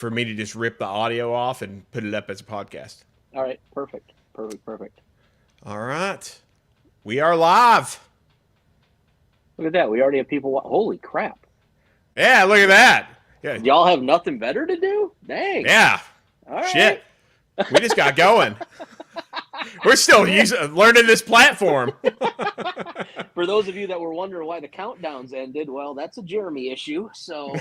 for me to just rip the audio off and put it up as a podcast. All right. Perfect. All right. We are live. Look at that. We already have people. Holy crap. Yeah, look at that. Yeah. Y'all have nothing better to do? Dang. Yeah. All right. Shit. We just got going. We're still learning this platform. For those of you that were wondering why the countdowns ended, well, that's a Jeremy issue. So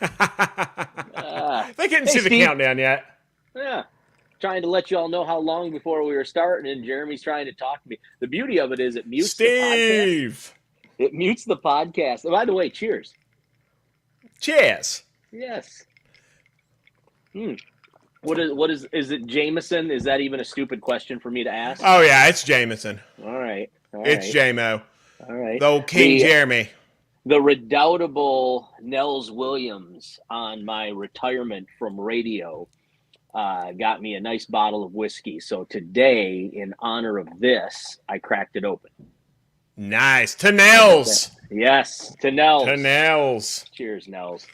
They couldn't see the Steve. countdown yet. Yeah. Trying to let you all know how long before we were starting, and Jeremy's trying to talk to me. The beauty of it is it mutes the podcast. It mutes the podcast. And by the way, cheers. Cheers. Yes. What is it Jameson? Is that even a stupid question for me to ask? Oh, yeah, it's Jameson. All right. It's J-Mo. All right. The old King Jeremy. The redoubtable Nels Williams on my retirement from radio got me a nice bottle of whiskey. So today, in honor of this, I cracked it open. Nice. To Nels. Yes, to Nels. To Nels. Cheers, Nels.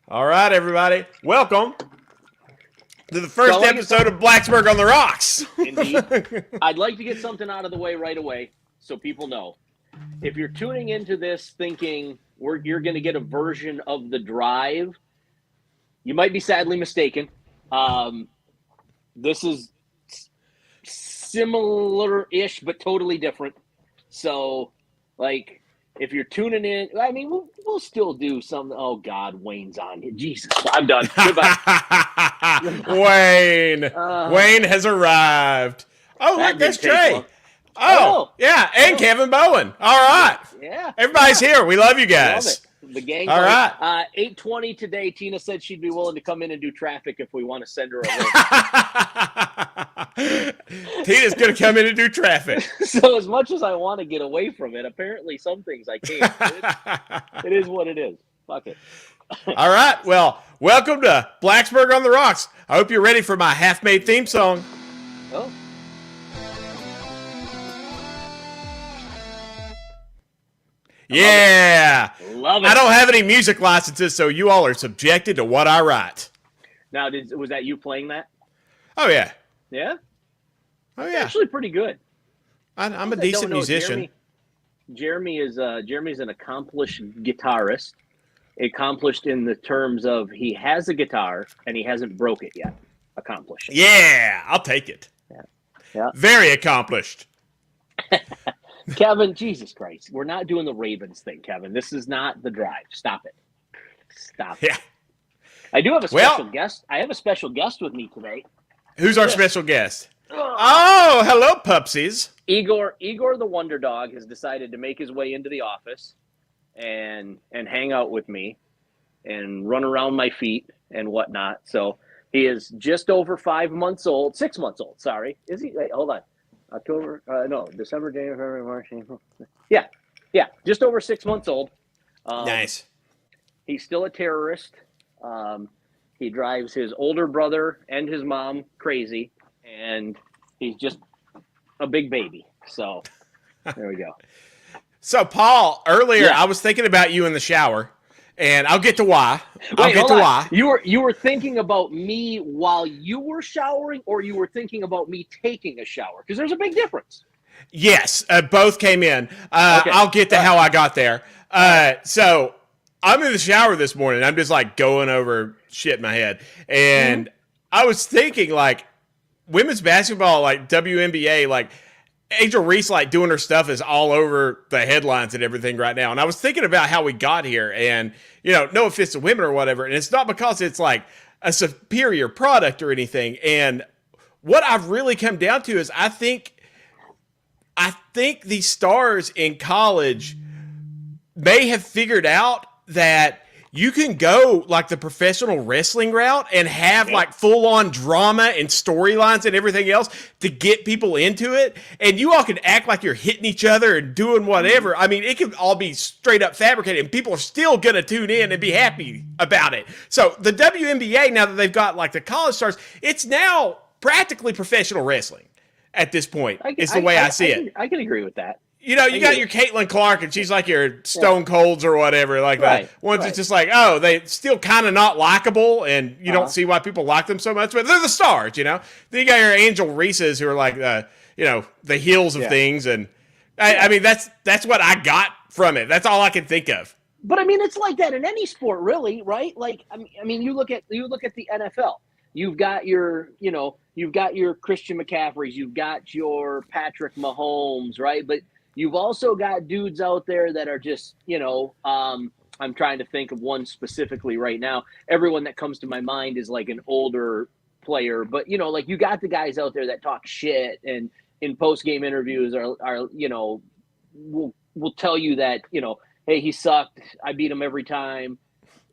All right, everybody. Welcome to the first episode of Blacksburg on the Rocks. Indeed. I'd like to get something out of the way right away so people know. If you're tuning into this thinking you're going to get a version of the drive, you might be sadly mistaken. This is similar-ish, but totally different. So, like, if you're tuning in, I mean, we'll still do some. Oh God, Wayne's on. Jesus, I'm done. Goodbye. Wayne has arrived. Oh, look, that's Trey. Oh, yeah, and Kevin Bowen. All right. Yeah. Everybody's here. We love you guys. Love it. The gang. All right. 8:20 today. Tina said she'd be willing to come in and do traffic if we want to send her a link. Tina's going to come in and do traffic. So as much as I want to get away from it, apparently some things I can't. It is what it is. Fuck it. All right. Well, welcome to Blacksburg on the Rocks. I hope you're ready for my half-made theme song. Oh. Yeah. Love it. I don't have any music licenses, so you all are subjected to what I write. Now, was that you playing that? Oh, yeah. Yeah? Oh, It's yeah. actually pretty good. I'm a decent musician. Jeremy's an accomplished guitarist. Accomplished in the terms of he has a guitar and he hasn't broke it yet. Accomplished. Yeah, I'll take it. Yeah. Very accomplished. Kevin, Jesus Christ. We're not doing the Ravens thing, Kevin. This is not the drive. Stop it. Yeah. I do have a special guest. I have a special guest with me today. Who's our special guest? Oh, hello, pupsies. Igor the Wonder Dog has decided to make his way into the office and hang out with me and run around my feet and whatnot. So he is just over 6 months old. Sorry. Is he? Wait, hold on. December, January, February, March, April. Yeah, just over 6 months old. Nice. He's still a terrorist. He drives his older brother and his mom crazy, and he's just a big baby. So there we go. So, Paul, earlier I was thinking about you in the shower, and I'll get to why. Why. You were thinking about me while you were showering, or you were thinking about me taking a shower? Because there's a big difference. Yes, both came in. Okay. I'll get to how I got there. So I'm in the shower this morning. I'm just like going over shit in my head. And I was thinking like women's basketball, like WNBA, like Angel Reese, like doing her stuff is all over the headlines and everything right now. And I was thinking about how we got here and, no offense to women or whatever. And it's not because it's like a superior product or anything. And what I've really come down to is I think these stars in college may have figured out that you can go like the professional wrestling route and have like full on drama and storylines and everything else to get people into it. And you all can act like you're hitting each other and doing whatever. I mean, it can all be straight up fabricated and people are still going to tune in and be happy about it. So the WNBA, now that they've got like the college stars, it's now practically professional wrestling at this point. Is the way I see it. I can agree with that. You know, you got your Caitlin Clark, and she's like your Stone Colds or whatever. Like the ones that's just like, oh, they still kind of not likable, and you don't see why people like them so much, but they're the stars, you know? Then you got your Angel Reeses who are like, you know, the heels of things. And I mean, that's what I got from it. That's all I can think of. But I mean, it's like that in any sport, really, right? Like, I mean, you look at the NFL. You've got your Christian McCaffreys, you've got your Patrick Mahomes, right? But you've also got dudes out there that are just, you know, I'm trying to think of one specifically right now. Everyone that comes to my mind is like an older player, but you know, like you got the guys out there that talk shit and in post-game interviews are you know, will tell you that, you know, hey, he sucked. I beat him every time.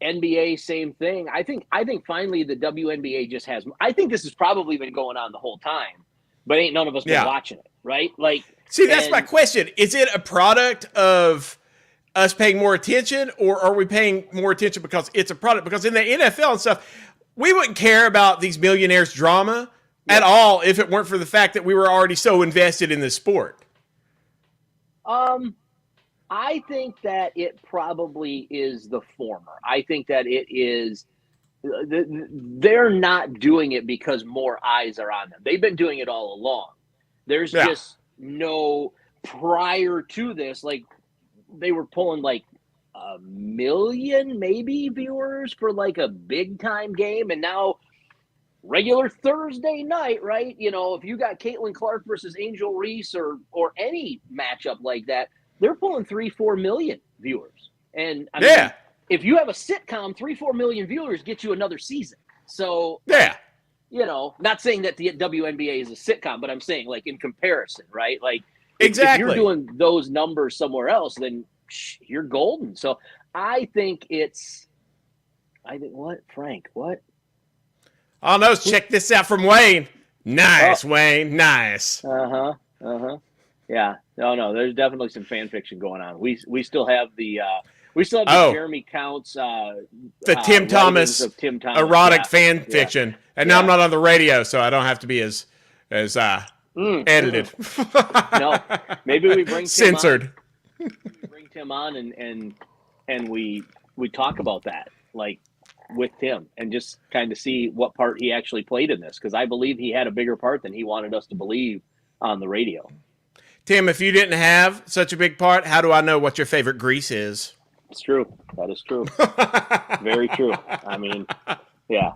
NBA, same thing. I think finally the WNBA just has. I think this has probably been going on the whole time, but ain't none of us been watching it, right? Like, see, that's my question. Is it a product of us paying more attention, or are we paying more attention because it's a product? Because in the NFL and stuff, we wouldn't care about these millionaires' drama at all if it weren't for the fact that we were already so invested in this sport. I think that it probably is the former. I think that it is they're not doing it because more eyes are on them. They've been doing it all along. There's just no prior to this, like they were pulling like 1 million maybe viewers for like a big time game, and now regular Thursday night, right? You know, if you got Caitlin Clark versus Angel Reese or any matchup like that, they're pulling 3-4 million viewers. And I mean, if you have a sitcom, 3-4 million viewers get you another season. So you know, not saying that the WNBA is a sitcom, but I'm saying like in comparison, right? Like if you're doing those numbers somewhere else, then you're golden. So I think what, Frank? What? Oh no! Check this out from Wayne. Nice, Wayne. Nice. Yeah. No. There's definitely some fan fiction going on. We still have the Jeremy Counts the Tim Thomas erotic fan fiction, and now I'm not on the radio, so I don't have to be as edited. No, maybe we bring Tim censored. Bring Tim on and we talk about that like with Tim and just kind of see what part he actually played in this, because I believe he had a bigger part than he wanted us to believe on the radio. Tim, if you didn't have such a big part, how do I know what your favorite grease is? It's true. That is true. Very true. I mean, yeah.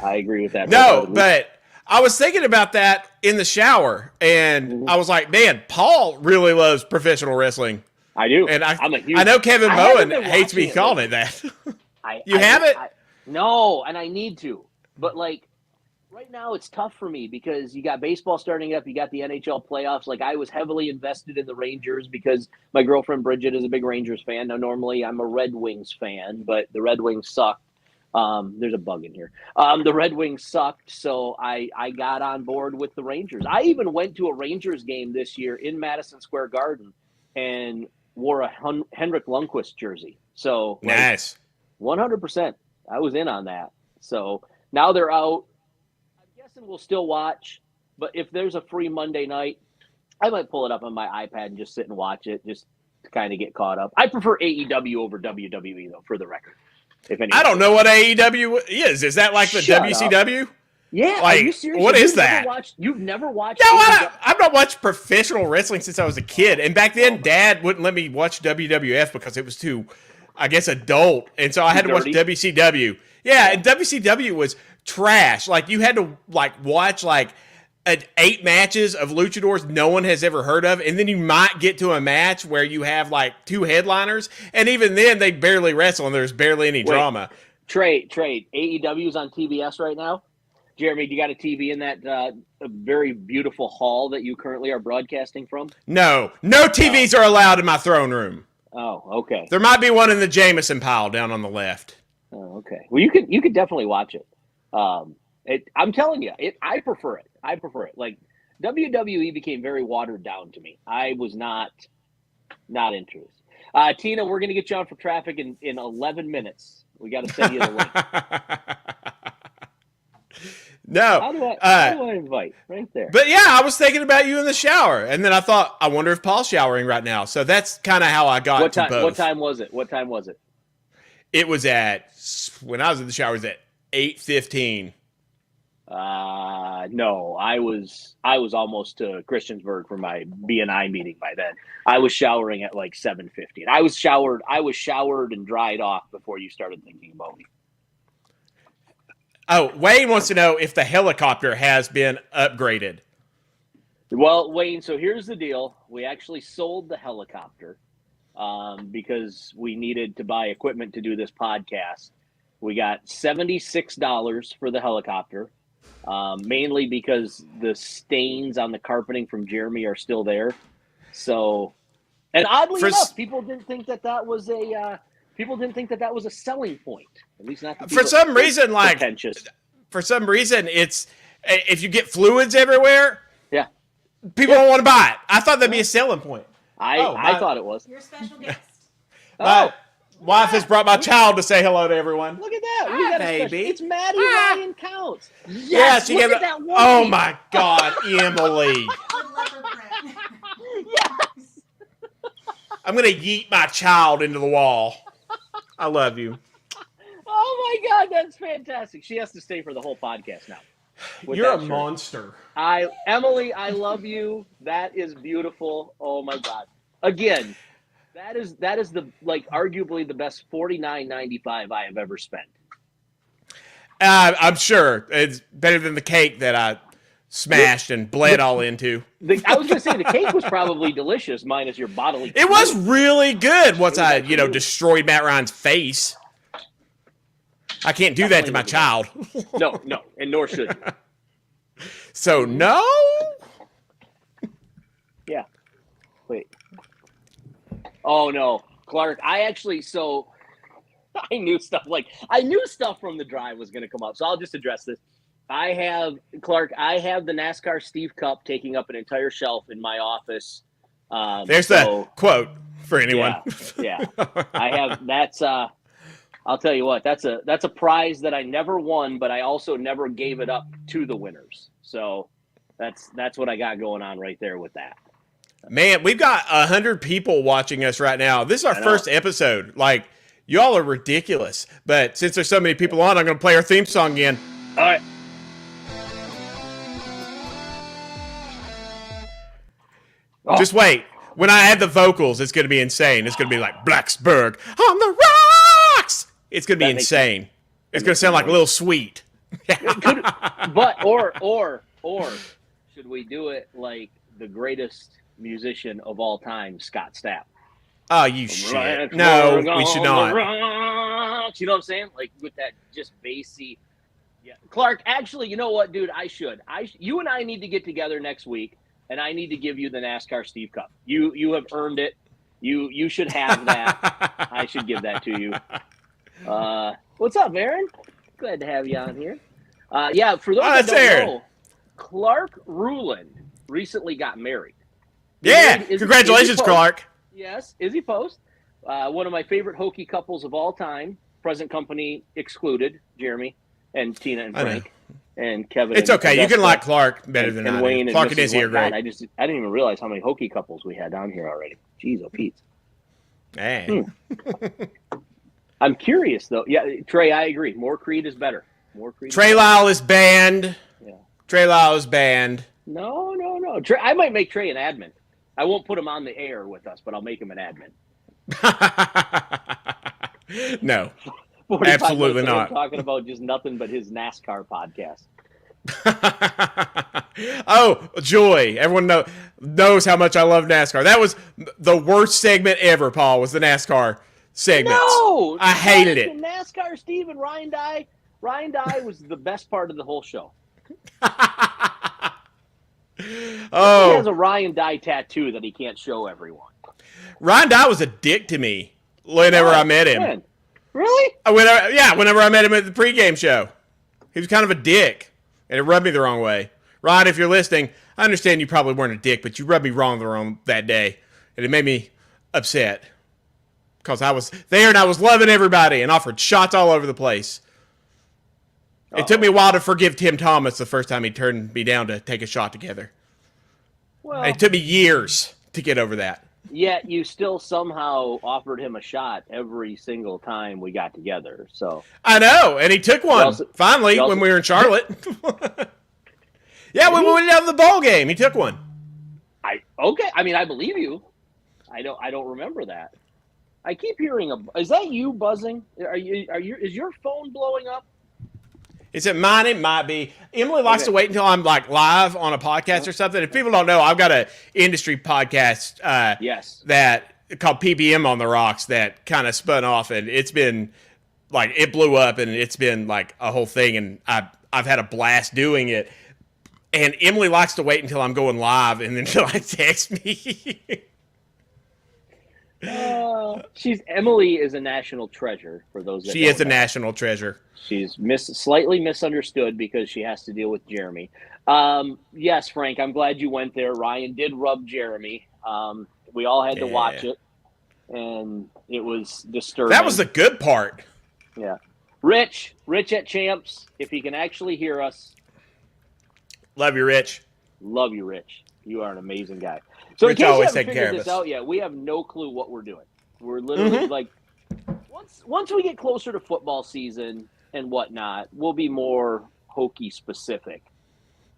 I agree with that. No, but I was thinking about that in the shower, and I was like, man, Paul really loves professional wrestling. I do. And I know Kevin Bowen hates me calling it that. You have it? No, and I need to. But, like, right now it's tough for me because you got baseball starting up, you got the NHL playoffs. Like, I was heavily invested in the Rangers because my girlfriend Bridget is a big Rangers fan. Now, normally I'm a Red Wings fan, but the Red Wings sucked. There's a bug in here. The Red Wings sucked, so I got on board with the Rangers. I even went to a Rangers game this year in Madison Square Garden and wore a Henrik Lundqvist jersey. So, like, nice. 100%. I was in on that. So now they're out. I'm guessing we'll still watch, but if there's a free Monday night, I might pull it up on my iPad and just sit and watch it, just to kind of get caught up. I prefer AEW over WWE, though, for the record. I don't know what AEW is. Is that like the WCW? Yeah, like, are you serious? What is that? You've never watched? No, I've not watched professional wrestling since I was a kid, and back then, Dad wouldn't let me watch WWF because it was too, I guess, adult, and so I had to watch WCW. Yeah, and WCW was trash. Like, you had to watch 8 matches of luchadors no one has ever heard of, and then you might get to a match where you have 2 headliners, and even then they barely wrestle and there's barely any drama. Trade. AEW's on TBS right now. Jeremy, do you got a TV in that very beautiful hall that you currently are broadcasting from? No TVs are allowed in my throne room. Oh, okay. There might be one in the Jameson pile down on the left. Oh, okay. Well, you could definitely watch it. I'm telling you, I prefer it. Like, WWE became very watered down to me. I was not into it. Tina, we're going to get you on for traffic in 11 minutes. We got to send you the link. No. How do I invite? Right there. But yeah, I was thinking about you in the shower, and then I thought, I wonder if Paul's showering right now. So that's kind of how I got to both. What time was it? It was when I was in the shower, it was at 8:15. No, I was almost to Christiansburg for my BNI meeting by then. I was showering at like 7:15. I was showered and dried off before you started thinking about me. Oh, Wayne wants to know if the helicopter has been upgraded. Well, Wayne, so here's the deal. We actually sold the helicopter because we needed to buy equipment to do this podcast. We got $76 for the helicopter, mainly because the stains on the carpeting from Jeremy are still there. So, and oddly enough, people didn't think that was a selling point. At least not for some reason. Like pretentious. For some reason, it's if you get fluids everywhere. Yeah, people don't want to buy it. I thought that'd be a selling point. I thought it was. You're a special guest. My wife has brought my child to say hello to everyone. Look at that. We got baby. It's Maddie Ryan Counts. Yes, yeah, she look gave at that one. Oh my God, Emily. Yes. I'm gonna yeet my child into the wall. I love you. Oh my God, that's fantastic. She has to stay for the whole podcast now. You're a monster. Emily, I love you. That is beautiful. Oh my God. Again, that is the arguably the best $49.95 I have ever spent. I'm sure it's better than the cake that I smashed and bled all into. I was going to say the cake was probably delicious, minus your bodily. It was really good once I destroyed Matt Ryan's face. I can't do that to my child. No, and nor should you. So, no? Yeah. Wait. Oh, no. Clark, I knew stuff from the drive was going to come up, so I'll just address this. I have the NASCAR Steve Cup taking up an entire shelf in my office. There's the quote for anyone. Yeah. I have, I'll tell you what, that's a prize that I never won, but I also never gave it up to the winners. So that's what I got going on right there with that. Man, we've got 100 people watching us right now. This is our first episode. Like, y'all are ridiculous. But since there's so many people on, I'm going to play our theme song again. All right. Just wait. When I add the vocals, it's going to be insane. It's going to be like Blacksburg on the rocks. It's going to be insane. It's going to sound like a little sweet. Or should we do it like the greatest musician of all time, Scott Stapp? Oh, you shit. No, we should not. You know what I'm saying? Like with that just bassy. Yeah. Clark, actually, you know what, dude? You and I need to get together next week, and I need to give you the NASCAR Steve Cup. You have earned it. You should have that. I should give that to you. What's up, Aaron? Glad to have you on here. For those that don't know, Clark Ruland recently got married. Congratulations, Clark. Yes, Izzy Post. One of my favorite hokey couples of all time, present company excluded, Jeremy and Tina and Frank and Kevin. It's okay. You can like Clark better than I Wayne do. Clark and Izzy are great. I didn't even realize how many hokey couples we had down here already. Jeez, oh Pete. Hey. I'm curious though. Yeah, Trey, I agree. More Creed is better. Trey Lyle is banned. Yeah. Trey Lyle is banned. No. I might make Trey an admin. I won't put him on the air with us, but I'll make him an admin. No, absolutely not. Talking about just nothing but his NASCAR podcast. Oh, joy! Everyone knows how much I love NASCAR. That was the worst segment ever. Paul was the NASCAR segment. No, I hated it. NASCAR Steve and Ryan Dye. Ryan Dye was the best part of the whole show. Oh, he has a Ryan Dye tattoo that he can't show everyone. Ryan Dye was a dick to me whenever I met him. Man. Really? Whenever I met him at the pregame show. He was kind of a dick, and it rubbed me the wrong way. Ryan, if you're listening, I understand you probably weren't a dick, but you rubbed me wrong that day, and it made me upset because I was there and I was loving everybody and offered shots all over the place. It took me a while to forgive Tim Thomas the first time he turned me down to take a shot together. Well, It took me years to get over that. yet you still somehow offered him a shot every single time we got together. So I know, and he took one finally also, when we were in Charlotte. Yeah, when we went down to the ball game, he took one. Okay. I mean, I believe you. I don't remember that. I keep hearing is that you buzzing? Is your phone blowing up? Is it mine? It might be. Emily likes to wait until I'm like live on a podcast or something. If people don't know, I've got an industry podcast that called PBM on the Rocks that kind of spun off, and it's been like it blew up, and it's been like a whole thing, and I've had a blast doing it. And Emily likes to wait until I'm going live, and then she'll like text me. Emily is a national treasure for those that she is a national treasure. She's slightly misunderstood because she has to deal with Jeremy. Yes, Frank, I'm glad you went there. Ryan did rub Jeremy. We all had to watch it, and it was disturbing. That was the good part. Yeah. Rich at Champs, if he can actually hear us. Love you, Rich. Love you, Rich. You are an amazing guy. So Rich in case always you haven't taking care figured of this us. out yet, we have no clue what we're doing. We're literally like, once we get closer to football season and whatnot, we'll be more Hokie specific.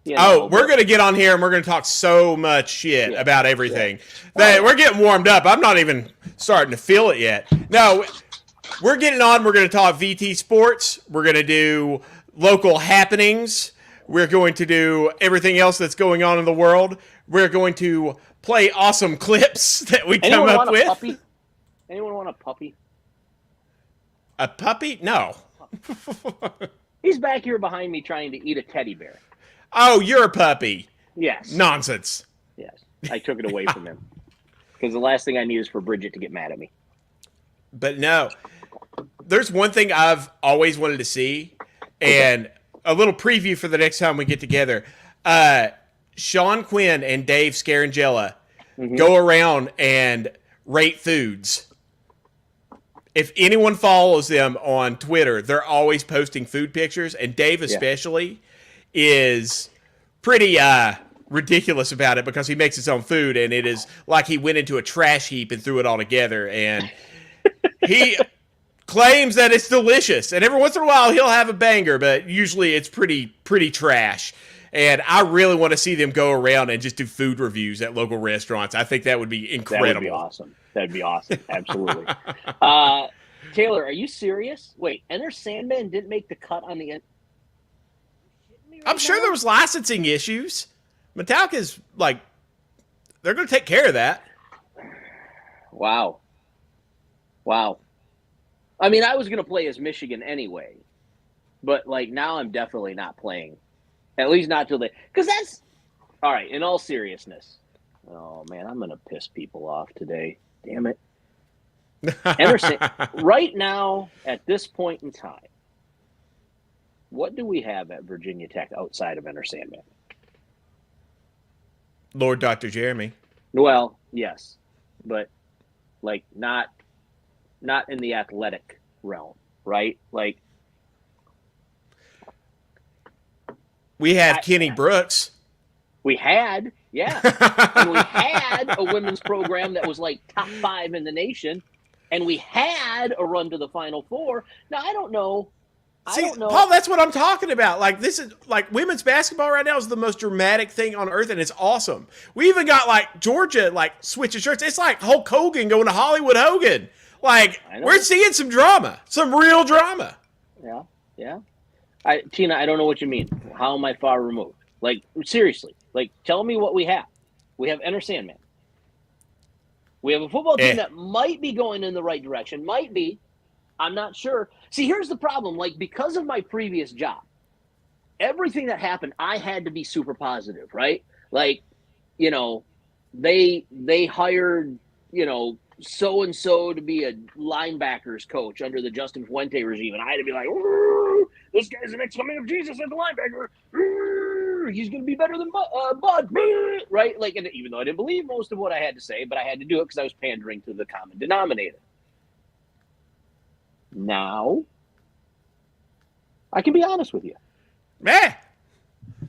We're going to get on here and we're going to talk so much shit about everything. That we're getting warmed up. I'm not even starting to feel it yet. No, we're getting on. We're going to talk VT sports. We're going to do local happenings. We're going to do everything else that's going on in the world. We're going to play awesome clips that we come up with. Puppy? Anyone want a puppy? A puppy? No. He's back here behind me trying to eat a teddy bear. Oh, you're a puppy. Yes. Nonsense. Yes. I took it away from him. Because the last thing I need is for Bridget to get mad at me. But no. There's one thing I've always wanted to see, and a little preview for the next time we get together. Sean Quinn and Dave Scarangella go around and rate foods. If anyone follows them on Twitter, they're always posting food pictures, and Dave especially is pretty ridiculous about it because he makes his own food, and it is like he went into a trash heap and threw it all together, and he claims that it's delicious, and every once in a while he'll have a banger, but usually it's pretty trash. And I really want to see them go around and just do food reviews at local restaurants. I think that would be incredible. That would be awesome. That'd be awesome. Absolutely. Taylor, are you serious? Wait, Enter Sandman didn't make the cut on the end. I'm sure there was licensing issues. Metallica's like, they're going to take care of that. Wow. I mean, I was going to play as Michigan anyway, but like now I'm definitely not playing. At least not till because that's all right. In all seriousness, oh man, I'm going to piss people off today. Damn it. Right now, at this point in time, what do we have at Virginia Tech outside of Enter Sandman? Lord Dr. Jeremy. Well, yes, but like not in the athletic realm, right? Like we had Kenny Brooks. We had, yeah. And we had a women's program that was like top 5 in the nation. And we had a run to the Final Four. Now, I don't know. Paul, that's what I'm talking about. Like, this is like women's basketball right now is the most dramatic thing on earth, and it's awesome. We even got like Georgia like switching shirts. It's like Hulk Hogan going to Hollywood Hogan. Like, we're seeing some drama, some real drama. Yeah. Tina, I don't know what you mean. How am I far removed? Like, seriously. Like, tell me what we have. We have Enter Sandman. We have a football team that might be going in the right direction. Might be. I'm not sure. See, here's the problem. Like, because of my previous job, everything that happened, I had to be super positive, right? Like, you know, they hired, you know, so-and-so to be a linebackers coach under the Justin Fuente regime. And I had to be like, this guy's the next coming of Jesus as a linebacker. He's going to be better than Bud. Right? Like, and even though I didn't believe most of what I had to say, but I had to do it because I was pandering to the common denominator. Now, I can be honest with you. Eh,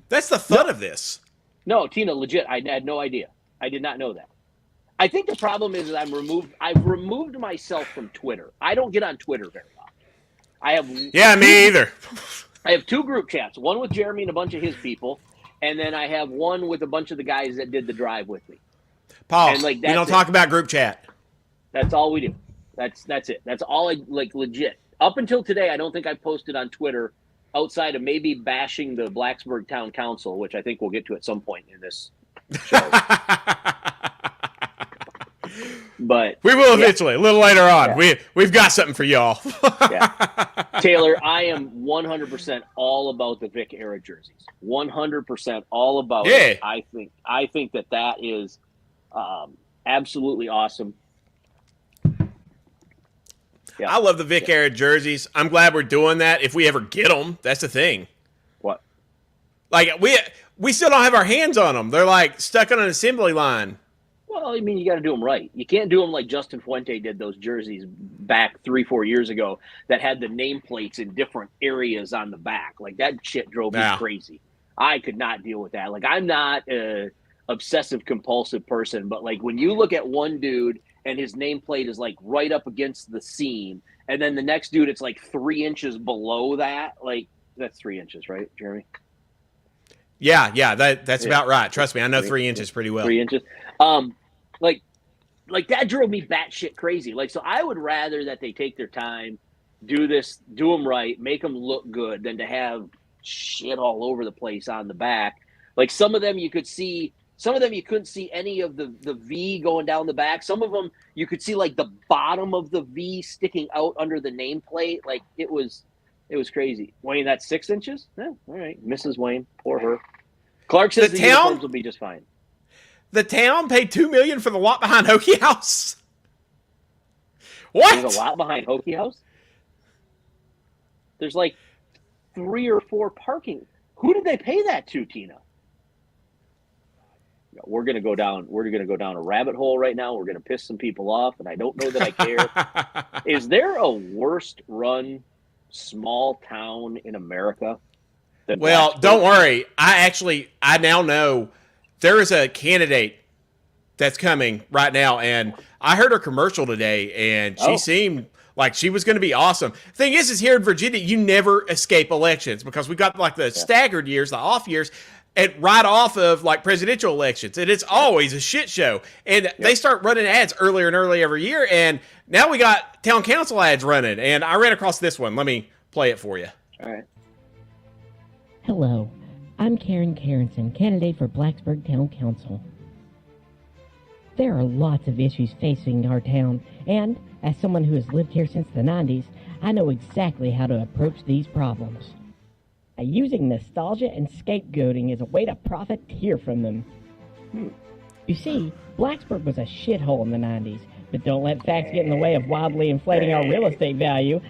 that's the fun of this. No, Tina, legit, I had no idea. I did not know that. I think the problem is I've removed myself from Twitter. I don't get on Twitter very often. Me either. I have 2 group chats, one with Jeremy and a bunch of his people, and then I have one with a bunch of the guys that did the drive with me. Paul, we don't talk about group chat. That's all we do. That's it. That's all I legit. Up until today, I don't think I posted on Twitter outside of maybe bashing the Blacksburg Town Council, which I think we'll get to at some point in this show. But we will eventually, a little later on. Yeah. We've got something for y'all. Taylor, I am 100% all about the Vic era jerseys. 100% all about it. I think that is absolutely awesome. Yeah. I love the Vic era jerseys. I'm glad we're doing that. If we ever get them, that's the thing. What? Like we still don't have our hands on them. They're like stuck on an assembly line. Well, I mean, you got to do them right. You can't do them like Justin Fuente did those jerseys back 3-4 years ago that had the nameplates in different areas on the back. Like, that shit drove me crazy. I could not deal with that. Like, I'm not a obsessive compulsive person, but like when you look at one dude and his nameplate is like right up against the seam, and then the next dude it's like 3 inches below that, like that's 3 inches, right, Jeremy? Yeah, that's about right. Trust me, I know 3 inches pretty well. 3 inches. Like that drove me batshit crazy. Like, so I would rather that they take their time, do them right, make them look good, than to have shit all over the place on the back. Like some of them you could see, some of them you couldn't see any of the V going down the back. Some of them you could see like the bottom of the V sticking out under the nameplate. Like it was crazy. Wayne, that's 6 inches? Yeah, all right. Mrs. Wayne, poor her. Clark says the uniforms will be just fine. The town paid $2 million for the lot behind Hokie House. What? There's a lot behind Hokie House? There's like 3 or 4 parking. Who did they pay that to, Tina? We're gonna go down a rabbit hole right now. We're gonna piss some people off, and I don't know that I care. Is there a worst run small town in America? Well, don't worry. I now know there is a candidate that's coming right now, and I heard her commercial today, and she seemed like she was going to be awesome. Thing is here in Virginia, you never escape elections because we got like the staggered years, the off years, and right off of like presidential elections, and it's always a shit show. And they start running ads earlier and earlier every year, and now we got town council ads running, and I ran across this one. Let me play it for you. All right. Hello, I'm Karen Carenson, candidate for Blacksburg Town Council. There are lots of issues facing our town, and as someone who has lived here since the 90s, I know exactly how to approach these problems. Using nostalgia and scapegoating is a way to profiteer from them. You see, Blacksburg was a shithole in the 90s, but don't let facts get in the way of wildly inflating our real estate value.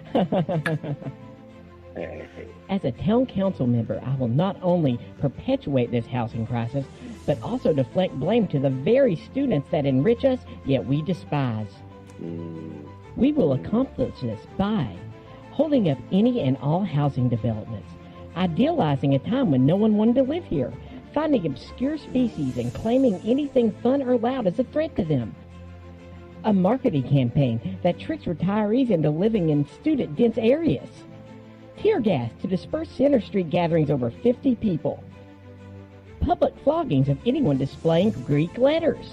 As a town council member, I will not only perpetuate this housing crisis, but also deflect blame to the very students that enrich us, yet we despise. We will accomplish this by holding up any and all housing developments, idealizing a time when no one wanted to live here, finding obscure species and claiming anything fun or loud as a threat to them. A marketing campaign that tricks retirees into living in student-dense areas. Tear gas to disperse Center Street gatherings over 50 people. Public floggings of anyone displaying Greek letters.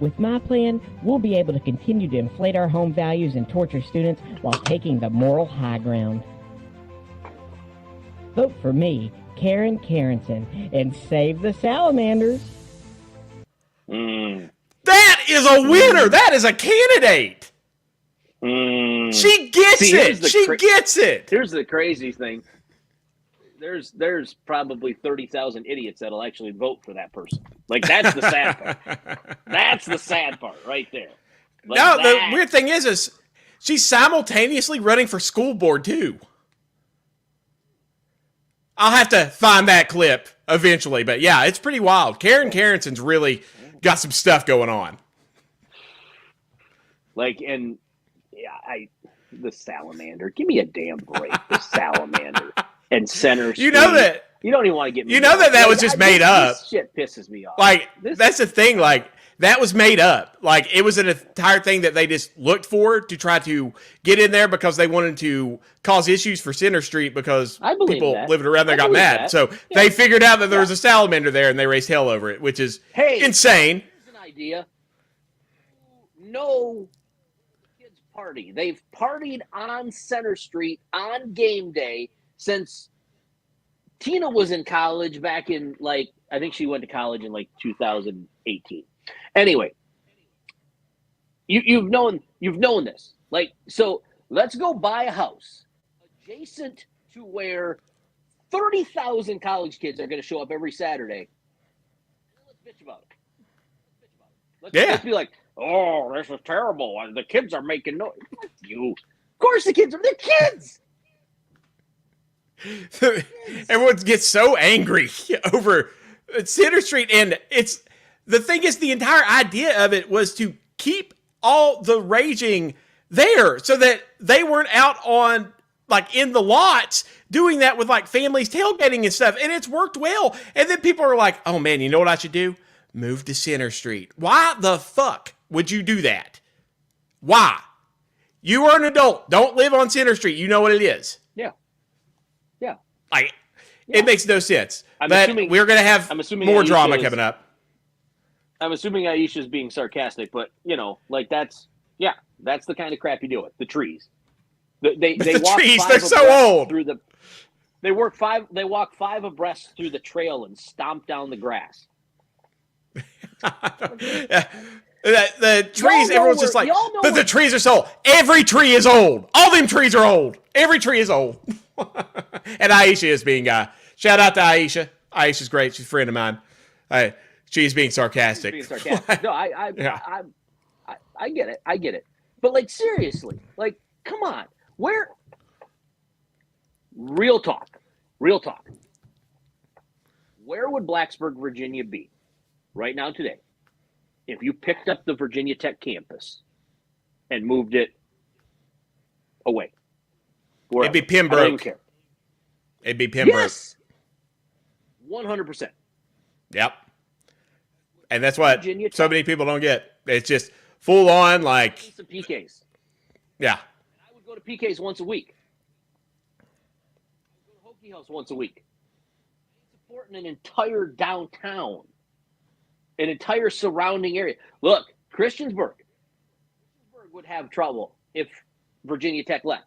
With my plan, we'll be able to continue to inflate our home values and torture students while taking the moral high ground. Vote for me, Karen Carenson, and save the salamanders. That is a winner. That is a candidate. She gets it. She gets it. Here's the crazy thing. There's probably 30,000 idiots that'll actually vote for that person. Like, that's the sad part. That's the sad part right there. Like no, the weird thing is she's simultaneously running for school board too. I'll have to find that clip eventually, but yeah, it's pretty wild. Karen Carenson's really got some stuff going on. Like, and yeah, the salamander. Give me a damn break, the salamander. and Center Street. You know that. You don't even want to get me. You know that was just made up. This shit pisses me off. Like, that's the thing. Like, that was made up. Like, it was an entire thing that they just looked for to try to get in there because they wanted to cause issues for Center Street because people living around there got mad. So they figured out that there was a salamander there and they raised hell over it, which is insane. Here's an idea. No kids party. They've partied on Center Street on game day since Tina was in college back in, like, I think she went to college in, like, 2018. Anyway, you've known this. Like, so let's go buy a house adjacent to where 30,000 college kids are going to show up every Saturday. Let's bitch about it. Let's be like, oh, this is terrible. The kids are making noise. Fuck you. Of course they're kids. Everyone gets so angry over Center Street, and it's the thing is the entire idea of it was to keep all the raging there so that they weren't out on like in the lots doing that with like families tailgating and stuff, and it's worked well. And then people are like, oh man, you know what I should do? Move to Center Street. Why the fuck would you do that? Why? You are an adult. Don't live on Center Street. You know what it is. Like, it makes no sense. But we're going to have more drama coming up. I'm assuming Aisha's being sarcastic, but, you know, like that's the kind of crap you deal with. The trees. They walk trees, they're so old. They walk five abreast through the trail and stomp down the grass. The trees, everyone's just like, but the trees are so old. Every tree is old. All them trees are old. Every tree is old. And Aisha is being, shout out to Aisha. Aisha's great. She's a friend of mine. She's being sarcastic. No, I get it. I get it. But like, seriously, like, come on. Real talk. Where would Blacksburg, Virginia be right now today if you picked up the Virginia Tech campus and moved it away? It'd be Pembroke. I don't even care. It'd be Pembroke. Yes. 100%. Yep. And that's what so many people don't get. It's just full on, like. Some PKs. Yeah. I would go to PKs once a week. I would go to Hokie House once a week. Supporting an entire downtown, an entire surrounding area. Look, Christiansburg would have trouble if Virginia Tech left.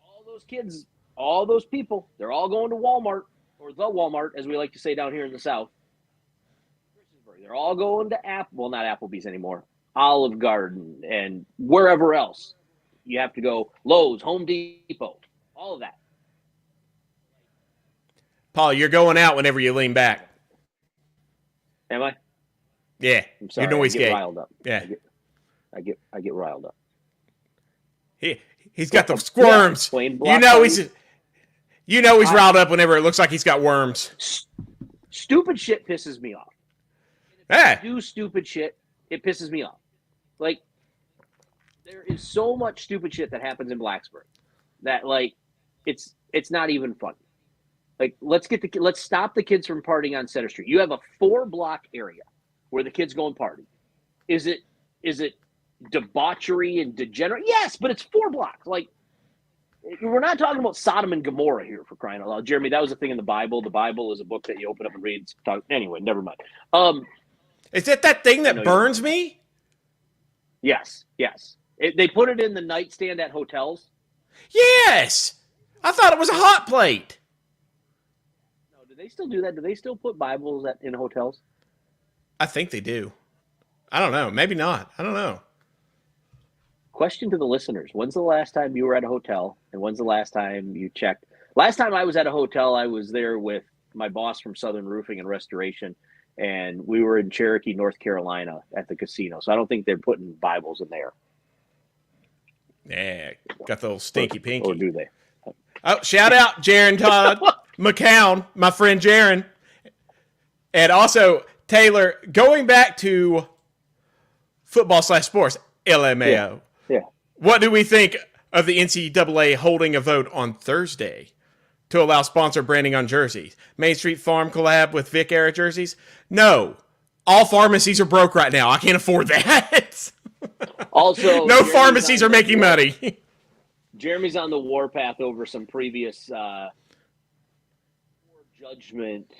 All those kids, all those people, they're all going to Walmart, or the Walmart, as we like to say down here in the South. They're all going to not Applebee's anymore, Olive Garden, and wherever else. You have to go Lowe's, Home Depot, all of that. Paul, you're going out whenever you lean back. Am I? Yeah. I'm sorry. You're noise I get riled up. Yeah. I get riled up. He's got the squirms. You know he's riled up whenever it looks like he's got worms. Stupid shit pisses me off. Hey. Do stupid shit, it pisses me off. Like, there is so much stupid shit that happens in Blacksburg that, like, it's not even fun. Like, let's stop the kids from partying on Center Street. You have a 4-block area where the kids go and party. Is it debauchery and degenerate? Yes, but it's 4 blocks. Like, we're not talking about Sodom and Gomorrah here, for crying out loud. Jeremy, that was a thing in the Bible. The Bible is a book that you open up and read. Anyway, never mind. Is it that thing that burns me? Yes. They put it in the nightstand at hotels. Yes. I thought it was a hot plate. No, do they still do that? Do they still put Bibles in hotels? I think they do. I don't know. Maybe not. I don't know. Question to the listeners. When's the last time you were at a hotel? And when's the last time you checked? Last time I was at a hotel, I was there with my boss from Southern Roofing and Restoration. And we were in Cherokee, North Carolina at the casino. So I don't think they're putting Bibles in there. Yeah, got the old stinky pinky. Or do they? Oh, shout out Jaron Todd McCown, my friend Jaron. And also, Taylor, going back to football/sports, LMAO. Yeah. What do we think of the NCAA holding a vote on Thursday to allow sponsor branding on jerseys. Main Street Farm collab with Vic era jerseys? No. All pharmacies are broke right now. I can't afford that. Also, no pharmacies are making money. Jeremy's on the warpath over some previous judgment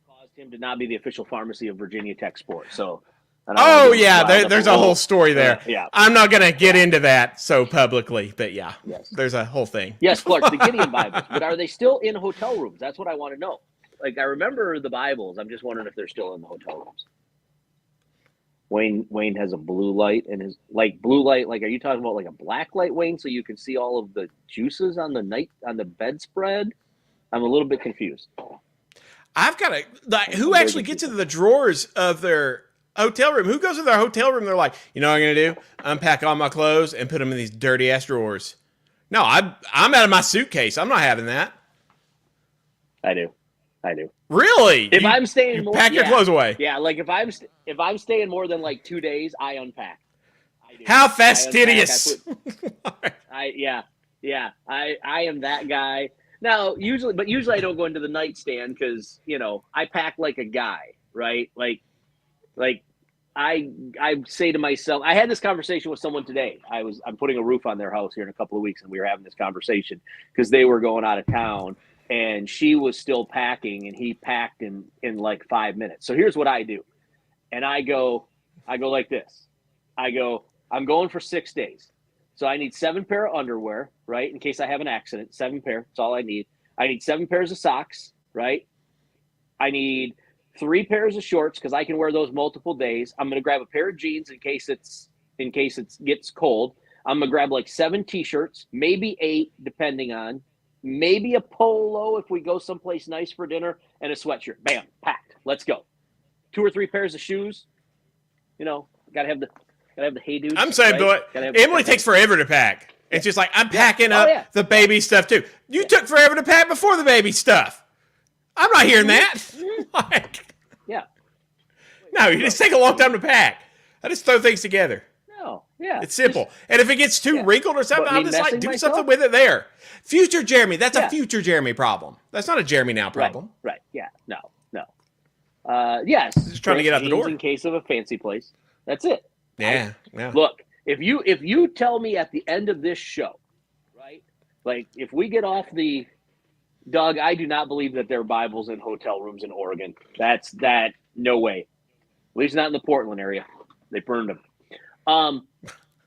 caused him to not be the official pharmacy of Virginia Tech Sports. So, there's a whole story there. Yeah. I'm not going to get into that so publicly, but yeah, there's a whole thing. Yes, Clark, the Gideon Bibles. But are they still in hotel rooms? That's what I want to know. Like, I remember the Bibles. I'm just wondering if they're still in the hotel rooms. Wayne has a blue light in his blue light. Like, are you talking about like a black light, Wayne, so you can see all of the juices on the bedspread? I'm a little bit confused. I've got to who actually gets into the drawers of their hotel room? Who goes to their hotel room? They're like, you know what I'm gonna do? Unpack all my clothes and put them in these dirty ass drawers. No, I'm out of my suitcase. I'm not having that. I do. Really? If I'm staying more, pack your clothes away. Yeah, like if I'm staying more than like 2 days, I unpack. I do. How fastidious! I am that guy. Now, usually I don't go into the nightstand because I pack like a guy, right? Like I say to myself, I had this conversation with someone today. I'm putting a roof on their house here in a couple of weeks, and we were having this conversation because they were going out of town. And she was still packing, and he packed in like 5 minutes. So here's what I do. And I go like this. I'm going for 6 days. So I need 7 pair of underwear, right? In case I have an accident, 7 pair. That's all I need. I need 7 pairs of socks, right? I need 3 pairs of shorts because I can wear those multiple days. I'm going to grab a pair of jeans in case it gets cold. I'm going to grab like 7 t-shirts, maybe 8, depending on. Maybe a polo if we go someplace nice for dinner, and a sweatshirt. Bam, packed. Let's go. 2 or 3 pairs of shoes. Gotta have the hey dudes. I'm saying, right? Emily takes forever to pack. It's just like I'm packing up the baby stuff too. You took forever to pack before the baby stuff. I'm not hearing that. No, you just take a long time to pack. I just throw things together. No, yeah, it's simple. And if it gets too wrinkled or something, I'm just like, do something with it there. Future Jeremy, that's a future Jeremy problem. That's not a Jeremy now problem. Right. Yeah. No. Yes. Just trying to get out the door in case of a fancy place. That's it. Yeah. Look, if you tell me at the end of this show, right? Like if we get off the Doug, I do not believe that there are Bibles in hotel rooms in Oregon. No way. At least not in the Portland area. They burned them.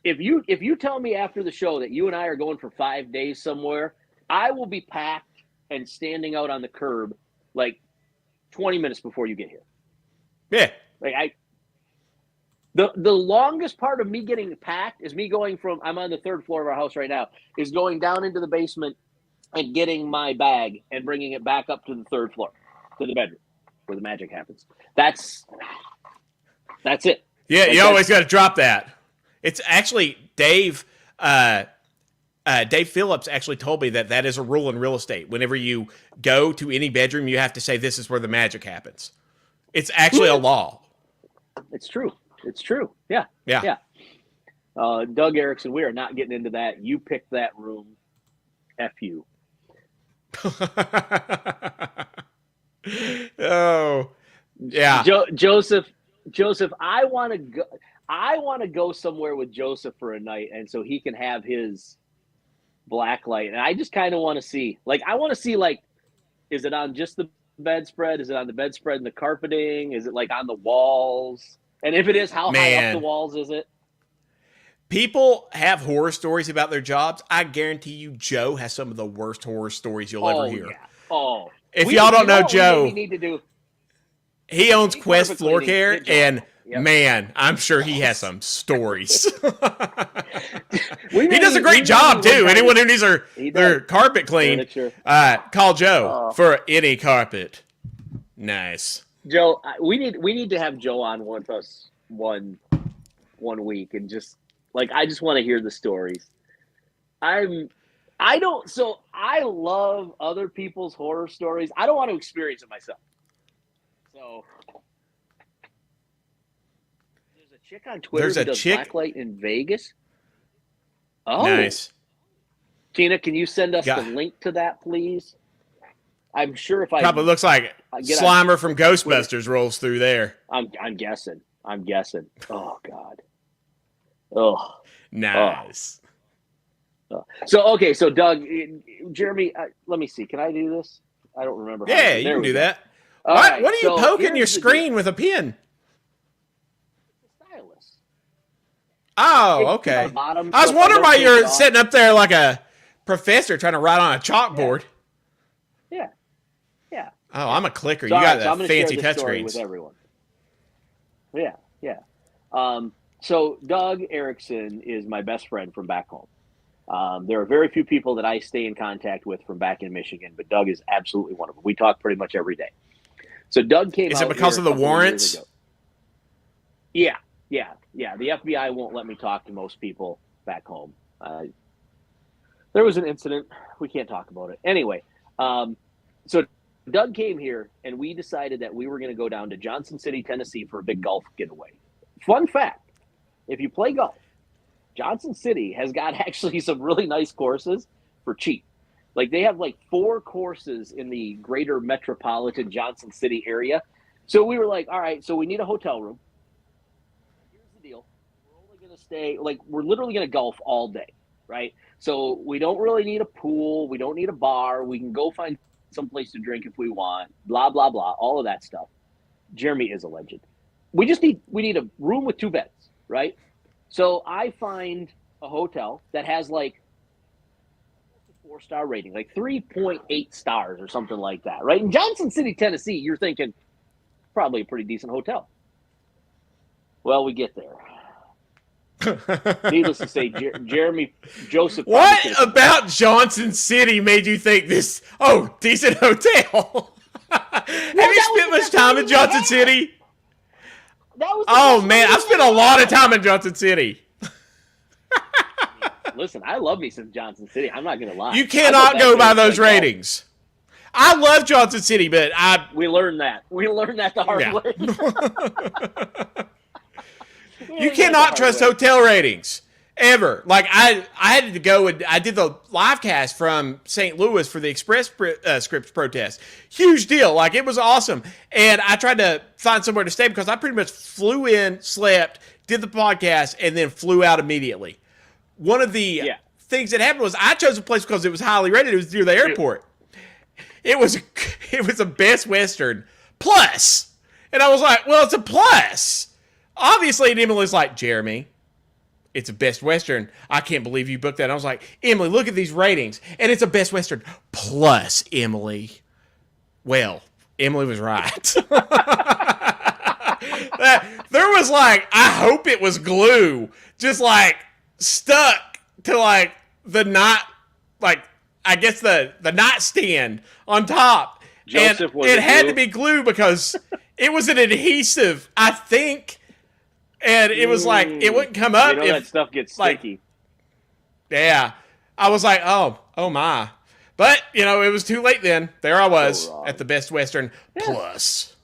If you tell me after the show that you and I are going for 5 days somewhere, I will be packed and standing out on the curb like 20 minutes before you get here. Yeah. Like the longest part of me getting packed is me going from, I'm on the 3rd floor of our house right now, is going down into the basement and getting my bag and bringing it back up to the 3rd floor, to the bedroom where the magic happens. That's it. Yeah, you always got to drop that. It's actually Dave Phillips actually told me that is a rule in real estate. Whenever you go to any bedroom, you have to say this is where the magic happens. It's actually a law. It's true. Yeah. Doug Erickson, we are not getting into that. You picked that room. F you. Oh, yeah. Joseph, I want to go somewhere with Joseph for a night, and so he can have his black light. And I just kind of want to see, is it on just the bedspread? Is it on the bedspread and the carpeting? Is it like on the walls? And if it is, how high up the walls is it? People have horror stories about their jobs. I guarantee you, Joe has some of the worst horror stories you'll ever hear. Yeah. Oh, if y'all don't know Joe, we need to do. He owns Quest Floor Care, and man, I'm sure he has some stories. He does a great job too. Anyone who needs their carpet cleaned, call Joe for any carpet. Nice. Joe, we need to have Joe on with us one week and just I just want to hear the stories. I love other people's horror stories. I don't want to experience it myself. So there's a chick on Twitter who does blacklight in Vegas. Oh, nice. Tina, can you send us Yeah. the link to that, please? I'm sure if I Probably looks like get Slimer from Ghostbusters rolls through there. I'm guessing. Oh God. Oh. Nice. So Doug, Jeremy, let me see. Can I do this? I don't remember. Yeah, you can do that. All What? right, What are you so poking your here's the screen with a pin? Stylus. Oh, okay. Bottom, I was so wondering don't why take you're it off. sitting up there like a professor trying to write on a chalkboard. Yeah. Oh, I'm a clicker. So, You got so I'm the gonna share fancy this story with touchscreens. everyone. Yeah. So Doug Erickson is my best friend from back home. There are very few people that I stay in contact with from back in Michigan, but Doug is absolutely one of them. We talk pretty much every day. So Doug came out. Is it because here of the a couple warrants? years ago. Yeah. The FBI won't let me talk to most people back home. There was an incident. We can't talk about it. Anyway, so Doug came here, and we decided that we were going to go down to Johnson City, Tennessee for a big golf getaway. Fun fact, if you play golf, Johnson City has got actually some really nice courses for cheap. Like they have like 4 courses in the greater metropolitan Johnson City area. So we were like, all right, so we need a hotel room. Here's the deal. We're only going to stay, like we're literally going to golf all day, right? So we don't really need a pool. We don't need a bar. We can go find someplace to drink if we want, blah, blah, blah, all of that stuff. Jeremy is a legend. We need a room with 2 beds, right? So I find a hotel that has like a 4-star rating, like 3.8 stars or something like that, right? In Johnson City, Tennessee, you're thinking probably a pretty decent hotel. Well, we get there. Needless to say, Jeremy Joseph. What about Johnson City made you think this? Oh, decent hotel. Have you spent much time in Johnson City? Oh man, I've spent a lot of time in Johnson City. Listen, I love me some Johnson City. I'm not gonna lie. You cannot go by those ratings. I love Johnson City, but we learned that. We learned that the hard way. You cannot trust hotel ratings ever. Like I had to go and I did the live cast from St. Louis for the Express Scripts protest. Huge deal. Like it was awesome. And I tried to find somewhere to stay because I pretty much flew in, slept, did the podcast, and then flew out immediately. One of the things that happened was I chose a place because it was highly rated. It was near the airport. It was a Best Western plus. And I was like, well, it's a plus. Obviously, and Emily's like, Jeremy, it's a Best Western. I can't believe you booked that. And I was like, Emily, look at these ratings. And it's a Best Western plus, Emily. Well, Emily was right. There was like, I hope it was glue. Just like stuck to like the nightstand on top. Joseph, and it had to be glue because it was an adhesive, I think. And it was like, it wouldn't come up. You know that stuff gets sticky. Yeah. I was like, oh my. But, it was too late then. There I was at the Best Western plus.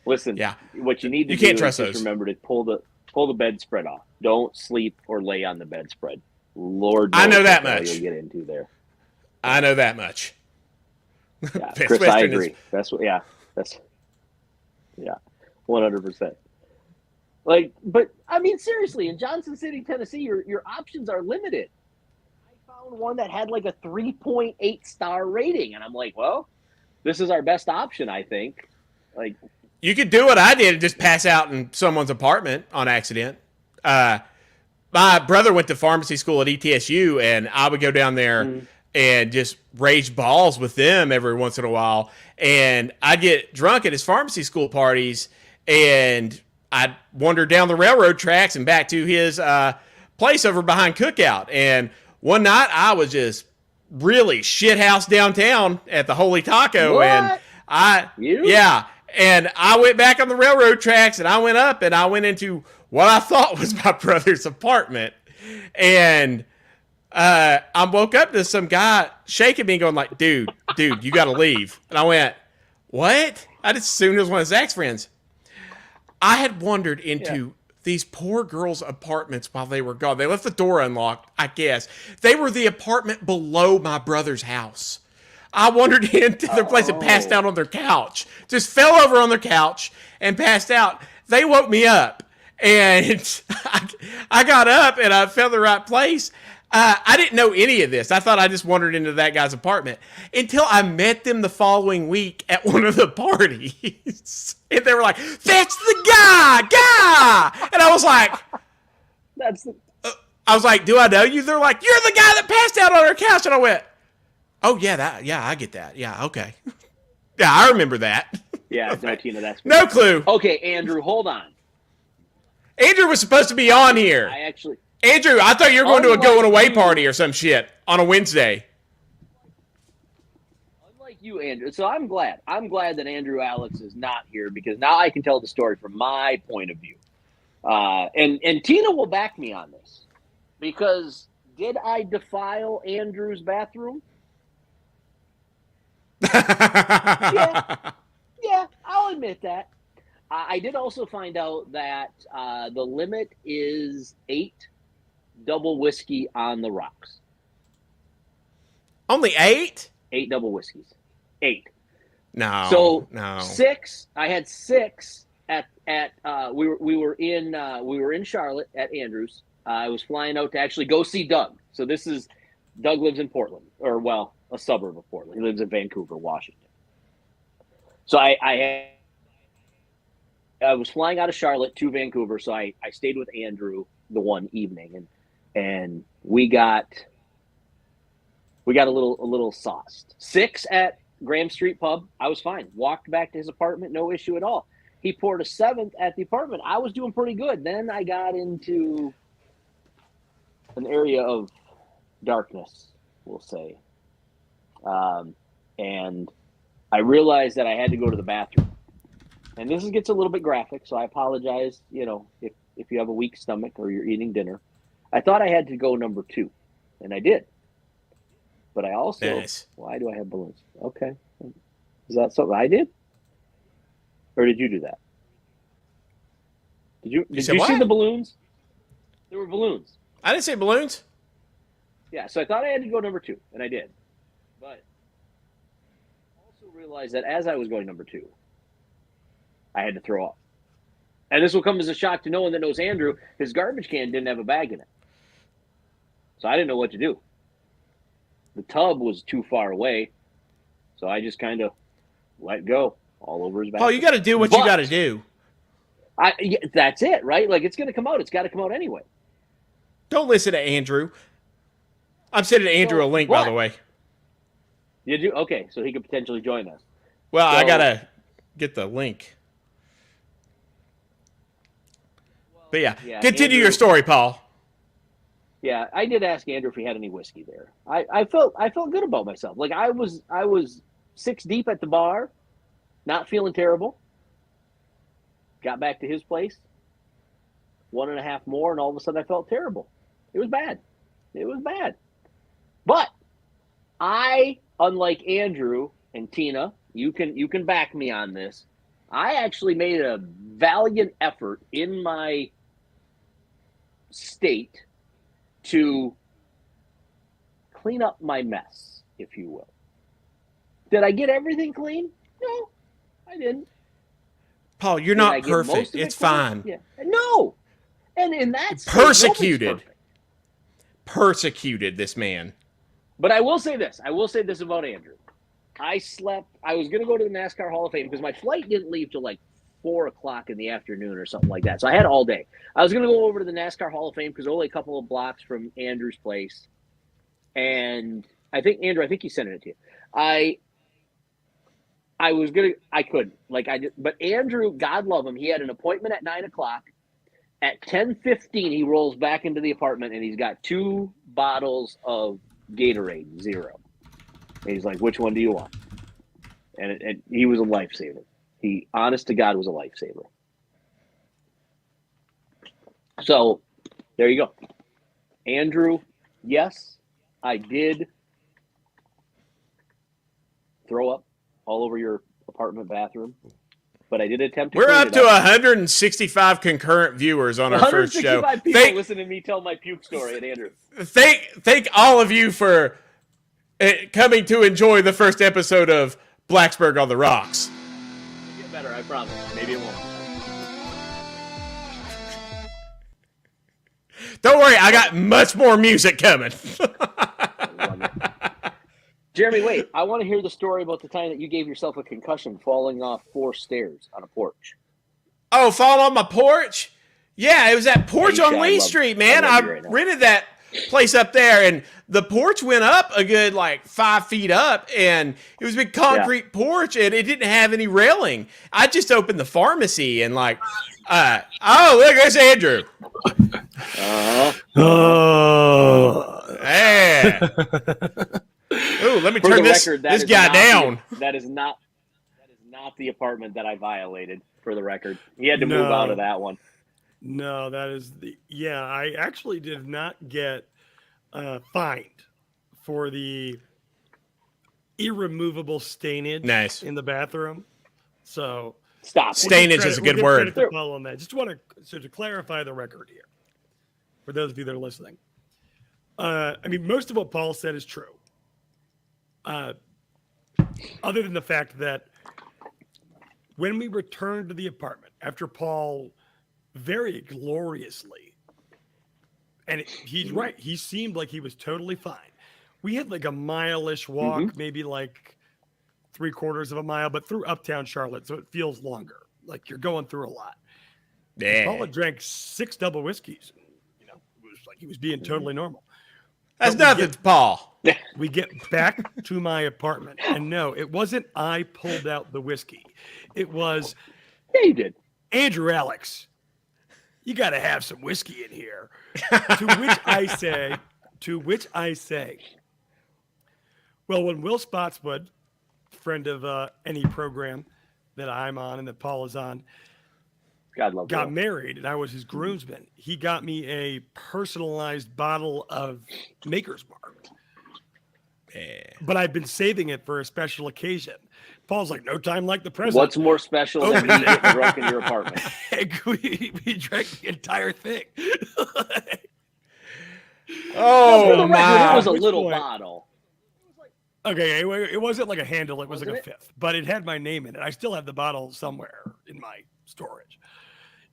Listen, what you need to can't do trust is those. just remember to pull the bedspread off. Don't sleep or lay on the bedspread. Lord knows I know that what much. you'll get into there. I know that much. Yeah, Best Chris, I Western agree. That's 100%. Like, but I mean, seriously, in Johnson City, Tennessee, your options are limited. I found one that had like a 3.8 star rating, and I'm like, well, this is our best option, I think. Like, you could do what I did and just pass out in someone's apartment on accident. My brother went to pharmacy school at ETSU, and I would go down there and just rage balls with them every once in a while. And I'd get drunk at his pharmacy school parties, and I'd wander down the railroad tracks and back to his place over behind Cookout. And one night I was just really shithouse downtown at the Holy Taco. What? And and I went back on the railroad tracks and I went up and I went into what I thought was my brother's apartment. And I woke up to some guy shaking me going like, dude, you got to leave. And I went, what? I just assumed it was one of Zach's friends. I had wandered into these poor girls' apartments while they were gone. They left the door unlocked, I guess. They were the apartment below my brother's house. I wandered into their place and passed out on their couch. Just fell over on their couch and passed out. They woke me up. And I got up and I found the right place. I didn't know any of this. I thought I just wandered into that guy's apartment until I met them the following week at one of the parties. And they were like, "That's the guy! And I was like, I was like, "Do I know you?" They're like, "You're the guy that passed out on our couch." And I went, "Oh, yeah, I get that. Yeah, okay. Yeah, I remember that." Yeah, no, Tina, that's no clue. Okay, Andrew, hold on. Andrew was supposed to be on here. Andrew, I thought you were going to a going away party or some shit on a Wednesday. Unlike you, Andrew. So I'm glad. I'm glad that Andrew Alex is not here because now I can tell the story from my point of view. And Tina will back me on this because did I defile Andrew's bathroom? Yeah, I'll admit that. I did also find out that the limit is 8 double whiskey on the rocks. Only 8? 8 double whiskeys. 8. No. So no. 6. I had 6 at we were in Charlotte at Andrews. I was flying out to actually go see Doug. So Doug lives in Portland, or well, a suburb of Portland. He lives in Vancouver, Washington. So I was flying out of Charlotte to Vancouver, so I stayed with Andrew the one evening, and we got a little sauced. 6 at Graham Street Pub, I was fine. Walked back to his apartment, no issue at all. He poured a 7th at the apartment. I was doing pretty good. Then I got into an area of darkness, we'll say, and I realized that I had to go to the bathroom. And this gets a little bit graphic, so I apologize, if you have a weak stomach or you're eating dinner. I thought I had to go number 2, and I did. But I also, nice. Why do I have balloons? Okay. Is that something I did? Or did you do that? Did you see the balloons? There were balloons. I didn't say balloons. Yeah, so I thought I had to go number 2, and I did. But I also realized that as I was going number 2, I had to throw up. And this will come as a shock to no one that knows Andrew. His garbage can didn't have a bag in it. So I didn't know what to do. The tub was too far away. So I just kind of let go all over his back. Oh, you got to do what you got to do. That's it, right? Like, it's going to come out. It's got to come out anyway. Don't listen to Andrew. I'm sending Andrew a link, by the way. Did you? Okay, so he could potentially join us. Well, I got to get the link. But yeah, continue Andrew, your story, Paul. Yeah, I did ask Andrew if he had any whiskey there. I felt good about myself. Like I was 6 deep at the bar, not feeling terrible. Got back to his place, 1.5 more, and all of a sudden I felt terrible. It was bad. But I, unlike Andrew and Tina, you can back me on this. I actually made a valiant effort in my state to clean up my mess, if you will. Did I get everything clean? No, I didn't. Paul, you're not perfect. It's fine. Yeah. No. And in that persecuted this man. But I will say this about Andrew. I was going to go to the NASCAR Hall of Fame because my flight didn't leave till like 4 o'clock in the afternoon or something like that. So I had all day. I was going to go over to the NASCAR Hall of Fame because only a couple of blocks from Andrew's place. And I think, Andrew, he sent it to you. I couldn't. But Andrew, God love him, he had an appointment at 9 o'clock. At 10:15, he rolls back into the apartment and he's got 2 bottles of Gatorade, 0. And he's like, "Which one do you want?" And he was a lifesaver. He, honest to God, was a lifesaver. So, there you go. Andrew, yes, I did throw up all over your apartment bathroom. but I did attempt to We're clean up it to 165 concurrent viewers on our first show. 165 people listen to me tell my puke story at Andrew. Thank all of you for coming to enjoy the first episode of Blacksburg on the Rocks. It'll get better, I promise. Maybe it won't. Don't worry, I got much more music coming. Jeremy, wait. I want to hear the story about the time that you gave yourself a concussion falling off 4 stairs on a porch. Oh, fall on my porch? Yeah, it was that porch on Lee Street, man. I rented that place up there, and the porch went up a good 5 feet up, and it was a big concrete porch, and it didn't have any railing. I just opened the pharmacy, and oh, look, there's Andrew. Yeah. Ooh, let me turn this guy down. That is not the apartment that I violated, for the record. He had to move out of that one. No, that is I actually did not get fined for the irremovable stainage in the bathroom. So stop. Stainage is a good word. On that. Just want to clarify the record here for those of you that are listening. Most of what Paul said is true. Other than the fact that when we returned to the apartment after Paul very gloriously, and he's right, he seemed like he was totally fine. We had a mile-ish walk, maybe 3/4 of a mile, but through uptown Charlotte, so it feels longer. Like you're going through a lot. Yeah. Paul had drank 6 double whiskeys. It was like he was being totally normal. That's nothing, Paul. We get back to my apartment, and no, it wasn't I pulled out the whiskey. It was, yeah, you did. Andrew Alex, you got to have some whiskey in here. To which I say, well, when Will Spotswood, friend of any program that I'm on and that Paul is on, got married and I was his groomsman, he got me a personalized bottle of Maker's Mark. But I've been saving it for a special occasion. Paul's like, no time like the present. What's more special than me getting drunk in your apartment? we drank the entire thing. Oh, my. It was a little bottle. Okay, it wasn't like a handle. It was like a fifth. But it had my name in it. I still have the bottle somewhere in my storage.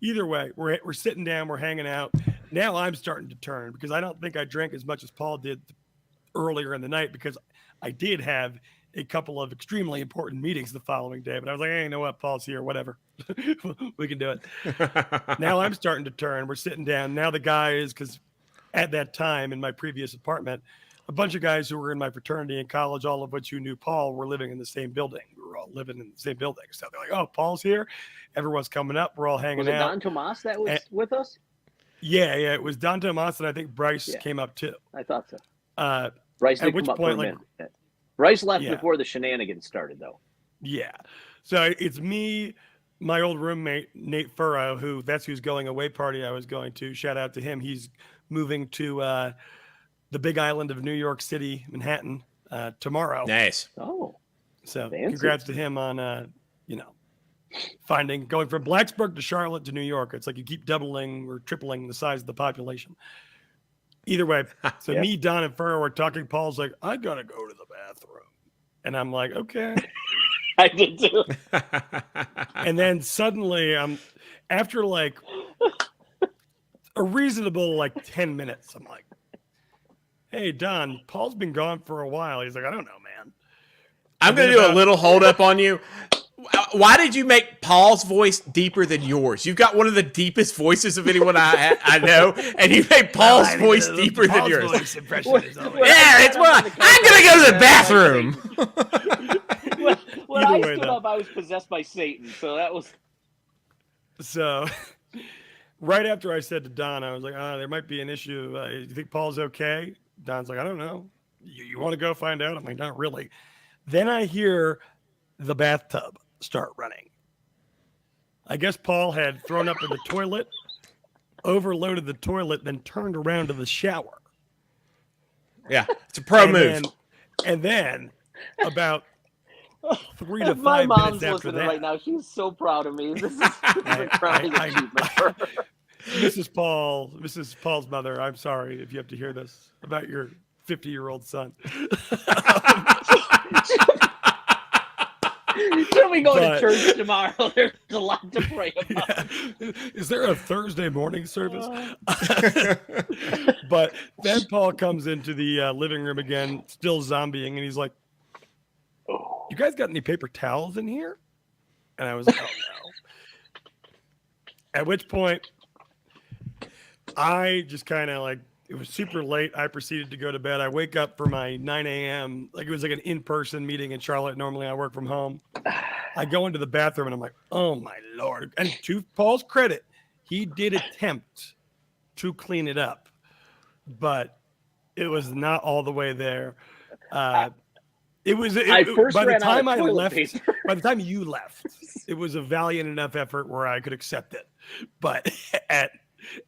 Either way, we're sitting down. We're hanging out. Now I'm starting to turn because I don't think I drank as much as Paul did earlier in the night because I did have a couple of extremely important meetings the following day, but I was like, hey, you know what? Paul's here, whatever. We can do it. Now I'm starting to turn. We're sitting down. Now the guy is, because at that time in my previous apartment, a bunch of guys who were in my fraternity in college, all of which who knew Paul, were living in the same building. We were all living in the same building. So they're like, oh, Paul's here. Everyone's coming up. We're all hanging out. Was it Don Tomas that was with us? Yeah. It was Don Tomas, and I think Bryce came up too. I thought so. Bryce did come up for a minute. Bryce left before the shenanigans started, though. Yeah. So it's me, my old roommate, Nate Furrow, who's going away party I was going to. Shout out to him. He's moving to the big island of New York City, Manhattan, tomorrow. Nice. Oh. So congrats to him on, going from Blacksburg to Charlotte to New York. It's like you keep doubling or tripling the size of the population. Either way, so me, Don, and Furrow are talking. Paul's like, I got to go to the bathroom. And I'm like, okay. I did too. And then suddenly, after a reasonable 10 minutes, I'm like, hey, Don, Paul's been gone for a while. He's like, I don't know, man. I'm going to do a little hold up on you. Why did you make Paul's voice deeper than yours? You've got one of the deepest voices of anyone I know, and you made Paul's voice deeper than yours. It's what I'm going to go to the bathroom. When I stood up, I was possessed by Satan, so that was. So, right after I said to Don, I was like, there might be an issue. You think Paul's okay? Don's like, I don't know. You want to go find out? I'm like, not really. Then I hear the bathtub start running. I guess Paul had thrown up in the toilet, overloaded the toilet, then turned around to the shower. Yeah, it's a pro move. And then about 3 to 5 My mom's minutes after listening that. right now. She's so proud of me. This is a crowning achievement for her. Mrs. Paul's mother, I'm sorry if you have to hear this about your 50-year-old son. Should we go to church tomorrow? There's a lot to pray about. Yeah. Is there a Thursday morning service? But then Paul comes into the living room again, still zombieing, and he's like, "You guys got any paper towels in here?" And I was like, "Oh no." At which point, I just kind of like, it was super late. I proceeded to go to bed. I wake up for my 9 a.m. Like it was like an in-person meeting in Charlotte. Normally I work from home. I go into the bathroom and I'm like, oh my Lord. And to Paul's credit, he did attempt to clean it up, but it was not all the way there. It was, by the time I left, by the time you left, it was a valiant enough effort where I could accept it. But at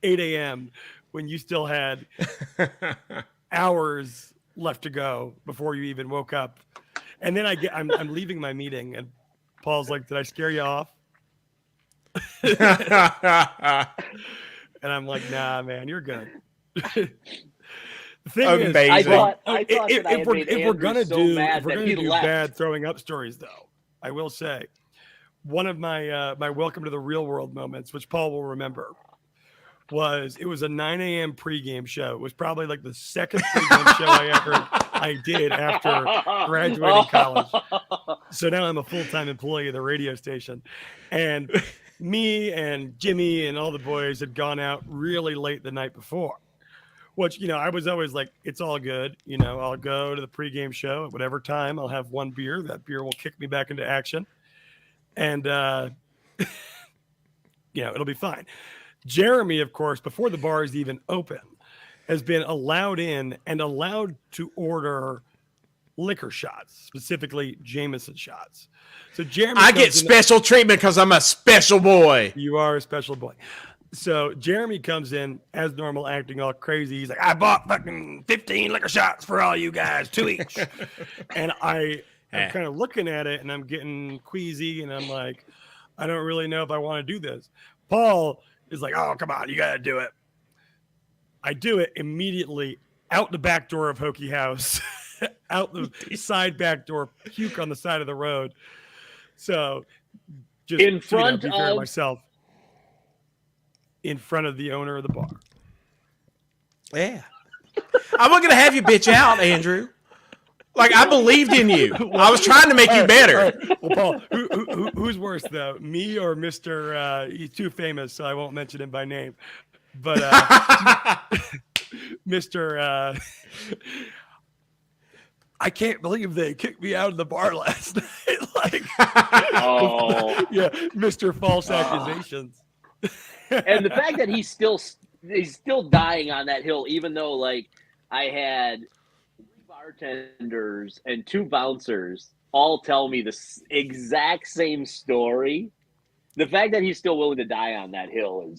8 a.m., when you still had hours left to go before you even woke up. And then I'm leaving my meeting and Paul's like, "Did I scare you off?" And I'm like, "Nah, man, you're good." The thing is, I thought if we're gonna do bad throwing up stories, though, I will say one of my my welcome to the real world moments, which Paul will remember, it was a 9 a.m. pregame show. It was probably like the second pregame show I did after graduating college. So now I'm a full-time employee of the radio station. And me and Jimmy and all the boys had gone out really late the night before, which, I was always like, it's all good. I'll go to the pregame show at whatever time. I'll have one beer. That beer will kick me back into action. And, it'll be fine. Jeremy, of course, before the bar is even open, has been allowed in and allowed to order liquor shots, specifically Jameson shots. So Jeremy, I get special treatment because I'm a special boy. You are a special boy. So Jeremy comes in as normal, acting all crazy. He's like, "I bought fucking 15 liquor shots for all you guys, 2 each." And I'm kind of looking at it and I'm getting queasy and I'm like, I don't really know if I want to do this. Paul is like, "Oh, come on, you got to do it." I do it immediately, out the back door of Hokie House, out the side back door, puke on the side of the road. So just in front of myself, in front of the owner of the bar. Yeah. I wasn't going to have you bitch out, Andrew. Like, I believed in you. I was trying to make you better. Right. Well, Paul, who's worse, though? Me or Mr. He's too famous, so I won't mention him by name. But Mr. I can't believe they kicked me out of the bar last night. Like, yeah, Mr. False Accusations. And the fact that he's still dying on that hill, even though, like, I had bartenders and 2 bouncers all tell me the exact same story. The fact that he's still willing to die on that hill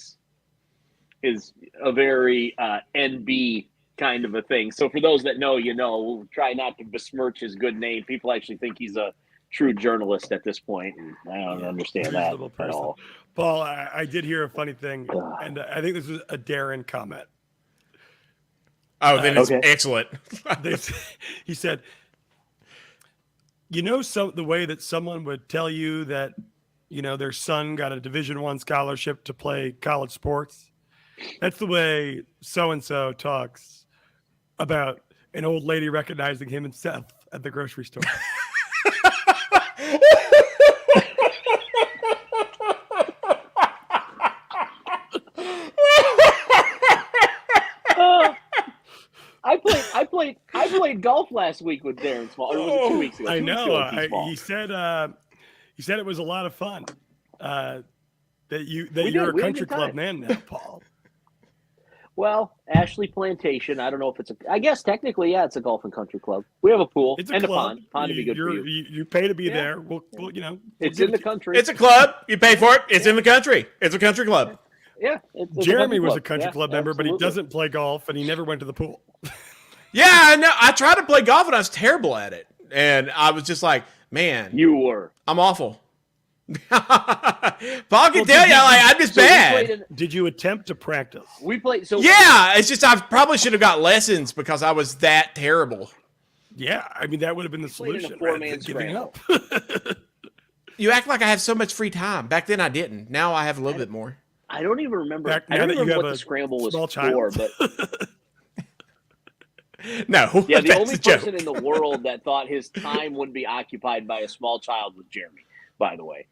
is a very NB kind of a thing. So for those that know, we'll try not to besmirch his good name. People actually think he's a true journalist at this point, and I don't understand that at all. Paul, I did hear a funny thing, and I think this was a Darren comment. Oh, then it's excellent. He said, the way that someone would tell you that, their son got a Division I scholarship to play college sports. That's the way so-and-so talks about an old lady recognizing him and Seth at the grocery store. I played golf last week with Darren Small. Or was it 2 weeks ago? I know. He said it was a lot of fun. That you're a country club man now, Paul. Well, Ashley Plantation. I don't know if I guess technically, yeah, it's a golf and country club. We have a pool and a pond. Pond would be good for you. You pay to be there. We'll it's in the country. It's a club. You pay for it. It's in the country. It's a country club. Yeah. Jeremy was a country club member, absolutely. But he doesn't play golf and he never went to the pool. Yeah, I know. I tried to play golf and I was terrible at it. And I was just like, man, You were. I'm awful. Paul can tell you, like, I'm just bad. Did you attempt to practice? We played. So Yeah, it's just I probably should have got lessons because I was that terrible. Yeah, I mean that would have been the played in a solution. Rather four-man than giving up. You act like I have so much free time. Back then I didn't. Now I have a little bit more. I don't even remember. Back I now don't that you remember have what a the scramble was small for, child. but No. yeah, the that's only a joke. person in the world that thought his time would be occupied by a small child was Jeremy. By the way,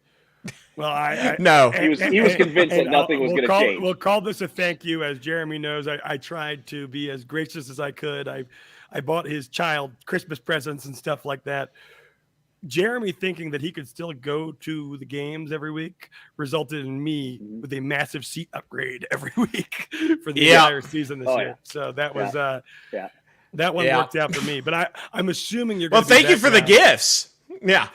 Well, No. he was convinced that nothing was going to change. We'll call this a thank you. As Jeremy knows, I tried to be as gracious as I could. I bought his child Christmas presents and stuff like that. Jeremy thinking that he could still go to the games every week resulted in me with a massive seat upgrade every week for the entire season this year. Yeah. So that was Yeah. that one Yeah. worked out for me. But I'm assuming you're. Well, gonna be thank you that for the guy. gifts. Yeah.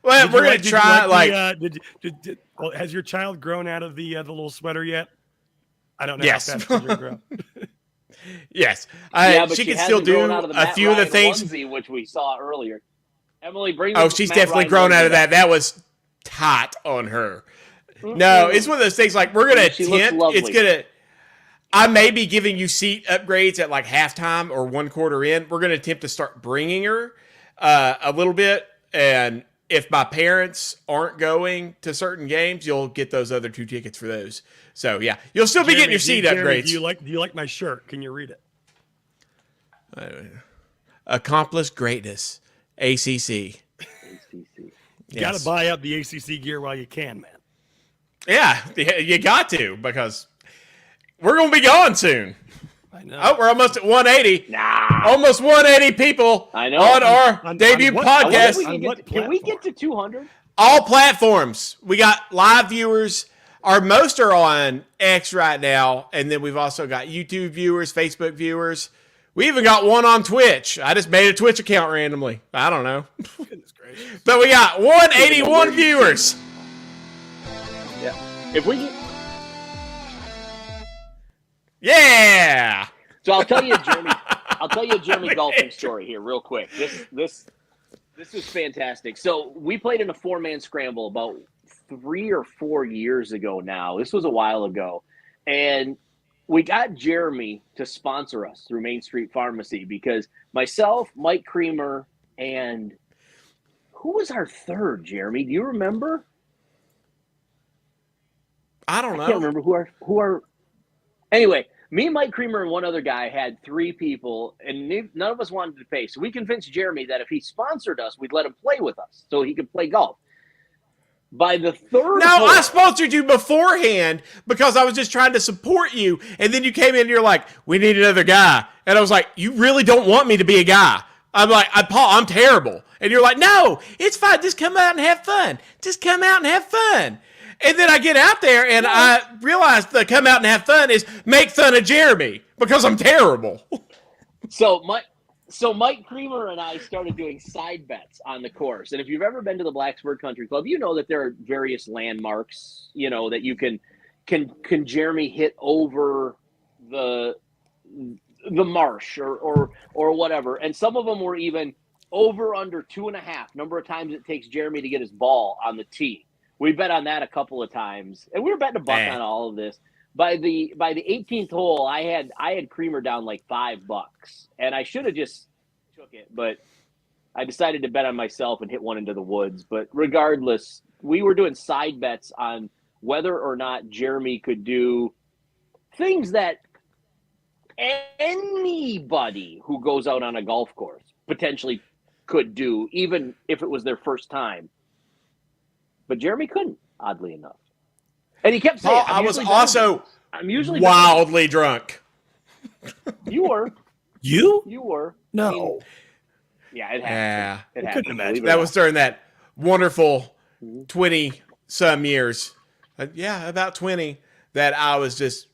Well, Did we're you going did to you try, well, has your child grown out of the little sweater yet? I don't know. Yes. How fast children grow. yes. But She can hasn't still do grown out of the a Matt few of the Ryan things. onesie, which we saw earlier. Emily, bring. Oh, the she's Matt definitely Ryan grown out onesie of that. That was tight on her. No, it's one of those things like we're going to She looks attempt. lovely. It's going to. I may be giving you seat upgrades at like halftime or 1 quarter in. We're going to attempt to start bringing her a little bit. And if my parents aren't going to certain games, you'll get those other 2 tickets for those. So yeah, you'll still be getting your seat Jeremy, upgrades. Do you like my shirt? Can you read it? Accomplished greatness, ACC. ACC. You got to buy up the ACC gear while you can, man. Yeah, you got to because we're going to be gone soon. I know. Oh, we're almost at 180. Nah. Almost 180 people I know. on our On debut what- I wonder if podcast. we On what can we get platform? to 200? All platforms. We got live viewers. Our most are on X right now, and then we've also got YouTube viewers, Facebook viewers. We even got one on Twitch. I just made a Twitch account randomly. I don't know. Goodness gracious. But we got 181 viewers. Yeah. If we get, Yeah. so I'll tell you, a Jeremy golfing story here real quick. This is fantastic. So we played in a 4-man scramble about 3 or 4 years ago now. This was a while ago. And we got Jeremy to sponsor us through Main Street Pharmacy because myself, Mike Creamer, and who was our third, Jeremy? Do you remember? I don't I know. can't remember who our. Anyway, me, Mike Creamer, and one other guy had 3 people, and none of us wanted to pay. So we convinced Jeremy that if he sponsored us, we'd let him play with us so he could play golf. By the third No, hole, I sponsored you beforehand because I was just trying to support you. And then you came in and you're like, we need another guy. And I was like, you really don't want me to be a guy. I'm like, Paul, I'm terrible. And you're like, no, it's fine. Just come out and have fun. Just come out and have fun. And then I get out there and I realize the come out and have fun is make fun of Jeremy because I'm terrible. So Mike Creamer and I started doing side bets on the course. And if you've ever been to the Blacksburg Country Club, you know that there are various landmarks, that you can Jeremy hit over the marsh or whatever. And some of them were even over under 2.5 number of times it takes Jeremy to get his ball on the tee. We bet on that a couple of times. And we were betting a buck on all of this. By the 18th hole, I had Creamer down like $5, and I should have just took it, but I decided to bet on myself and hit one into the woods. But regardless, we were doing side bets on whether or not Jeremy could do things that anybody who goes out on a golf course potentially could do, even if it was their first time. But Jeremy couldn't, oddly enough. And he kept saying, Paul, I was also I'm usually wildly drunk. You were. You? You were. No. I mean, yeah, it happened. Yeah. It I happened. couldn't imagine. Believe it or That not. was during that wonderful 20-some years. About 20 that I was just,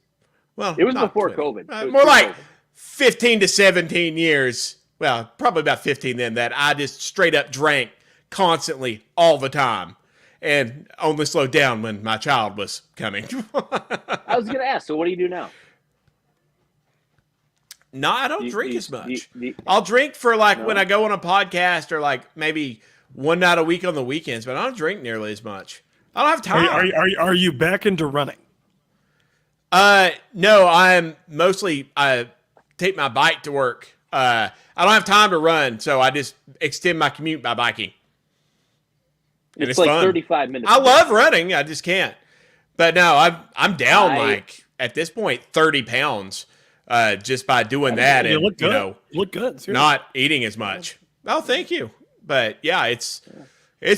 well, It was not before 20. COVID. It was More like pre-COVID. 15 to 17 years. Well, probably about 15 then that I just straight up drank constantly all the time and only slowed down when my child was coming. I was going to ask, so what do you do now? No, I don't drink as much. I'll drink for when I go on a podcast or maybe one night a week on the weekends, but I don't drink nearly as much. I don't have time. Are you back into running? No, I take my bike to work. I don't have time to run, so I just extend my commute by biking. And it's like fun. 35 minutes. I love running. I just can't. But no, I'm down at this point 30 pounds just by doing that. You and look good. You look good. Seriously. Not eating as much. Oh, thank you. But yeah, it's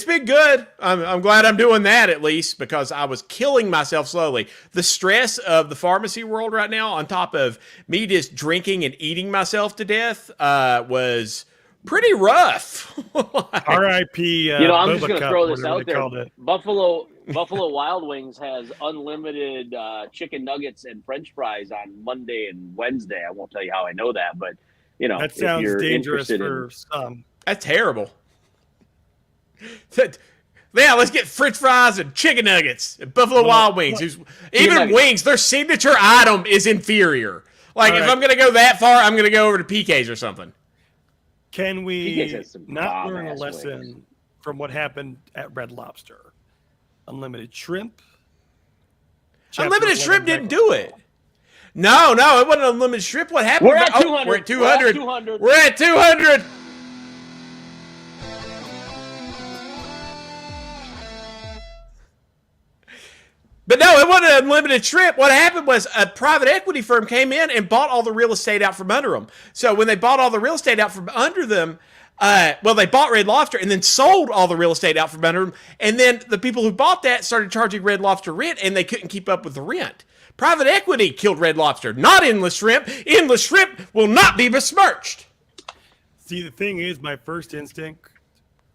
been good. I'm glad I'm doing that at least because I was killing myself slowly. The stress of the pharmacy world right now, on top of me just drinking and eating myself to death, was pretty rough. R.I.P. I'm just going to throw this out there. Buffalo Wild Wings has unlimited chicken nuggets and French fries on Monday and Wednesday. I won't tell you how I know that, but that sounds dangerous for some. That's terrible. Yeah, let's get French fries and chicken nuggets at Buffalo Wild Wings. Even wings, their signature item is inferior. If I'm going to go that far, I'm going to go over to PK's or something. Can we not learn a lesson from what happened at Red Lobster? Unlimited shrimp. Unlimited shrimp didn't do it. No, it wasn't unlimited shrimp. What happened? We're at 200. We're at 200. We're at 200. But no, it wasn't an unlimited shrimp. What happened was a private equity firm came in and bought all the real estate out from under them. So when they bought all the real estate out from under them, they bought Red Lobster and then sold all the real estate out from under them. And then the people who bought that started charging Red Lobster rent, and they couldn't keep up with the rent. Private equity killed Red Lobster, not Endless Shrimp. Endless Shrimp will not be besmirched. See, the thing is, my first instinct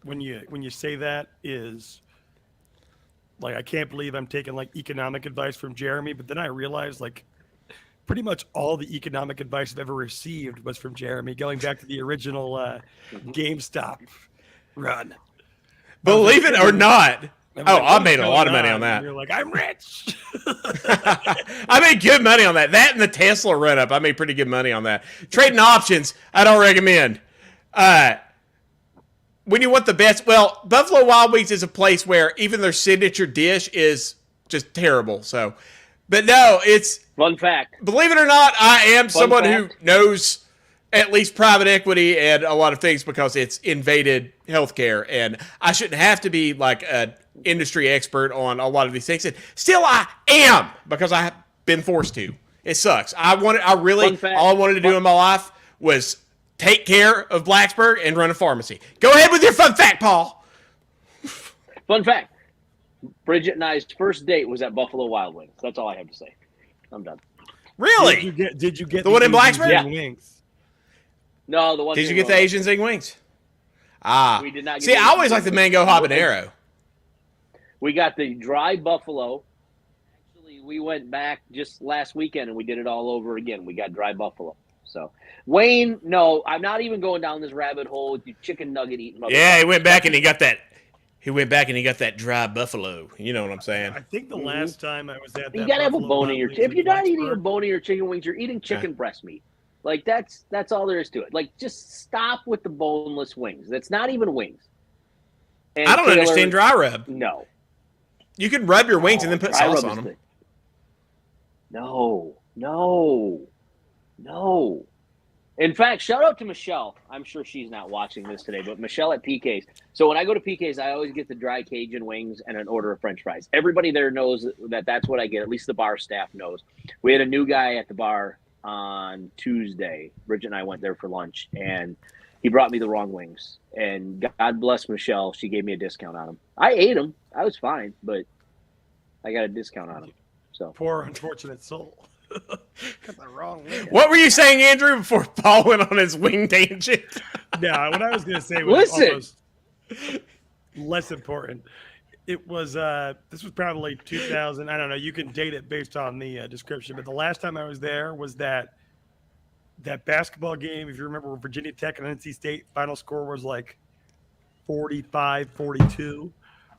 when you say that is, I can't believe I'm taking economic advice from Jeremy, but then I realized pretty much all the economic advice I've ever received was from Jeremy, going back to the original GameStop run. Believe it or not. I made a lot of money on that. You're like, I'm rich. I made good money on that. That and the Tesla run up, I made pretty good money on that. Trading options, I don't recommend. When you want the best, Buffalo Wild Wings is a place where even their signature dish is just terrible. So, but no, it's fun fact. Believe it or not, I am someone who knows at least private equity and a lot of things because it's invaded healthcare, and I shouldn't have to be an industry expert on a lot of these things. And still, I am because I have been forced to. It sucks. All I wanted to do in my life was take care of Blacksburg and run a pharmacy. Go ahead with your fun fact, Paul. Fun fact. Bridget and I's first date was at Buffalo Wild Wings. That's all I have to say. I'm done. Really? Did you get the one in Blacksburg? Yeah. Wings? No, the one. Did you get the Asian Zing wings? We did not. See, I always like the mango habanero. We got the dry buffalo. Actually, we went back just last weekend and we did it all over again. We got dry buffalo. So, Wayne, no, I'm not even going down this rabbit hole with you chicken nugget eating. Yeah, he went back and he got that. He went back and he got that dry buffalo. You know what I'm saying? I think the last time I was at that, you gotta have a bone in your. If you're not eating a bone in your chicken wings, you're eating chicken breast meat. That's all there is to it. Just stop with the boneless wings. That's not even wings. And I don't understand dry rub. No. You can rub your wings and then put sauce on them. No. In fact, shout out to Michelle. I'm sure she's not watching this today, but Michelle at PK's. So when I go to PK's, I always get the dry Cajun wings and an order of French fries. Everybody there knows that that's what I get. At least the bar staff knows. We had a new guy at the bar on Tuesday. Bridget and I went there for lunch, and he brought me the wrong wings. And God bless Michelle. She gave me a discount on them. I ate them. I was fine, but I got a discount on them. So poor unfortunate soul. Got the wrong wing. What were you saying, Andrew, before Paul went on his wing tangent? No, what I was going to say was almost less important. It was this was probably 2000. I don't know. You can date it based on the description, but the last time I was there was that basketball game. If you remember, Virginia Tech and NC State, final score was 45-42.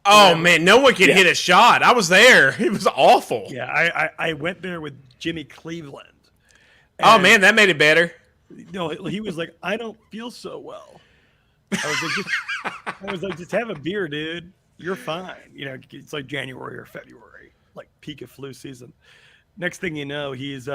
Oh man, no one could hit a shot. I was there. It was awful. Yeah, I went there with Jimmy Cleveland. Oh man, that made it better. No, he was like, I don't feel so well. I was like, just have a beer, dude. You're fine. You know, it's like January or February, like peak of flu season. Next thing you know, he's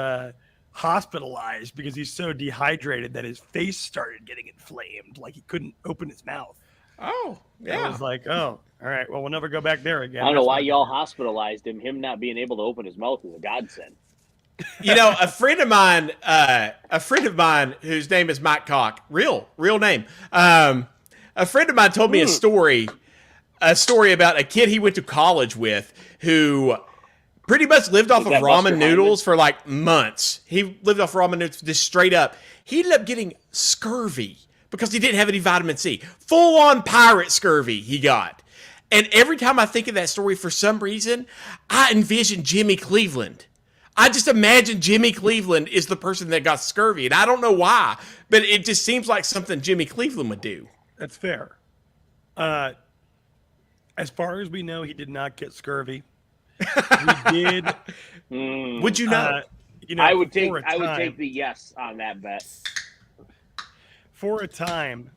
hospitalized because he's so dehydrated that his face started getting inflamed, like he couldn't open his mouth. Oh, yeah. I was like, oh, all right. Well, we'll never go back there again. I don't know why y'all hospitalized him. Him not being able to open his mouth is a godsend. You know, a friend of mine whose name is Mike Cock, real name. A friend of mine told me a story about a kid he went to college with who pretty much lived off of ramen noodles for like months. He lived off ramen noodles just straight up. He ended up getting scurvy because he didn't have any vitamin C. Full on pirate scurvy he got. And every time I think of that story, for some reason, I envision Jimmy Cleveland. I just imagine Jimmy Cleveland is the person that got scurvy, and I don't know why, but it just seems like something Jimmy Cleveland would do. That's fair. As far as we know, he did not get scurvy. We did. Would you know? You know, I would take the yes on that bet. For a time,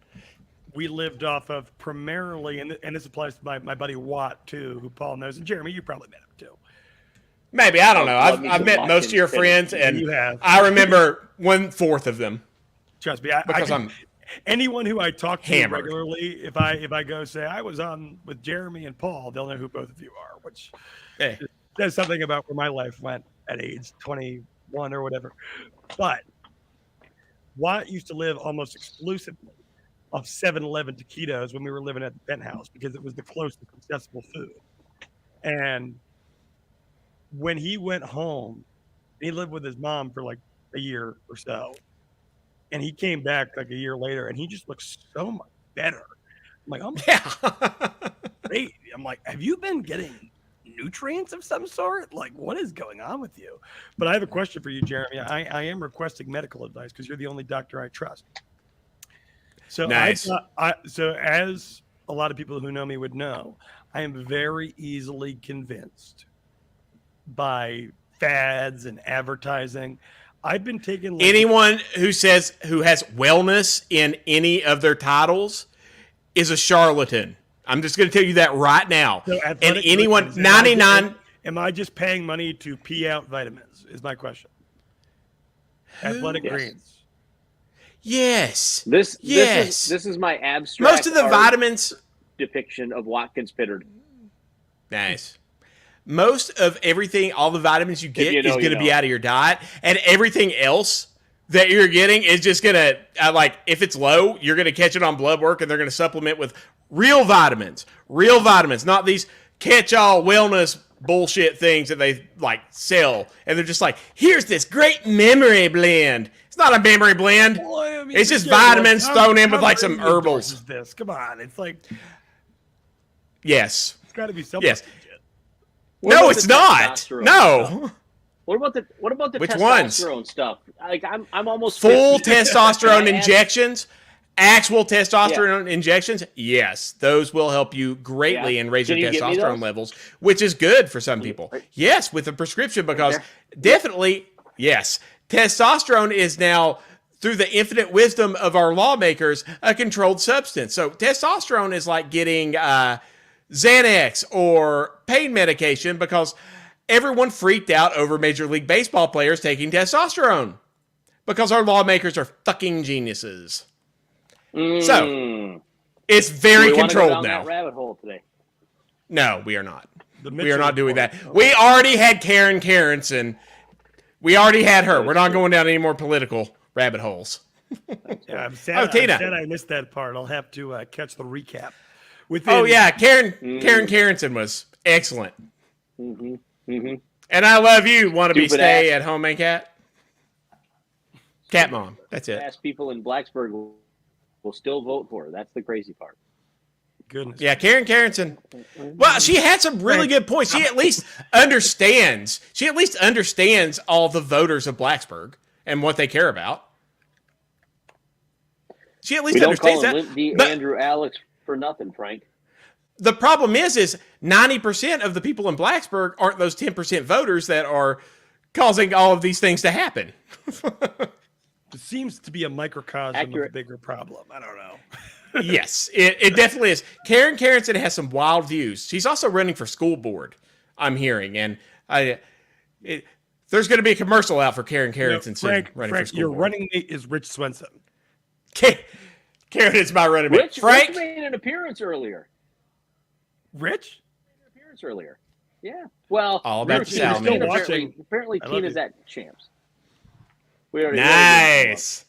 we lived off of primarily, and this applies to my buddy Watt too, who Paul knows, and Jeremy, you probably met him too. Maybe, I don't know. I've met most of your friends, and you have. I remember 1/4 of them. Trust me, I'm anyone who I talk to hammered. regularly, if I go say I was on with Jeremy and Paul, they'll know who both of you are, which says something about where my life went at age 21 or whatever. But Watt used to live almost exclusively off 7-Eleven taquitos when we were living at the penthouse because it was the closest accessible food. And when he went home, he lived with his mom for like a year or so. And he came back like a year later and he just looks so much better. I'm like, oh my great. I'm like, have you been getting nutrients of some sort? Like, what is going on with you? But I have a question for you, Jeremy. I am requesting medical advice because you're the only doctor I trust. So nice. So as a lot of people who know me would know, I am very easily convinced by fads and advertising. I've been taking anyone who has wellness in any of their titles is a charlatan. I'm just going to tell you that right now. So and anyone 99 am I just paying money to pee out vitamins is my question. Athletic Greens. Yes. This is my abstract. Most of the vitamins depiction of Watkins Pittard. Nice. Most of everything, all the vitamins you get is going to be out of your diet, and everything else that you're getting is just going to, if it's low, you're going to catch it on blood work, and they're going to supplement with real vitamins, not these catch-all wellness bullshit things that they sell, and they're just like, here's this great memory blend. It's not a memory blend. Well, I mean, it's just vitamins thrown in with some herbals. Is this? Come on, it's like, yes, it's got to be something. Yes. No, it's not. No. What about the Which testosterone ones? Stuff? I'm almost full testosterone injections, actual testosterone injections. Yes, those will help you greatly and raise your testosterone levels, which is good for some people. Yes, with a prescription because definitely yes, testosterone is now, through the infinite wisdom of our lawmakers, a controlled substance. So testosterone is like getting Xanax or pain medication because everyone freaked out over Major League Baseball players taking testosterone because our lawmakers are fucking geniuses. So it's very controlled now. That rabbit hole today. No, we are not. We are not doing that. We already had Karen Carenson. We already had her. We're not going down any more political rabbit holes. Yeah, I'm sad, Tina. I'm sad I missed that part. I'll have to catch the recap. Karen Carenson was excellent. And I love you, wannabe stay at home and cat mom. That's it. Ass people in Blacksburg will still vote for her. That's the crazy part. Goodness. Yeah, Karen Carenson. Well, she had some really good points. She at least understands. She at least understands all the voters of Blacksburg and what they care about. She at least understands that. Lindsay, Andrew, Alex for nothing, Frank. The problem is 90% of the people in Blacksburg aren't those 10% voters that are causing all of these things to happen. It seems to be a microcosm of a Accurate. bigger problem. I don't know. Yes, it definitely is. Karen Carrington has some wild views. She's also running for school board, I'm hearing, and there's going to be a commercial out for Karen Carrington soon. Running for school your board. running mate is Rich Swenson. Karen is my running mate. Frank Rich made an appearance earlier. Rich? Yeah. Well, All about the still salamander. watching. Apparently I love Tina's you. at Champs. We already Nice.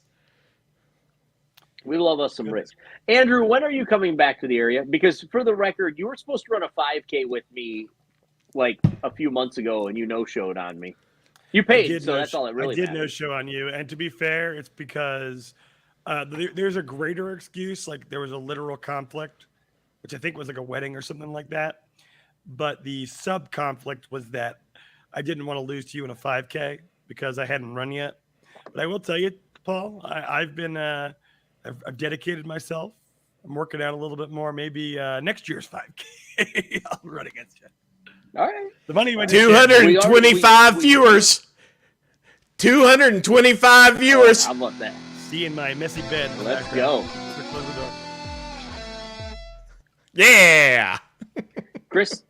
We love us some Rich. Andrew, when are you coming back to the area? Because for the record, you were supposed to run a 5K with me like a few months ago, and you no-showed on me. You paid, so that's all that really I did matters. no show on you. And to be fair, it's because there's a greater excuse. Like there was a literal conflict, which I think was like a wedding or something like that. But the sub-conflict was that I didn't want to lose to you in a 5K because I hadn't run yet. But I will tell you, Paul, I've been I've dedicated myself. I'm working out a little bit more. Maybe next year's 5K, I'll run against you. All right. The money went 225 viewers. 225 viewers. How about that? See in my messy bed. in the Let's background. go. Close the door. Yeah. Chris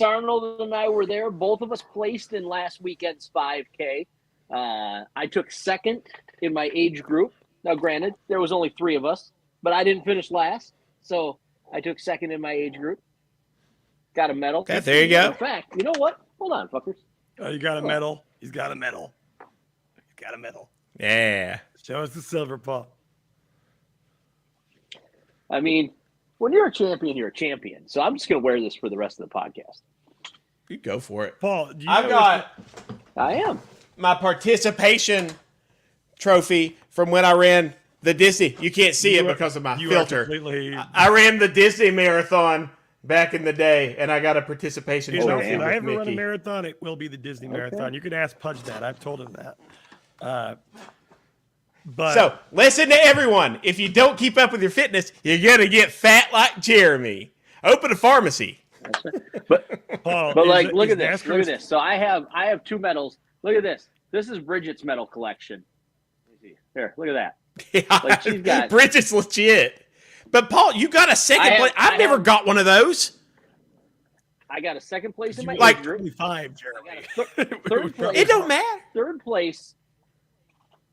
Arnold and I were there. Both of us placed in last weekend's 5K. I took second in my age group. Now, granted, there was only 3 of us, but I didn't finish last, so I took second in my age group. Got a medal. Okay, there you go. In fact, you know what? Hold on, fuckers. Oh, you got a medal? He's got a medal. He's got a medal. Yeah. Show us the silver, Paul. I mean, when you're a champion, you're a champion. So I'm just going to wear this for the rest of the podcast. You go for it. Paul, do you I've know got I am. my participation trophy from when I ran the Disney. You can't see it because of my you filter. Are completely, I ran the Disney marathon back in the day, and I got a participation you know, trophy if with I ever run a Mickey. marathon, it will be the Disney marathon. You can ask Pudge that. I've told him that. But So listen to everyone. If you don't keep up with your fitness, you're gonna get fat like Jeremy. Open a pharmacy. Paul, But is- like, look is at this. NASCAR Look at this. So I have 2 medals. Look at this. This is Bridget's medal collection. Let me see. Here, look at that. Yeah, Like she's got- Bridget's legit. But Paul, you got a second place. I've never got one of those. I got a second place in my Like- age group. 25, I Jeremy. got a third place. It don't matter. Third place.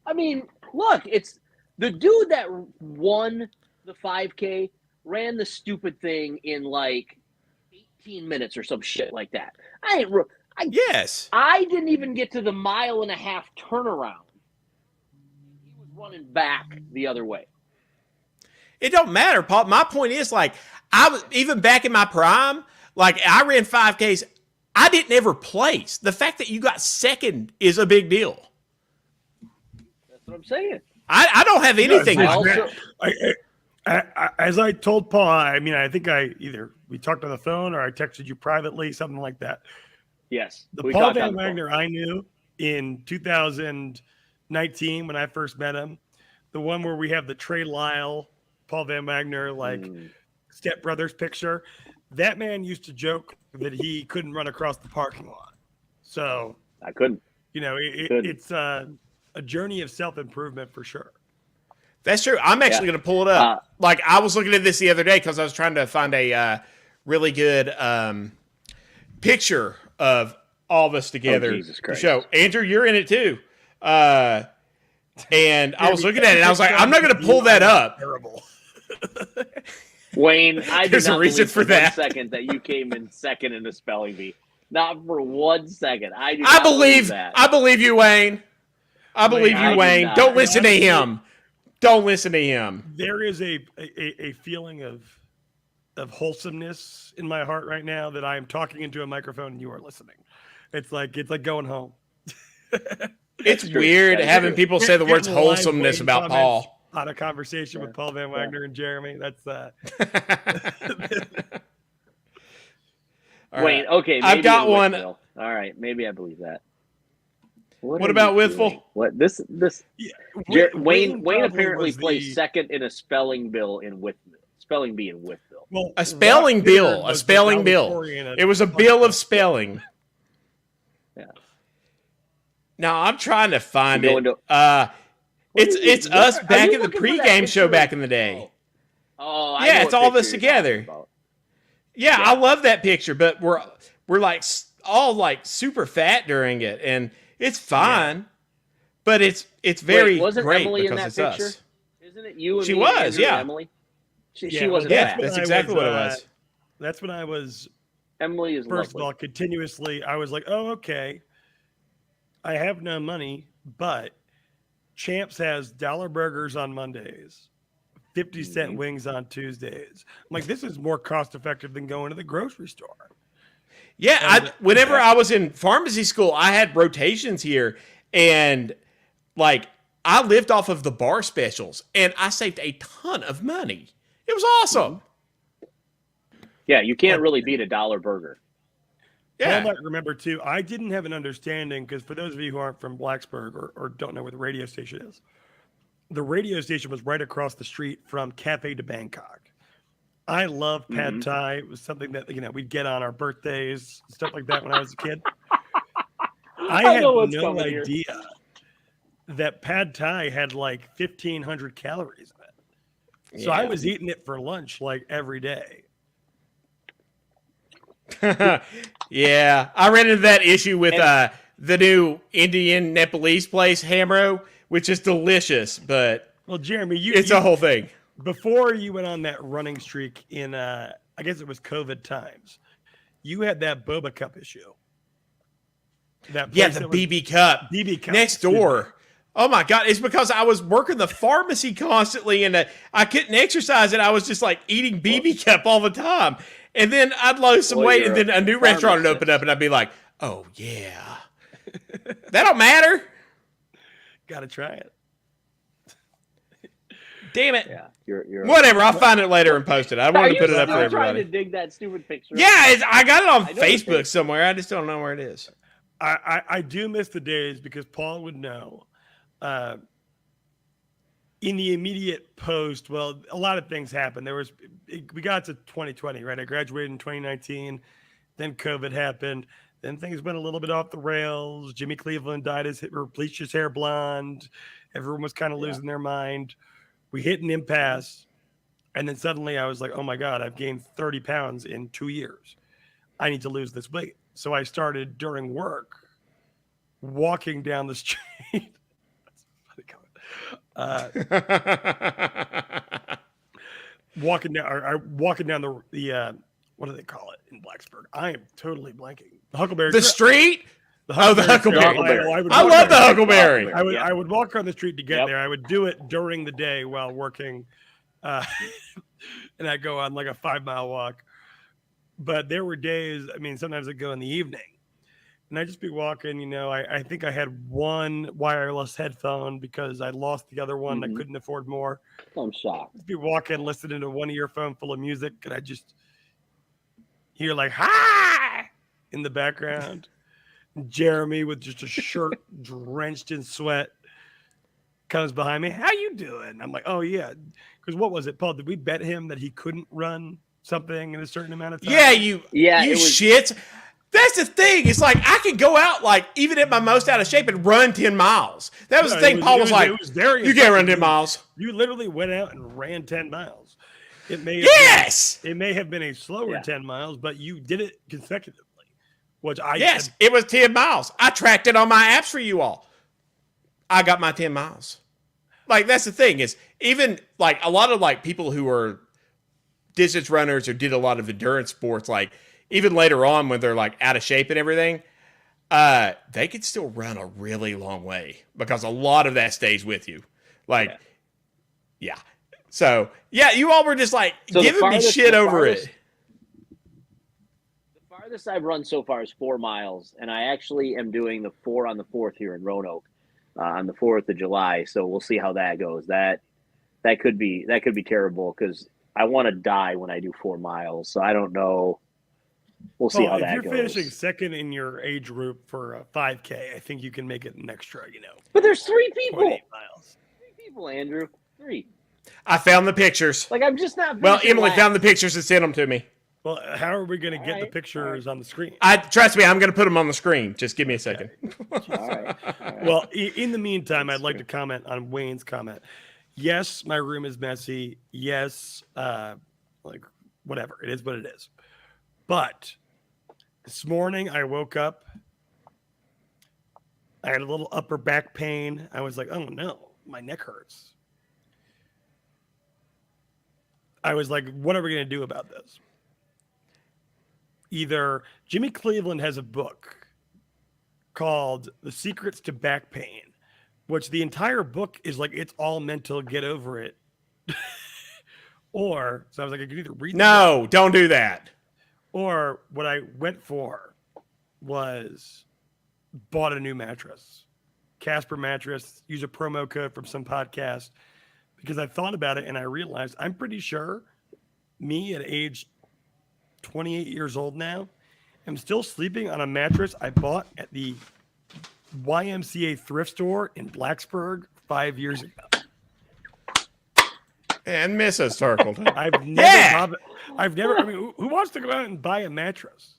I mean, look, it's the dude that won the 5K ran the stupid thing in like 18 minutes or some shit like that. Yes. I didn't even get to the 1.5-mile turnaround. He was running back the other way. It don't matter, Paul. My point is, like, I was even back in my prime, like I ran 5Ks. I didn't ever place. The fact that you got second is a big deal. That's what I'm saying. I don't have anything Yeah, like also- that. As I told Paul, I mean, I think we talked on the phone or I texted you privately, something like that. Yes. The we Paul talked on the phone. VanWagoner I knew in 2019 when I first met him, the one where we have the Trey Lyle, Paul VanWagoner, like Step Brothers picture, that man used to joke that he couldn't run across the parking lot. So, I couldn't. you know, Couldn't. it's a journey of self-improvement for sure. That's true. I'm actually going to pull it up. Like, I was looking at this the other day because I was trying to find a really good picture of all of us together Jesus to Christ. show. Andrew, you're in it too. And I was looking at it, and I was like, I'm not going to pull that up. Terrible. Wayne, I did There's a not reason believe for for 1 that. second that you came in second in the spelling bee. Not for 1 second. I do not that. I believe you, Wayne. I believe I you, did Wayne. not. Don't listen to him. Don't listen to him. There is a feeling of wholesomeness in my heart right now that I am talking into a microphone and you are listening. It's like going home. It's true. That is having true. people say the words Getting live wholesomeness Wayne about comments Paul. on a conversation with Paul VanWagoner and Jeremy. That's All Wayne, right. okay. I've maybe got in one. Whitfield. All right, maybe I believe that. What are about you Whitfield? doing? What this? yeah, Wayne probably apparently was placed second in a spelling bill in Whitfield. Spelling bee in Whitfield. Well, A spelling Rock bill. Dillard A was the spelling bill. valedictorian of- It was a bill of spelling. Yeah. Now I'm trying to find You it. go into- It's us back in the looking for that pregame show picture? back in the day. Oh, I Yeah, know it's what all of us picture you're talking together. about. Yeah, Yeah. I love that picture, but we're like all like super fat during it, and it's fine, but it's very Wait, wasn't great Emily in because that it's picture? us. Isn't it you and She me was, and Andrew yeah. and Emily? She well, wasn't Yeah, fat. that's exactly what it was. That's when I was, Emily is first lovely. of all, continuously, I was like, oh, okay. I have no money, but Champs has dollar burgers on Mondays, 50-cent wings on Tuesdays. I'm like, this is more cost effective than going to the grocery store. Yeah, whenever I was in pharmacy school, I had rotations here, and like I lived off of the bar specials, and I saved a ton of money. It was awesome. Yeah, you can't really beat a dollar burger. Yeah, Paul might remember too. I didn't have an understanding because for those of you who aren't from Blacksburg or don't know where the radio station is, the radio station was right across the street from Cafe de Bangkok. I love pad thai. It was something that we'd get on our birthdays, stuff like that when I was a kid. I had know what's no coming here. idea that pad thai had like 1,500 calories in it. So I was eating it for lunch like every day. yeah. I ran into that issue with the new Indian Nepalese place, Hamro, which is delicious, but Well, Jeremy, it's a whole thing. Before you went on that running streak in, I guess it was COVID times, you had that boba cup issue. That Yeah, the BB Cup. BB Cup next door. Oh my God. It's because I was working the pharmacy constantly and I couldn't exercise and I was just like eating BB Cup all the time. And then I'd lose some weight and then a new restaurant would open up and I'd be like, oh yeah. That don't matter. Got to try it. Damn it. Yeah, you're Whatever. I'll find it later and post it. I wanted to put it up for I'm trying everybody. to dig that stupid picture. Yeah, I got it on I know the Facebook thing. somewhere. I just don't know where it is. I do miss the days because Paul would know. In the immediate post, well, a lot of things happened. We got to 2020, right? I graduated in 2019. Then COVID happened. Then things went a little bit off the rails. Jimmy Cleveland bleached his hair blonde. Everyone was kind of losing their mind. We hit an impasse. And then suddenly I was like, oh my God, I've gained 30 pounds in 2 years. I need to lose this weight. So I started during work walking down the street. Walking down the what do they call it in Blacksburg? I am totally blanking. The Huckleberry The Trail. street? The Huckleberry. Huckleberry. I love the Huckleberry. I would walk on the street to get Yep. there. I would do it during the day while working, and I'd go on like a 5-mile walk. But there were days, I mean, sometimes I'd go in the evening, and I'd just be walking. I think I had one wireless headphone because I lost the other one. I couldn't afford more. I'm shocked. Just be walking, listening to one earphone full of music, and I just hear like "hi" in the background. Jeremy with just a shirt drenched in sweat comes behind me. How you doing? I'm like, oh yeah. Because what was it, Paul? Did we bet him that he couldn't run something in a certain amount of time? Yeah, you shits. That's the thing. It's like I could go out like even at my most out of shape and run 10 miles. That was the thing. Paul was like, you can't run 10 miles. You literally went out and ran 10 miles. It may have been a slower 10 miles, but you did it consecutively. It was 10 miles. I tracked it on my apps for you all. I got my 10 miles. Like that's the thing is even like a lot of like people who are distance runners or did a lot of endurance sports, like even later on when they're like out of shape and everything, they could still run a really long way because a lot of that stays with you. Like, yeah. So, yeah, you all were just like giving me shit over it. The farthest I've run so far is 4 miles, and I actually am doing the 4 on the 4th here in Roanoke on the 4th of July. So we'll see how that goes. That could be terrible because I want to die when I do 4 miles. So I don't know. We'll see how that goes. If you're finishing second in your age group for a 5K, I think you can make it an extra, But there's 3 people. 28 miles. 3 people, Andrew. 3. I found the pictures. Like I'm just not. Well, Emily found the pictures and sent them to me. Well, how are we going to get the right, pictures on the screen? Trust me, I'm going to put them on the screen. Just give me a second. All right. Well, in the meantime, I'd like to comment on Wayne's comment. Yes, my room is messy. Yes, like whatever. It is what it is. But this morning I woke up. I had a little upper back pain. I was like, oh no, my neck hurts. I was like, what are we going to do about this? Either Jimmy Cleveland has a book called The Secrets to Back Pain, which the entire book is like, it's all mental, get over it. Or, so I was like, I could either read No, don't do that. Or what I went for was bought a new mattress. Casper mattress, use a promo code from some podcast, because I thought about it and I realized I'm pretty sure me at age 28 years old now, I'm still sleeping on a mattress I bought at the YMCA thrift store in Blacksburg 5 years ago. And Mrs. Turkleton. I've never, I mean, who wants to go out and buy a mattress?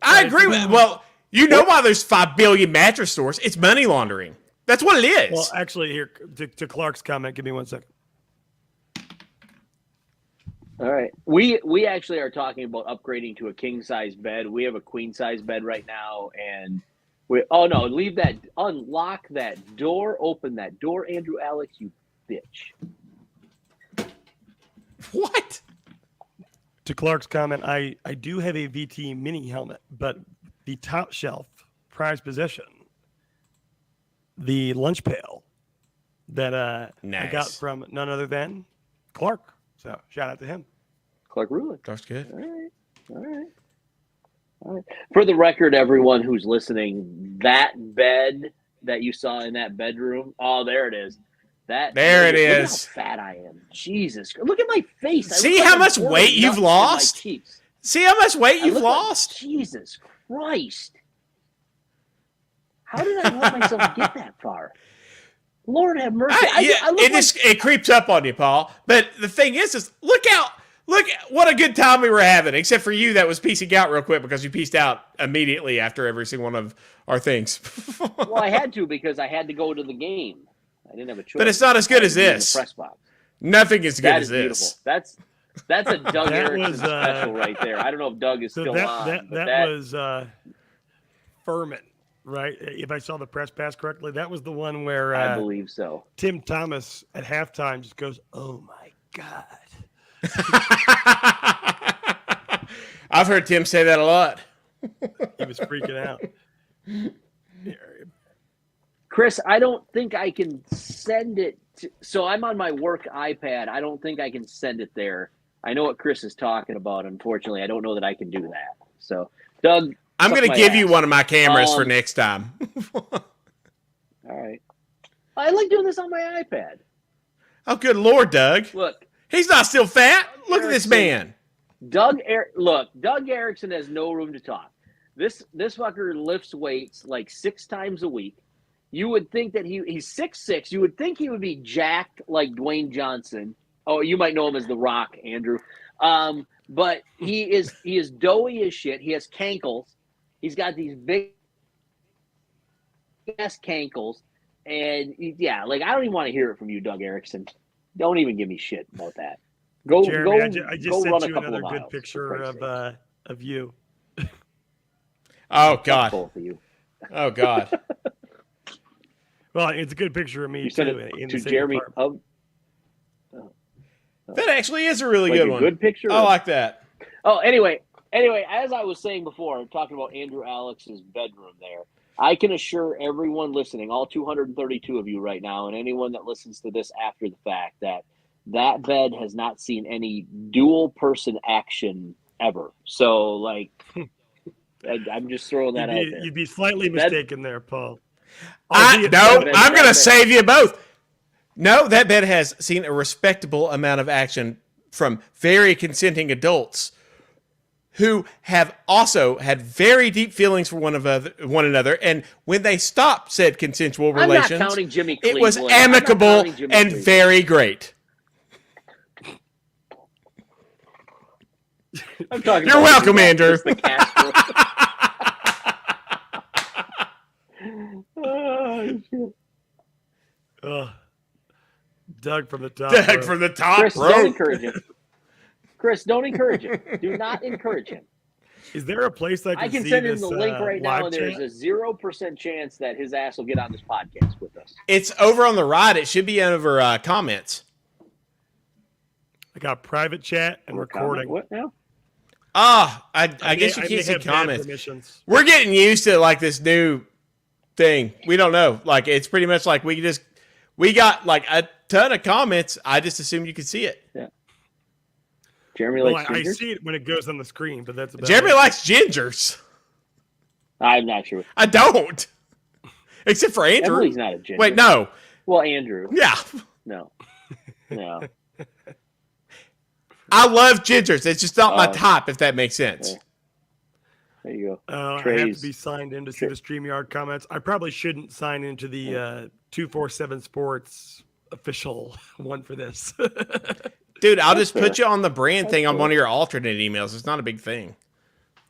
I agree with. Well, you know why there's 5 billion mattress stores? It's money laundering. That's what it is. Well, actually, here to Clark's comment. Give me 1 second. All right. We actually are talking about upgrading to a king size bed. We have a queen size bed right now, and unlock that door, open that door, Andrew Alex, you bitch. What? To Clark's comment, I do have a VT mini helmet, but the top shelf prize possession, the lunch pail that I got from none other than Clark. So shout out to him. Clark Ruland. That's good. All right. For the record, everyone who's listening, that bed that you saw in that bedroom, oh, there it is. There it is. Look how fat I am. Jesus. Look at my face. See how much weight you've lost? See how much weight you've lost? Jesus Christ. How did I let myself get that far? Lord have mercy. It creeps up on you, Paul. But the thing is look what a good time we were having, except for you that was piecing out real quick because you pieced out immediately after every single one of our things. Well, I had to because I had to go to the game. I didn't have a choice. But it's not as good as this. Press box. Nothing is good as beautiful. this. That's a Doug Erickson special right there. I don't know if Doug is still on. That was Furman, right? If I saw the press pass correctly, that was the one where I believe so. Tim Thomas at halftime just goes, "Oh my God." I've heard Tim say that a lot. He was freaking out. Chris, I don't think I can send it. So I'm on my work iPad. I don't think I can send it there. I know what Chris is talking about. Unfortunately, I don't know that I can do that. So, Doug, I'm going to give you one of my cameras for next time. All right. I like doing this on my iPad. Oh, good Lord, Doug. Look. He's not still fat. Look at this man. Doug Erickson has no room to talk. This fucker lifts weights like 6 times a week. You would think that he's 6'6". You would think he would be jacked like Dwayne Johnson. Oh, you might know him as The Rock, Andrew. But he is doughy as shit. He has cankles. He's got these big ass cankles. And I don't even want to hear it from you, Doug Erickson. Don't even give me shit about that. Jeremy, I just sent you another good picture of you. Oh God. Both of you. Oh God. Well, it's a good picture of me you too. In to Jeremy. That actually is a really good one. Good picture. I like that. Oh, anyway, as I was saying before, talking about Andrew Alex's bedroom there, I can assure everyone listening, all 232 of you right now, and anyone that listens to this after the fact, that bed has not seen any dual person action ever. So, I'm just throwing that out there. You'd be slightly mistaken there, Paul. I'm going to save you both. No, that bed has seen a respectable amount of action from very consenting adults who have also had very deep feelings for one another. And when they stopped said consensual relations, I'm not counting Jimmy it was Cleveland. amicable and very great. I'm talking. You're welcome, Andrew. The Casper. Oh, shit. Doug from the top. Doug rope. from the top Chris, rope. don't encourage him. Chris, don't encourage him. Do not encourage him. Is there a place I I can see send him this, the link right now, and live there's chat? a 0% chance that his ass will get on this podcast with us. It's over on the right. It should be over comments. I got private chat and recording. What now? I guess you may can't see have bad comments. permissions. We're getting used to like this new thing. We don't know. Like it's pretty much like we got like a ton of comments. I just assumed you could see it. Yeah. Jeremy Well, likes I gingers? see it when it goes on the screen, but that's about Jeremy it. likes gingers. I'm not sure. I don't. Except for Andrew. Emily's not a ginger. Wait, no. Well, Andrew. Yeah. No. No. I love gingers. It's just not my Oh. top, if that makes sense. Yeah. There you go. I have Trays. to be signed in to see the StreamYard comments. I probably shouldn't sign into the 247 Sports official one for this. Dude, I'll That's just put fair. you on the brand That's thing on cool. one of your alternate emails. It's not a big thing.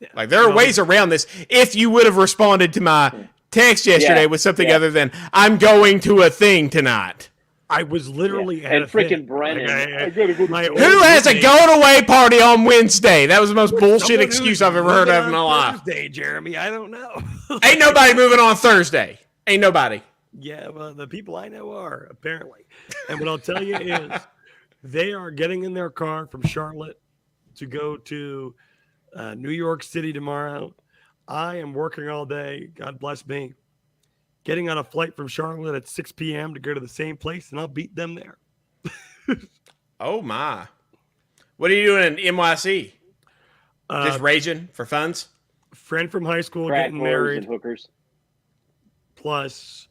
Yeah. Like, there are ways around this. If you would have responded to my text yesterday with something other than, I'm going to a thing tonight. I was literally at And a thing. freaking Brennan. Like, I gotta go to my bed. Who has a roommate- going away party on Wednesday? That was the most bullshit Someone excuse who's I've ever heard moving of in my on life. Thursday, Jeremy, I don't know. Ain't nobody moving on Thursday. Ain't nobody. Yeah, well, the people I know are, apparently. And what I'll tell you is they are getting in their car from Charlotte to go to New York City tomorrow. I am working all day. God bless me. Getting on a flight from Charlotte at 6 p.m. to go to the same place, and I'll beat them there. Oh, my. What are you doing in NYC? Just raging for funds? Friend from high school Crack getting whores married. and hookers. Plus,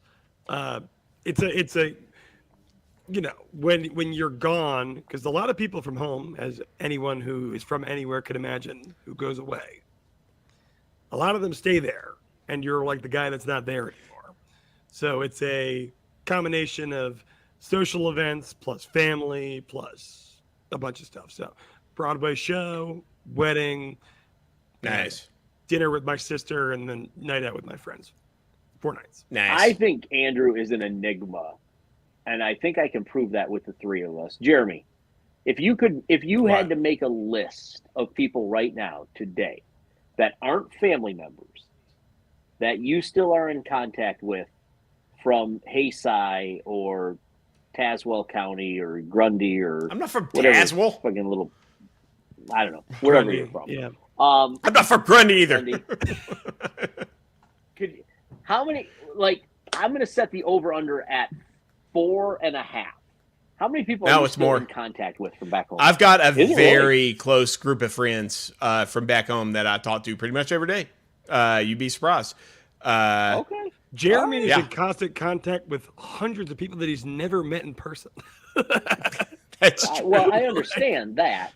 it's a you know, when you're gone, because a lot of people from home, as anyone who is from anywhere could imagine, who goes away, a lot of them stay there, and you're like the guy that's not there anymore. So it's a combination of social events plus family plus a bunch of stuff. So Broadway show, wedding, Nice. dinner with my sister, and then night out with my friends. 4 nights. Nice. I think Andrew is an enigma, and I think I can prove that with the three of us. Jeremy, if you What? had to make a list of people right now today that aren't family members that you still are in contact with from Haysai or Tazewell County or Grundy or I'm not from whatever Tazewell. fucking little, I don't know, wherever Grundy, you're from. yeah. I'm not from Grundy either. Grundy. How many, like, I'm going to set the over-under at 4.5. How many people No, are you it's still more. in contact with from back home? I've got a Is it very close group of friends from back home that I talk to pretty much every day. You'd be surprised. Okay. Jeremy is Yeah. in constant contact with hundreds of people that he's never met in person. That's true. Well, I understand that.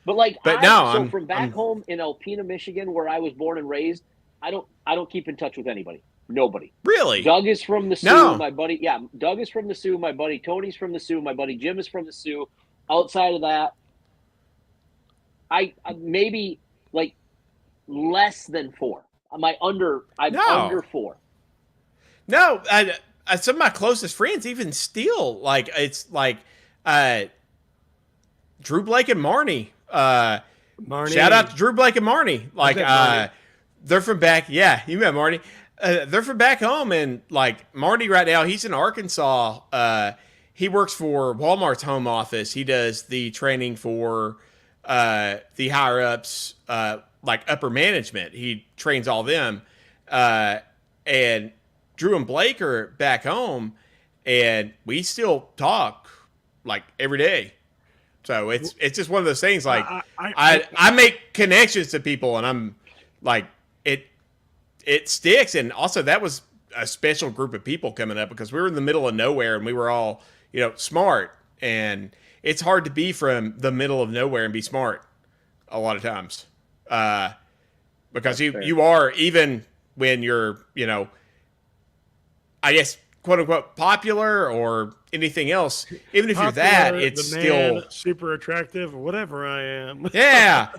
But like, But no, so I'm- from back I'm- home in Alpena, Michigan, where I was born and raised, I don't keep in touch with anybody. Nobody. Really? Doug is from the Sioux, No. my buddy. Yeah, Doug is from the Sioux. My buddy Tony's from the Sioux. My buddy Jim is from the Sioux. Outside of that, I maybe like less than 4. I'm No. under 4. No, some of my closest friends even still like it's like Drew Blake and Marnie. Marnie. Shout out to Drew Blake and Marnie. Like met Marnie. they're from back. Yeah, you met Marty. They're from back home, and like Marty right now, he's in Arkansas. He works for Walmart's home office. He does the training for the higher ups, like upper management. He trains all them. And Drew and Blake are back home, and we still talk like every day. So it's just one of those things. Like I make connections to people, and I'm like it sticks. And also that was a special group of people coming up because we were in the middle of nowhere, and we were all smart. And it's hard to be from the middle of nowhere and be smart a lot of times because you are, even when you're I guess quote unquote popular or anything else, even if you're that, it's the man, still super attractive, whatever I am. yeah.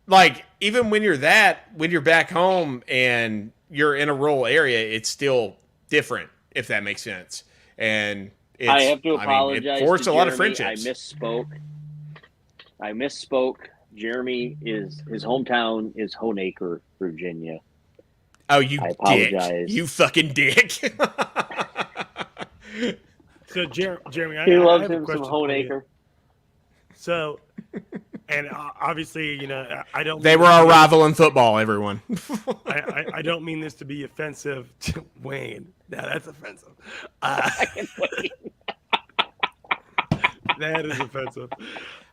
Like even when you're that, when you're back home and you're in a rural area, it's still different, if that makes sense. And I have to apologize. It forced to a lot of Jeremy. friendships. I misspoke. Jeremy his hometown is Honaker, Virginia. Oh, you I apologize. dick! You fucking dick! So Jeremy, He I loves have a him some question for you. Honaker. So, and obviously, I don't. They were our rival in football. Everyone. I don't mean this to be offensive to Wayne. No, that's offensive. That is offensive.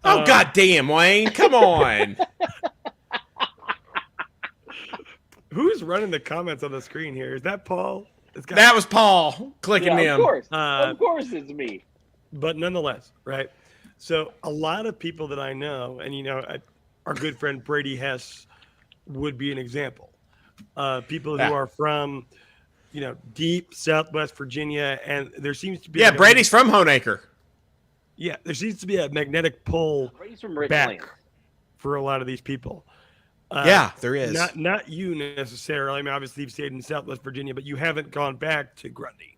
Oh God damn, Wayne! Come on. Who's running the comments on the screen here? Is that Paul? That was Paul clicking Yeah, them. of course it's me. But nonetheless, right? So a lot of people that I know, and our good friend Brady Hess would be an example. People who are from, deep Southwest Virginia, and there seems to be Brady's from Honaker. Yeah, there seems to be a magnetic pull Brady's from back Richland. for a lot of these people. There is. Not you necessarily. I mean, obviously you've stayed in Southwest Virginia, but you haven't gone back to Grundy.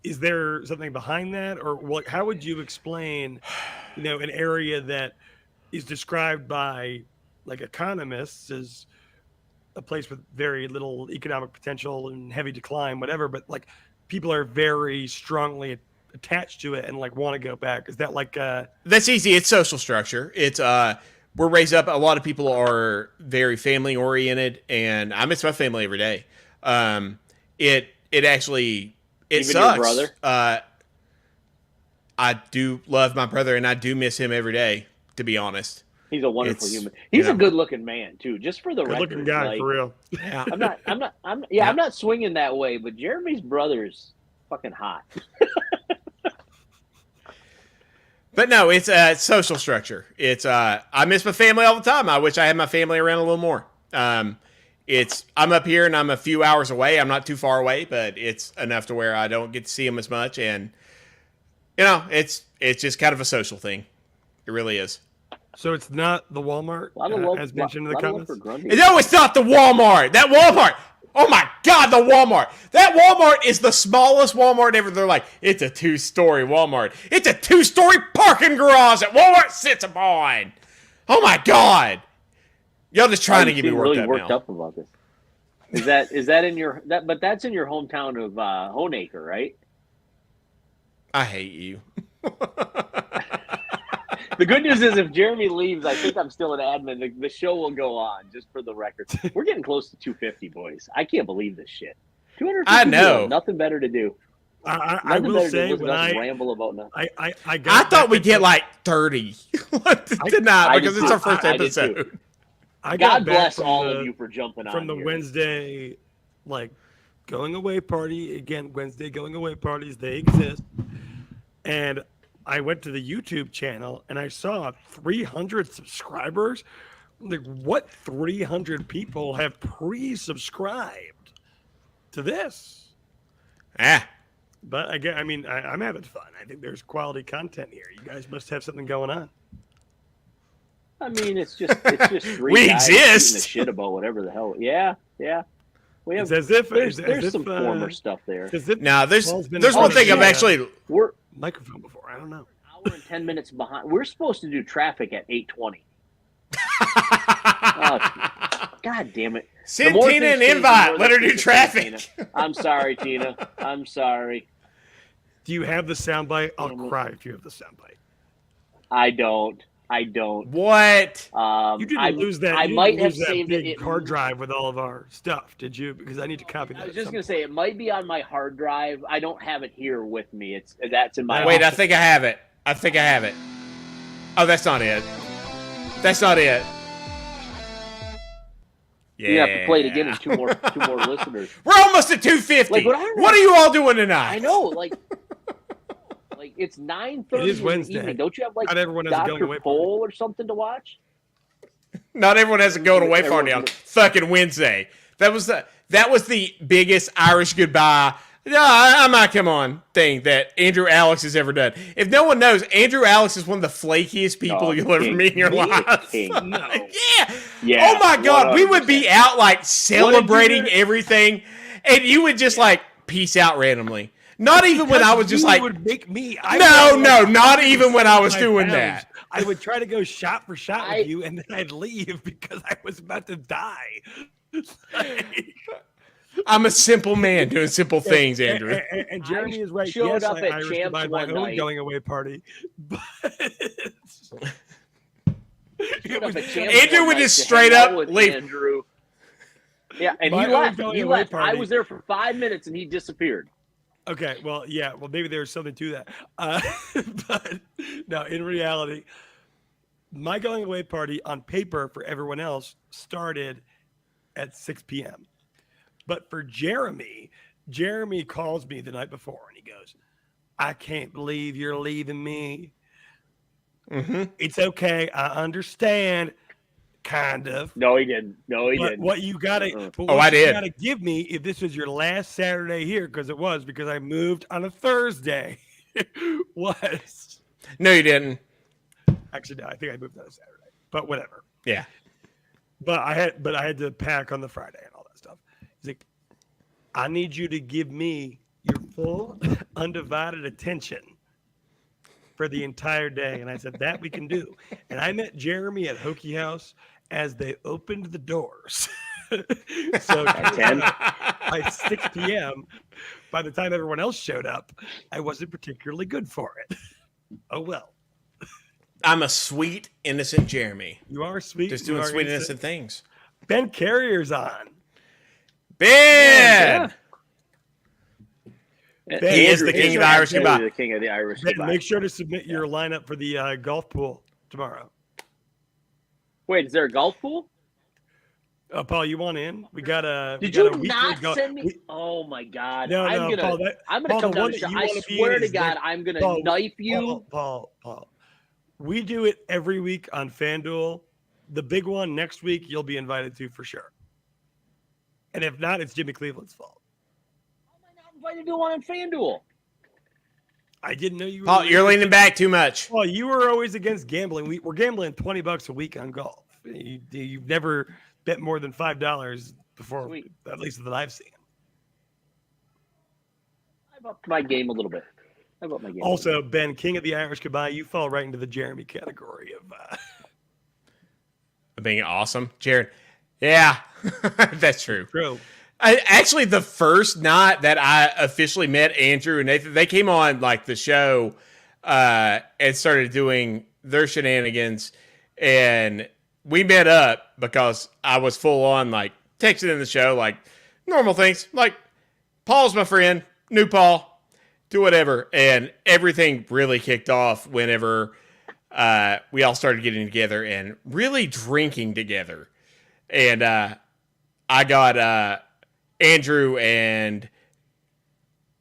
Is there something behind that, or how would you explain, an area that is described by like economists as a place with very little economic potential and heavy decline, whatever, but like people are very strongly attached to it and like want to go back? Is that like That's easy. It's social structure. It's we're raised up. A lot of people are very family oriented, and I miss my family every day. It actually Even sucks. your brother? I do love my brother, and I do miss him every day. To be honest, He's a wonderful human. He's a good-looking man too. Just for the record, good-looking guy, for real. Yeah. I'm not swinging that way, but Jeremy's brother's fucking hot. But no, it's social structure. It's I miss my family all the time. I wish I had my family around a little more. I'm up here and I'm a few hours away. I'm not too far away, but it's enough to where I don't get to see them as much. And it's just kind of a social thing. It really is. So it's not the Walmart, as mentioned in the comments? No, it's not the Walmart. That Walmart. Oh my God, the Walmart. That Walmart is the smallest Walmart ever. They're like, it's a 2-story Walmart. It's a 2-story parking garage that Walmart sits upon. Oh my God. Y'all just trying to get me worked up about this. Is that in your but that's in your hometown of Honaker, right? I hate you. The good news is if Jeremy leaves, I think I'm still an admin. The show will go on, just for the record. We're getting close to 250, boys. I can't believe this shit. 250. I know. Nothing better to do. I will say when I ramble about nothing. I thought we'd get like 30. Did not, because it's our first episode. God bless all of you for jumping on from the here. Wednesday, like going away party again. Wednesday going away parties, they exist, and I went to the YouTube channel and I saw 300 subscribers. Like, what 300 people have pre-subscribed to this? But I'm having fun. I think there's quality content here. You guys must have something going on. I mean, it's just three we guys exist. giving a shit about whatever the hell. Yeah. We have. It's as if there's some former stuff there. Now, there's one thing I'm actually we're microphone before. I don't know. Hour and 10 minutes behind. We're supposed to do traffic at 8:20. God damn it! Send Tina an invite. Let her do traffic. I'm sorry, Tina. I'm sorry. Do you have the soundbite? I'll cry if you have the soundbite. I don't. What? You didn't lose that. I might have that saved big hard drive with all of our stuff, did you? Because I need to copy that. I was just gonna say it might be on my hard drive. I don't have it here with me. That's in my. Wait, office. I think I have it. Oh, that's not it. Yeah. You have to play it again in two more listeners. We're almost at 250. Like, what are you all doing tonight? I know, like it's 9:30 It is Wednesday. in the evening. Don't you have like Not everyone has a going Dr. away Cole or something to watch? Not everyone has a going away party on fucking Wednesday. That was the biggest Irish goodbye No, I'm not come on thing that Andrew Alex has ever done. If no one knows, Andrew Alex is one of the flakiest people you'll ever meet in your life. No. Yeah. Oh my God. 100%. We would be out like celebrating everything, and you would just like peace out randomly. Not even when I was just like, would make me. Not even when I was doing that. I would try to go shot for shot with you, and then I'd leave because I was about to die. I'm a simple man doing simple things, Andrew. And Jeremy is right. Showed Yes, up at Irish Champs by my one own night. going away party, but Andrew would just straight up leave. Andrew. Yeah, and My he left. going He away left. I party. was there for 5 minutes, and he disappeared. Okay, well, yeah, well, maybe there was something to that. But no, in reality, my going away party on paper for everyone else started at 6 p.m. But for Jeremy calls me the night before and he goes, I can't believe you're leaving me. Mm-hmm. It's okay. I understand. Kind of. No, he didn't. No, he didn't. What you gotta, I did. You gotta give me if this was your last Saturday here, because I moved on a Thursday. was No, you didn't. actually no, I think I moved on a Saturday, but whatever. Yeah. But I had to pack on the Friday and all that stuff. He's like, I need you to give me your full undivided attention for the entire day. And I said, that we can do. And I met Jeremy at Hokie House as they opened the doors. So by 6 p.m., by the time everyone else showed up, I wasn't particularly good for it. Oh, well. I'm a sweet, innocent Jeremy. You are sweet. Just doing sweet, innocent things. Ben Carrier's on. Ben! Ben, he is the king of the Irish goodbye. The king of the Irish Ben, goodbye. make sure to submit your lineup for the golf pool tomorrow. Wait, is there a golf pool? Paul, you want in? We got a. Did we got you a weekly not send me? Oh my God! No, I'm gonna, Paul, I'm gonna Paul, come the down. one To that you I wanna be swear in to is God, that- I'm gonna knife you. Paul. We do it every week on FanDuel. The big one next week, you'll be invited to for sure. And if not, it's Jimmy Cleveland's fault. How am I not invited to one on FanDuel? I didn't know you were. Paul, you're leaning back too much. Well, you were always against gambling. We're gambling $20 a week on golf. You've never bet more than $5 before, Sweet. at least that I've seen. I've upped my game a little bit. Also, Ben, king of the Irish goodbye, you fall right into the Jeremy category of Being awesome. Jared. Yeah, that's true. true. Actually, the first night that I officially met Andrew and Nathan, they came on like the show and started doing their shenanigans. And we met up because I was full on like texting in the show, like normal things. Like, Paul's my friend, new Paul. Do whatever, and everything really kicked off whenever we all started getting together and really drinking together. And I got Andrew and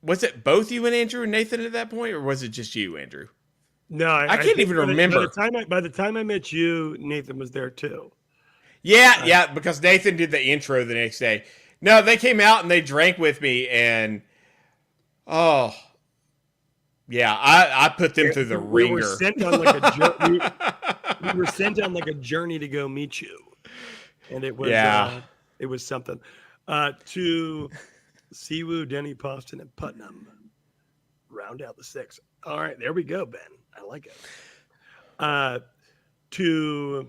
was it both you and Andrew and Nathan at that point, or was it just you, Andrew? No, I can't even remember. By the time I met you, Nathan was there too. Yeah, because Nathan did the intro the next day. No, they came out and they drank with me, and yeah, I put them through the ringer. We were sent on like a we were sent on like a journey to go meet you, and it was something. To Siwoo, Denny, Poston, and Putnam round out the six. All right, there we go, Ben. I like it. To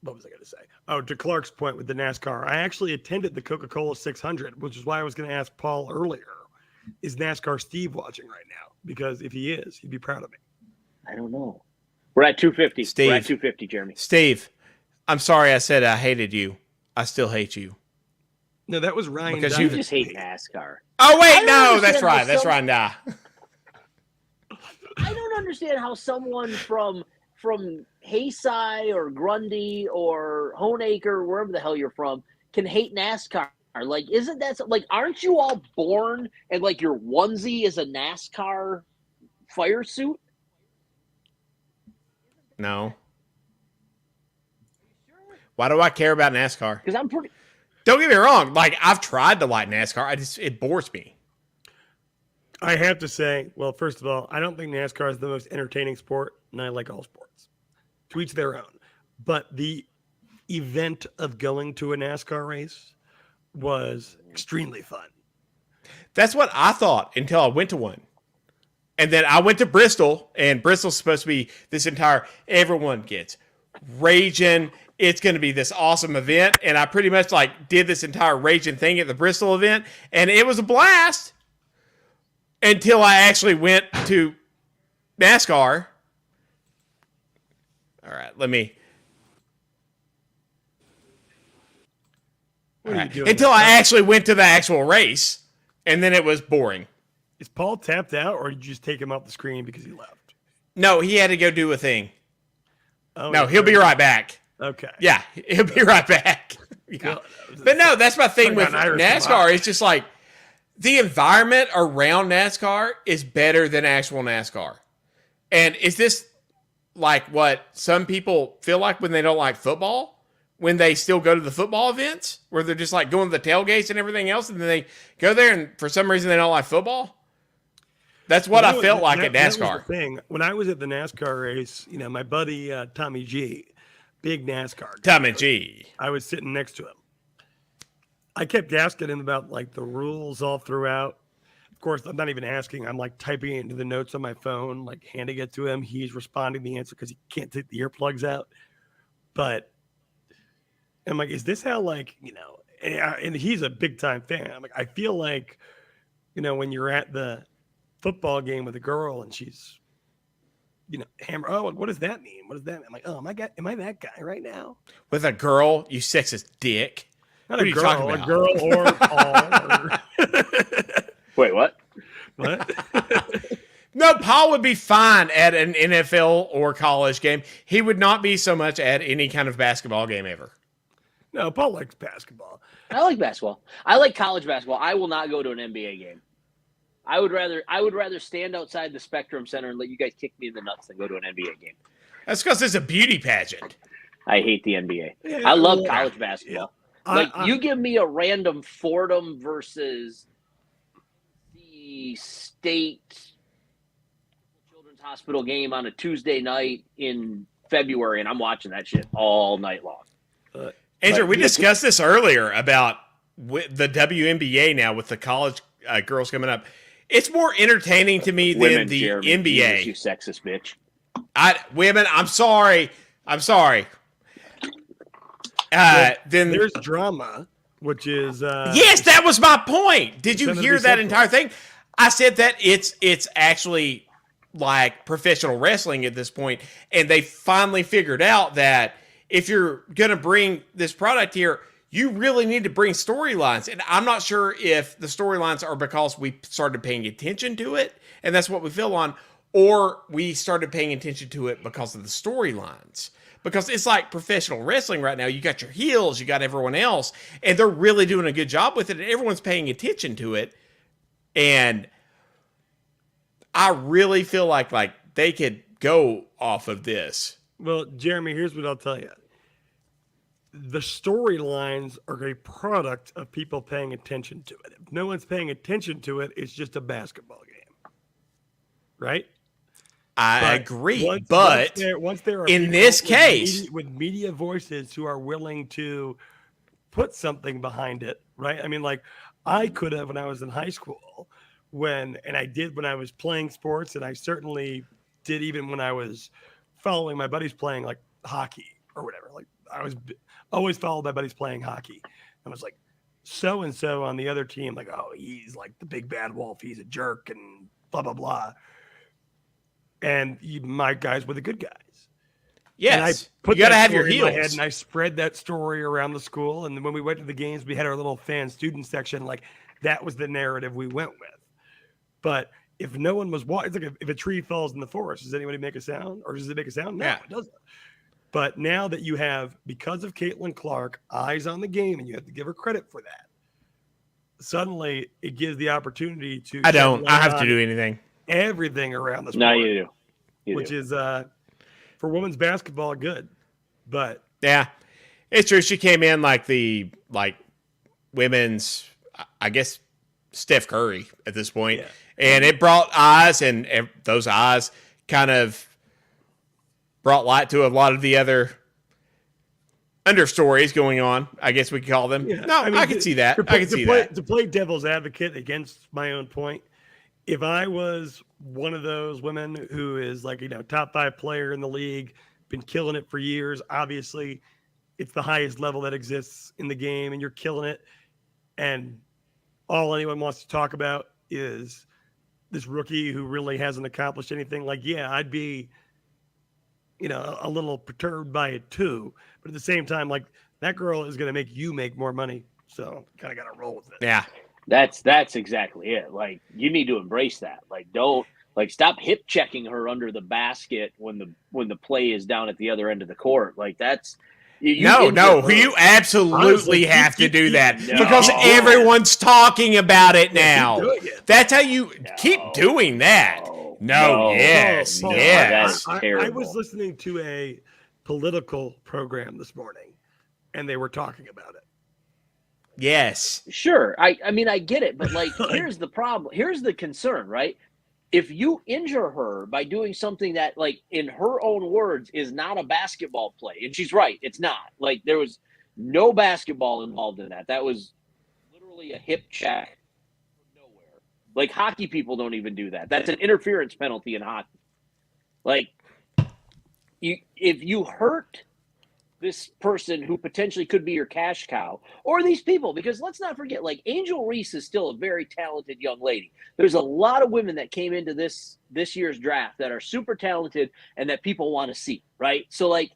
what was I going to say? Oh, to Clark's point with the NASCAR. I actually attended the Coca-Cola 600, which is why I was going to ask Paul earlier. Is NASCAR Steve watching right now? Because if he is, he'd be proud of me. I don't know. We're at 250. Steve. We're at 250, Jeremy. Steve, I'm sorry I said I hated you. I still hate you. No, that was Ryan. Because You you just hate NASCAR. Oh, wait, don't no, that's understand right. how That's some- Ryan Dye. I don't understand how someone from Hayside or Grundy or Honaker, wherever the hell you're from, can hate NASCAR. Like, isn't that like? Aren't you all born and like your onesie is a NASCAR fire suit? No. Why do I care about NASCAR? Because I'm pretty. Don't get me wrong. Like, I've tried to like NASCAR. It bores me. I have to say, well, first of all, I don't think NASCAR is the most entertaining sport, and I like all sports. To each their own. But the event of going to a NASCAR race was extremely fun. That's what I thought until I went to one. And then I went to Bristol, and Bristol's supposed to be this entire, everyone gets raging. It's going to be this awesome event. And I pretty much like did this entire raging thing at the Bristol event, and it was a blast until I actually went to NASCAR. All right, let me. What are you doing? Until I actually went to the actual race, and then it was boring. Is Paul tapped out, or did you just take him off the screen because he left? No, he had to go do a thing. Oh, No, he'll be right back. Okay. Yeah, he'll be right back. Yeah. But no, that's my thing with NASCAR. It's just like the environment around NASCAR is better than actual NASCAR. And is this like what some people feel like when they don't like football? When they still go to the football events? Where they're just like going to the tailgates and everything else, and then they go there and for some reason they don't like football? That's what I felt like at NASCAR. That was the thing. When I was at the NASCAR race, my buddy Tommy G, big NASCAR guy, Tommy G. I was sitting next to him. I kept asking him about like the rules all throughout. Of course, I'm not even asking. I'm like typing it into the notes on my phone, like handing it to him. He's responding the answer because he can't take the earplugs out. But I'm like, is this how and he's a big time fan. I'm like, I feel like, when you're at the football game with a girl and she's, hammer. Oh, what does that mean? What does that mean? I'm like, oh, am I that guy right now? With a girl, you sexist dick. Not what a are girl, you talking about? A girl or Paul. Wait, what? What? No, Paul would be fine at an NFL or college game. He would not be so much at any kind of basketball game ever. No, Paul likes basketball. I like basketball. I like college basketball. I will not go to an NBA game. I would rather stand outside the Spectrum Center and let you guys kick me in the nuts than go to an NBA game. That's because it's a beauty pageant. I hate the NBA. Yeah, I love college basketball. Yeah. You give me a random Fordham versus the State Children's Hospital game on a Tuesday night in February, and I'm watching that shit all night long. Andrew, we discussed this earlier about the WNBA now with the college girls coming up. It's more entertaining to me than the Jeremy, NBA. You sexist bitch. Women, I'm sorry. Then there's drama, which is yes, that was my point. Did you hear that entire thing? I said that it's actually like professional wrestling at this point, and they finally figured out that if you're gonna bring this product here, you really need to bring storylines. And I'm not sure if the storylines are because we started paying attention to it, and that's what we feel on, or we started paying attention to it because of the storylines. Because it's like professional wrestling right now. You got your heels, you got everyone else, and they're really doing a good job with it, and everyone's paying attention to it. And I really feel like they could go off of this. Well, Jeremy, here's what I'll tell you. The storylines are a product of people paying attention to it. If no one's paying attention to it, it's just a basketball game. Right? I agree. But once there are in this case, with media voices who are willing to put something behind it, right? I mean, like I could have when I was in high school, and I did when I was playing sports, and I certainly did even when I was following my buddies playing like hockey or whatever. Like I was always followed my buddies playing hockey. I was like, so and so on the other team, like, oh, he's like the big bad wolf. He's a jerk and blah blah blah. And my guys were the good guys. Yes, and I put you got to that have your story in my heels. head, and I spread that story around the school. And then when we went to the games, we had our little fan student section. Like that was the narrative we went with. But if no one was watching, it's like if a tree falls in the forest, does anybody make a sound, or does it make a sound? No, Yeah. It doesn't. But now that you have, because of Caitlin Clark, eyes on the game, and you have to give her credit for that, suddenly it gives the opportunity to. I have to do anything. Everything around the sport. No, you do. Which is for women's basketball good. But yeah, it's true. She came in like the women's, I guess, Steph Curry at this point. Yeah. And it brought eyes, and those eyes kind of brought light to a lot of the other understories going on, I guess we could call them. Yeah. No, I can see that. I can see that. To play devil's advocate against my own point, if I was one of those women who is like, top 5 player in the league, been killing it for years, obviously it's the highest level that exists in the game and you're killing it. And all anyone wants to talk about is this rookie who really hasn't accomplished anything. Like, yeah, I'd be, a little perturbed by it too. But at the same time, like, that girl is going to make you make more money. So kind of got to roll with it. Yeah. That's exactly it. Like, you need to embrace that. Like, don't stop hip checking her under the basket when the play is down at the other end of the court. Like, that's you absolutely Honestly, have to do that no. because everyone's talking about it now. That's how you keep doing that. Yes. That's terrible. I was listening to a political program this morning, and they were talking about it. Yes. Sure. I mean, I get it, but like, here's the problem. Here's the concern, right? If you injure her by doing something that, like, in her own words, is not a basketball play, and she's right, it's not. Like, there was no basketball involved in that. That was literally a hip check from nowhere. Like, hockey people don't even do that. That's an interference penalty in hockey. Like, if you hurt this person who potentially could be your cash cow, or these people, because let's not forget, like, Angel Reese is still a very talented young lady. There's a lot of women that came into this year's draft that are super talented and that people want to see, right? So, like,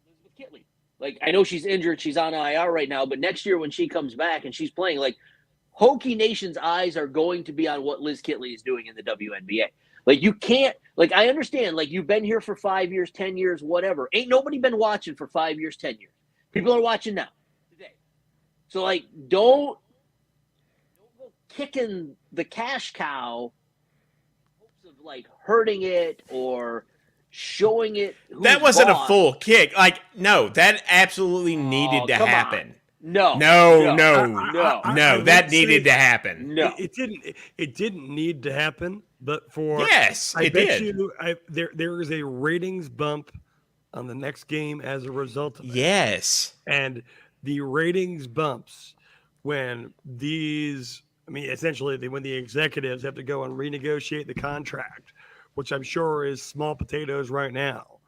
Elizabeth Kitley, like, I know she's injured, she's on IR right now, but next year when she comes back and she's playing, like, Hokie Nation's eyes are going to be on what Liz Kitley is doing in the WNBA. Like, you can't, like, I understand, like, you've been here for 5 years, 10 years, whatever. Ain't nobody been watching for 5 years, 10 years. People are watching now, today. So, like, don't go kicking the cash cow in hopes of, like, hurting it or showing it. That wasn't a full kick. Like, no, that absolutely needed to happen. On. No, that needed to happen. No, it didn't need to happen. But yes, I bet you there is a ratings bump on the next game as a result of it. Yes. And the ratings bumps when essentially when the executives have to go and renegotiate the contract, which I'm sure is small potatoes right now.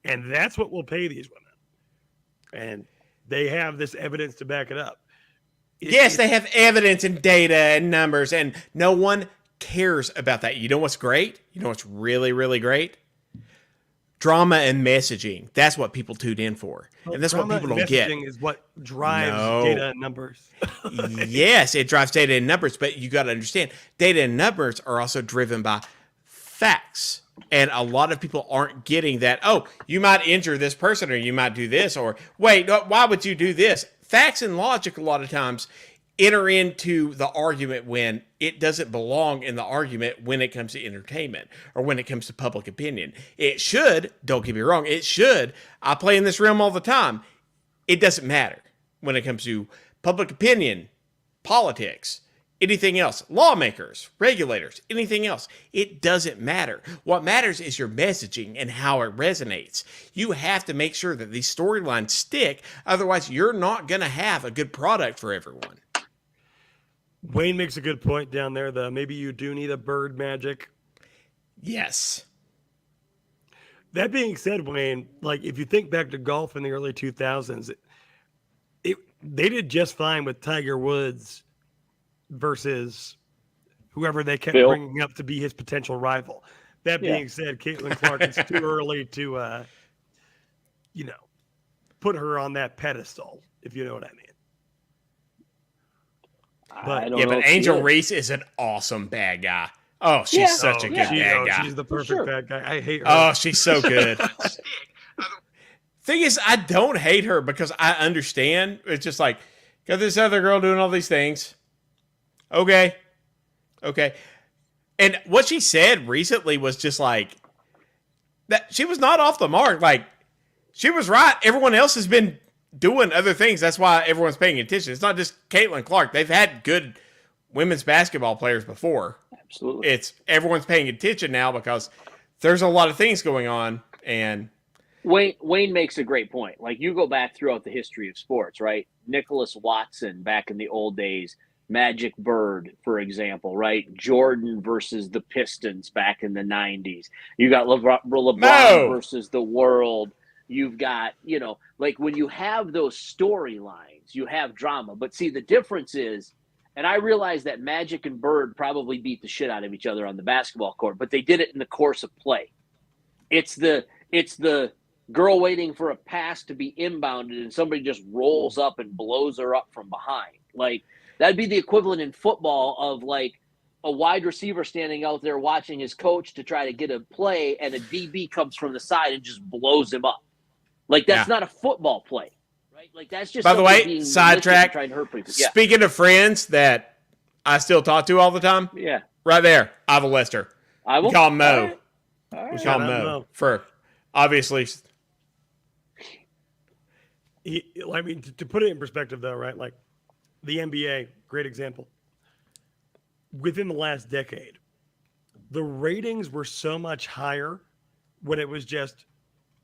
And that's what will pay these women. And they have this evidence to back it up. They have evidence and data and numbers, and no one cares about that. You know what's great? You know what's really, really great? Drama and messaging. That's what people tune in for. And that's what people don't get. Messaging is what drives data and numbers. Yes, it drives data and numbers, but you got to understand, data and numbers are also driven by facts. And a lot of people aren't getting that, oh, you might injure this person or you might do this, or wait, why would you do this? Facts and logic a lot of times enter into the argument when it doesn't belong in the argument when it comes to entertainment or when it comes to public opinion. It should, don't get me wrong, it should. I play in this realm all the time. It doesn't matter when it comes to public opinion, politics, anything else, lawmakers, regulators, anything else. It doesn't matter. What matters is your messaging and how it resonates. You have to make sure that these storylines stick. Otherwise, you're not going to have a good product for everyone. Wayne makes a good point down there, though. Maybe you do need a bird magic. Yes. That being said, Wayne, like, if you think back to golf in the early 2000s, they did just fine with Tiger Woods versus whoever they kept bringing up to be his potential rival. That being said, Caitlin Clark, it's too early to, put her on that pedestal, if you know what I mean. But Angel Reese is an awesome bad guy. Oh, she's such a good bad guy. She's the perfect bad guy. I hate her. Oh, she's so good. Thing is, I don't hate her because I understand. It's just like, got this other girl doing all these things. Okay. And what she said recently was just like, that she was not off the mark. Like, she was right. Everyone else has been doing other things. That's why everyone's paying attention. It's not just Caitlin Clark. They've had good women's basketball players before. Absolutely. It's everyone's paying attention now because there's a lot of things going on. And Wayne makes a great point. Like, you go back throughout the history of sports, right? Nicholas Watson back in the old days, Magic Bird, for example, right? Jordan versus the Pistons back in the 90s. You got LeBron versus the world. You've got, like, when you have those storylines, you have drama. But see, the difference is, and I realize that Magic and Bird probably beat the shit out of each other on the basketball court, but they did it in the course of play. It's the girl waiting for a pass to be inbounded and somebody just rolls up and blows her up from behind. Like, that'd be the equivalent in football of, like, a wide receiver standing out there watching his coach to try to get a play, and a DB comes from the side and just blows him up. Like, that's not a football play, right? Like, that's just, by the way, sidetrack, trying to hurt people. Yeah. Speaking of friends that I still talk to all the time, right there, Ivor Lester. We call him Mo. All right. We call him Mo for, obviously. I mean, to put it in perspective, though, right? Like, the NBA, great example. Within the last decade, the ratings were so much higher when it was just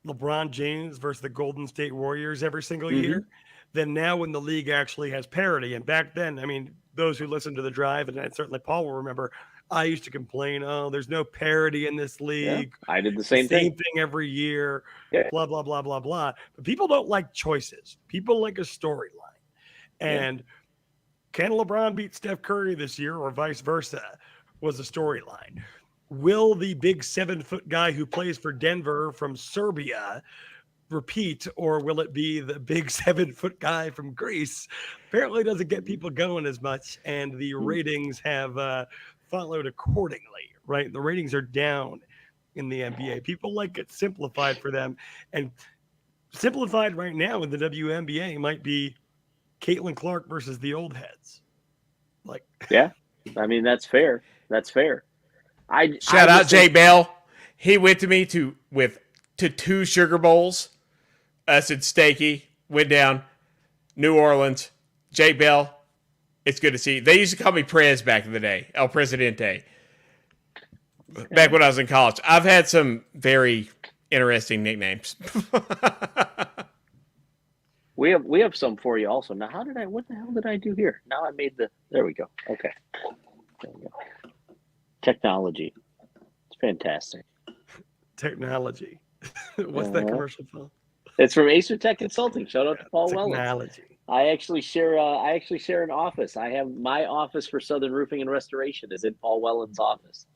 LeBron James versus the Golden State Warriors every single year than now when the league actually has parity. And back then, I mean, those who listen to The Drive, and certainly Paul will remember, I used to complain, there's no parity in this league. Yeah, I did the same thing every year, blah, blah, blah, blah, blah. But people don't like choices. People like a storyline. And can LeBron beat Steph Curry this year or vice versa was a storyline. Will the big 7-foot guy who plays for Denver from Serbia repeat, or will it be the big 7-foot guy from Greece? Apparently doesn't get people going as much, and the ratings have followed accordingly, right? The ratings are down in the NBA. People like it simplified for them, and simplified right now in the WNBA might be Caitlin Clark versus the old heads. Like, I mean, that's fair. That's fair. Shout out Jay Bell. He went to me to 2 Sugar Bowls. Us and Stakey went down New Orleans. Jay Bell, it's good to see you. They used to call me Prez back in the day, El Presidente. Back when I was in college. I've had some very interesting nicknames. We have some for you also. Now, what the hell did I do here? Now I made there we go. Okay. There we go. Technology. It's fantastic. Technology. What's that commercial for? It's from Acer Tech Consulting. Shout out to Paul Wellens. Technology. I actually share an office. I have my office for Southern Roofing and Restoration is in Paul Wellens' office.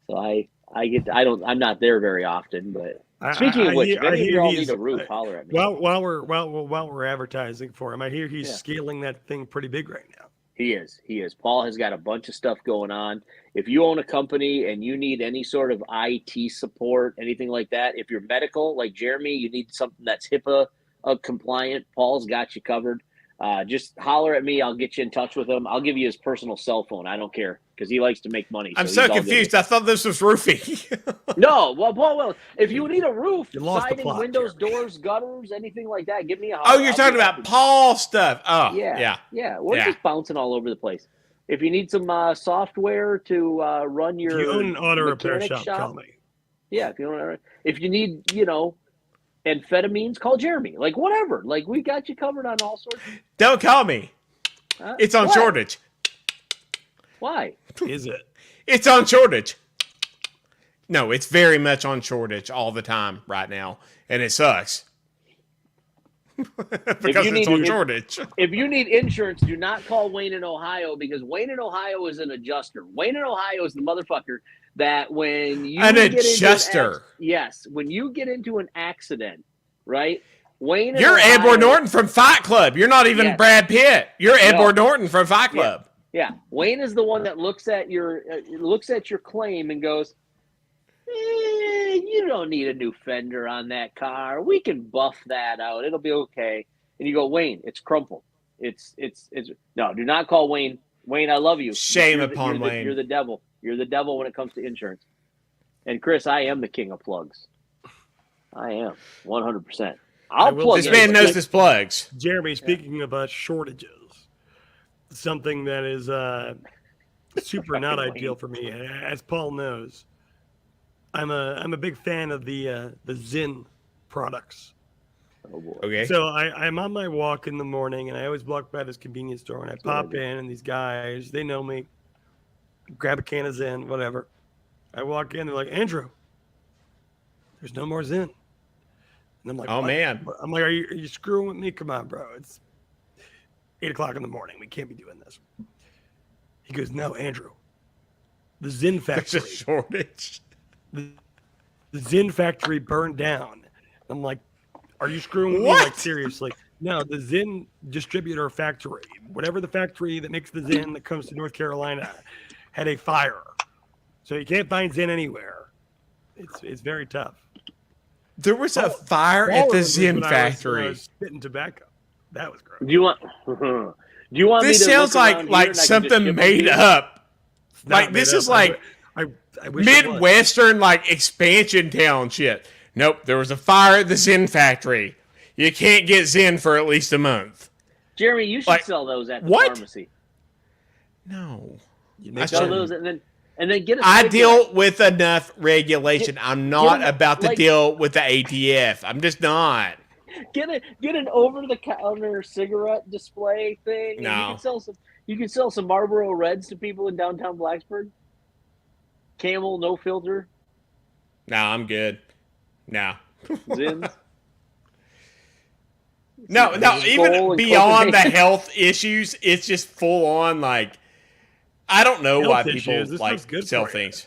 So I'm not there very often, but speaking of which, if any of you all need a roof, holler at me. While we're advertising for him, I hear he's scaling that thing pretty big right now. He is. Paul has got a bunch of stuff going on. If you own a company and you need any sort of IT support, anything like that, if you're medical, like Jeremy, you need something that's HIPAA compliant, Paul's got you covered. Just holler at me. I'll get you in touch with him. I'll give you his personal cell phone. I don't care because he likes to make money. I'm so confused. I thought this was roofing. No, well, Paul, if you need a roof, siding, windows, doors, gutters, anything like that, give me a holler. Oh, you're talking about Paul stuff. Oh, yeah. We're just bouncing all over the place. If you need some software to run your if you own an auto repair shop, call me. Yeah, if you need, amphetamines, call Jeremy. Like, whatever. Like, we got you covered on all sorts. Don't call me. It's on shortage. Why? Is it? It's on shortage. No, it's very much on shortage all the time right now, and it sucks. Because it's on shortage. If you need insurance, do not call Wayne in Ohio because Wayne in Ohio is an adjuster. Wayne in Ohio is the motherfucker that when you when you get into an accident, right? Wayne, you're Edward Norton from Fight Club. You're not even Brad Pitt. You're Edward Norton from Fight Club. Yeah, Wayne is the one that looks at your claim and goes, you don't need a new fender on that car. We can buff that out. It'll be okay. And you go, Wayne, it's crumpled. It's no, do not call Wayne. Wayne, I love you. Shame upon Wayne. You're the devil. You're the devil when it comes to insurance. And Chris, I am the king of plugs. I am 100%. I'll plug. This man knows his plugs. Jeremy, speaking of shortages, something that is super not ideal for me. As Paul knows, I'm a big fan of the Zyn products. Oh boy. Okay. So I'm on my walk in the morning, and I always walk by this convenience store, and I pop in, and these guys, they know me, grab a can of Zyn, whatever. I walk in, they're like, Andrew, there's no more Zyn. And I'm like, oh what? man. I'm like, are you screwing with me? Come on, bro. It's 8 o'clock in the morning. We can't be doing this. He goes, no, Andrew. The Zyn There's factory. a shortage. The Zyn factory burned down. I'm like, are you screwing with me? What? Like, seriously. No, the Zyn distributor factory, whatever the factory that makes the Zyn that comes to North Carolina, had a fire. So you can't find Zyn anywhere. It's very tough. There was a fire at the Zyn factory. Spitting tobacco. That was gross. Do you want? Do you want? This me to sounds look around here and I like can just something ship made them? up. It's not Like made this up. is like I wish it was. Midwestern like expansion town shit. Nope, there was a fire at the Zyn factory. You can't get Zyn for at least a month. Jeremy, you should Like, sell those at the what? pharmacy. No. I Sell should- those and then get a I sticker. deal with enough regulation. I'm not get- about to like- deal with the ATF. I'm just not. Get an over the counter cigarette display thing. and No. You can sell some Marlboro Reds to people in downtown Blacksburg. Camel, no filter, No, I'm good. No. Zins. No, Bowl even and beyond the cultivation. health issues, it's just full on like I don't know Health why issues, people this like stuff's good sell for you. things.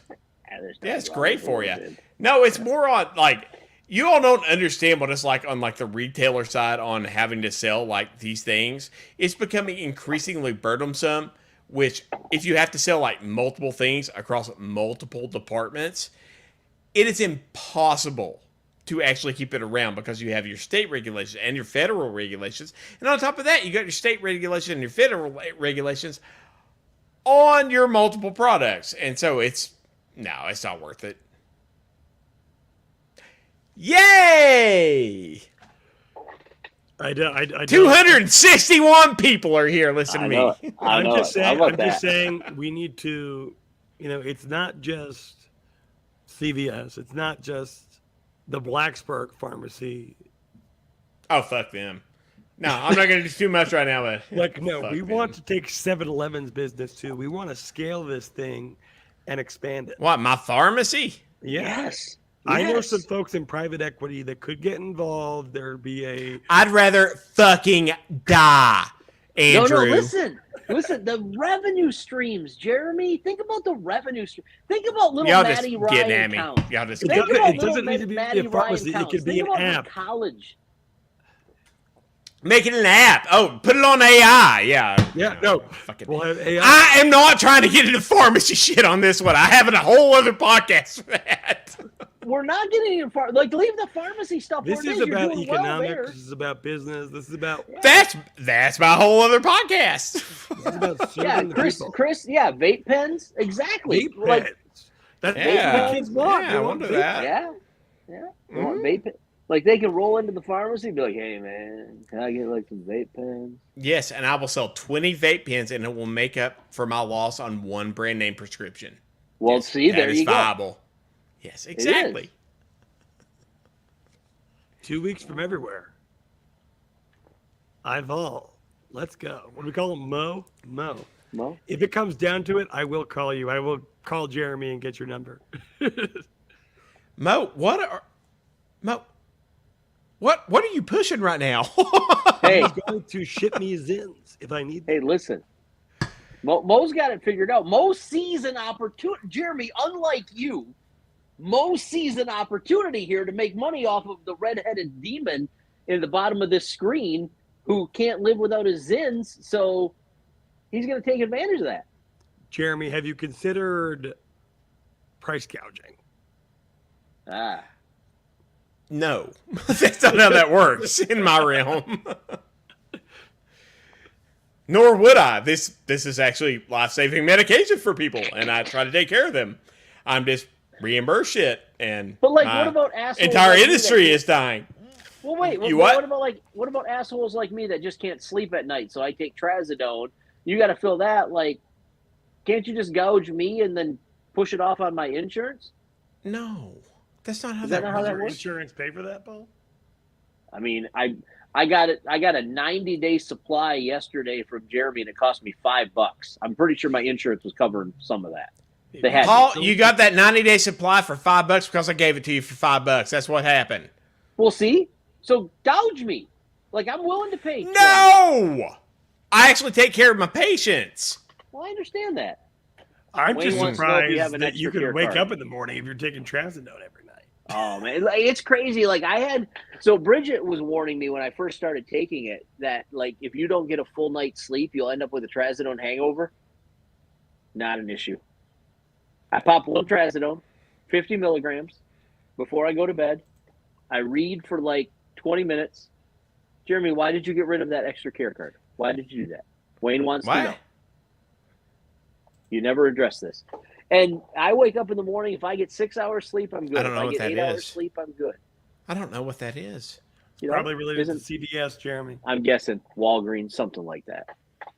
There's Yeah, it's nothing great wrong for with you. it. No, it's more on like you all don't understand what it's like on like the retailer side on having to sell like these things. It's becoming increasingly burdensome, which if you have to sell like multiple things across multiple departments, it is impossible to actually keep it around because you have your state regulations and your federal regulations. And on top of that, you got your state regulations and your federal regulations on your multiple products. And so it's not worth it. Yay! I don't. 261 people are here listening to me. I I'm know just it. How saying. about I'm that? just saying we need to. It's not just CVS. It's not just the Blacksburg pharmacy. Oh, fuck them. No, I'm not going to do too much right now. But Like, no, fuck we them. want to take 7-Eleven's business too. We want to scale this thing and expand it. What, my pharmacy? Yeah. Yes. I know Yes. some folks in private equity that could get involved. There'd be a I'd rather fucking die, Andrew. No, listen. The revenue streams, Jeremy. Think about the revenue stream. Think about little Y'all just Maddie getting Ryan at me. count. Y'all just It getting doesn't- at it me. doesn't need to be Maddie a pharmacy. Ryan It could counts. be Think an about app. the college. Make it an app. Oh, put it on AI. Yeah. Yeah, no. Fucking. We'll have AI. I am not trying to get into pharmacy shit on this one. I have a whole other podcast for that. We're not getting in far. Like, leave the pharmacy stuff. This where it is You're about doing well economics. there. This is about business. This is about That's my whole other podcast. this is about serving Yeah, the people. Chris. Yeah, vape pens. Exactly. Vape Like, pens. That's Yeah. what the kids want. Yeah, They I want wonder vape that. yeah. They want vape pen. Like, they can roll into the pharmacy and be like, "Hey, man, can I get like some vape pens?" Yes, and I will sell 20 vape pens, and it will make up for my loss on one brand name prescription. Well, Yes, see, there that is you go. viable. Yes, exactly. 2 weeks from everywhere. Ival. Let's go. What do we call him? Mo? Well, If it comes down to it, I will call you. I will call Jeremy and get your number. Mo, what are you pushing right now? hey, He's going to ship me Zins if I need them. hey, listen. Mo's got it figured out. Mo sees an opportunity. Jeremy, unlike you, Mo sees an opportunity here to make money off of the redheaded demon in the bottom of this screen who can't live without his Zins. So he's going to take advantage of that. Jeremy, have you considered price gouging? Ah. No, that's not how that works in my realm. Nor would I. This is actually life-saving medication for people, and I try to take care of them. I'm just reimbursed shit, and But, like, my what about assholes entire like me industry that- is dying. Well, wait. You what? What about assholes like me that just can't sleep at night? So I take trazodone. You got to fill that like can't you just gouge me and then push it off on my insurance? No, that's not how Is that not how Does that your works? insurance pay for that, Paul? I mean, I got it. I got a 90-day supply yesterday from Jeremy, and it cost me $5. I'm pretty sure my insurance was covering some of that. They had Paul, you got that 90-day supply for $5 because I gave it to you for $5. That's what happened. Well, see, so gouge me. Like, I'm willing to pay. No, I actually take care of my patients. Well, I understand that. I'm Wayne just wants to know if you have surprised an that you extra can care wake card. up in the morning if you're taking trazodone every night. Oh man, it's crazy. Like so Bridget was warning me when I first started taking it that like if you don't get a full night's sleep, you'll end up with a trazodone hangover. Not an issue. I pop a little trazodone, 50 milligrams, before I go to bed. I read for like 20 minutes. Jeremy, why did you get rid of that extra care card? Why did you do that? Wayne wants to know. You never address this. And I wake up in the morning. If I get 6 hours sleep, I'm good. I don't know if I what get that 8 hours is. sleep, I'm good. I don't know what that is. You know? Probably related to Isn't- CDS, Jeremy. I'm guessing Walgreens, something like that.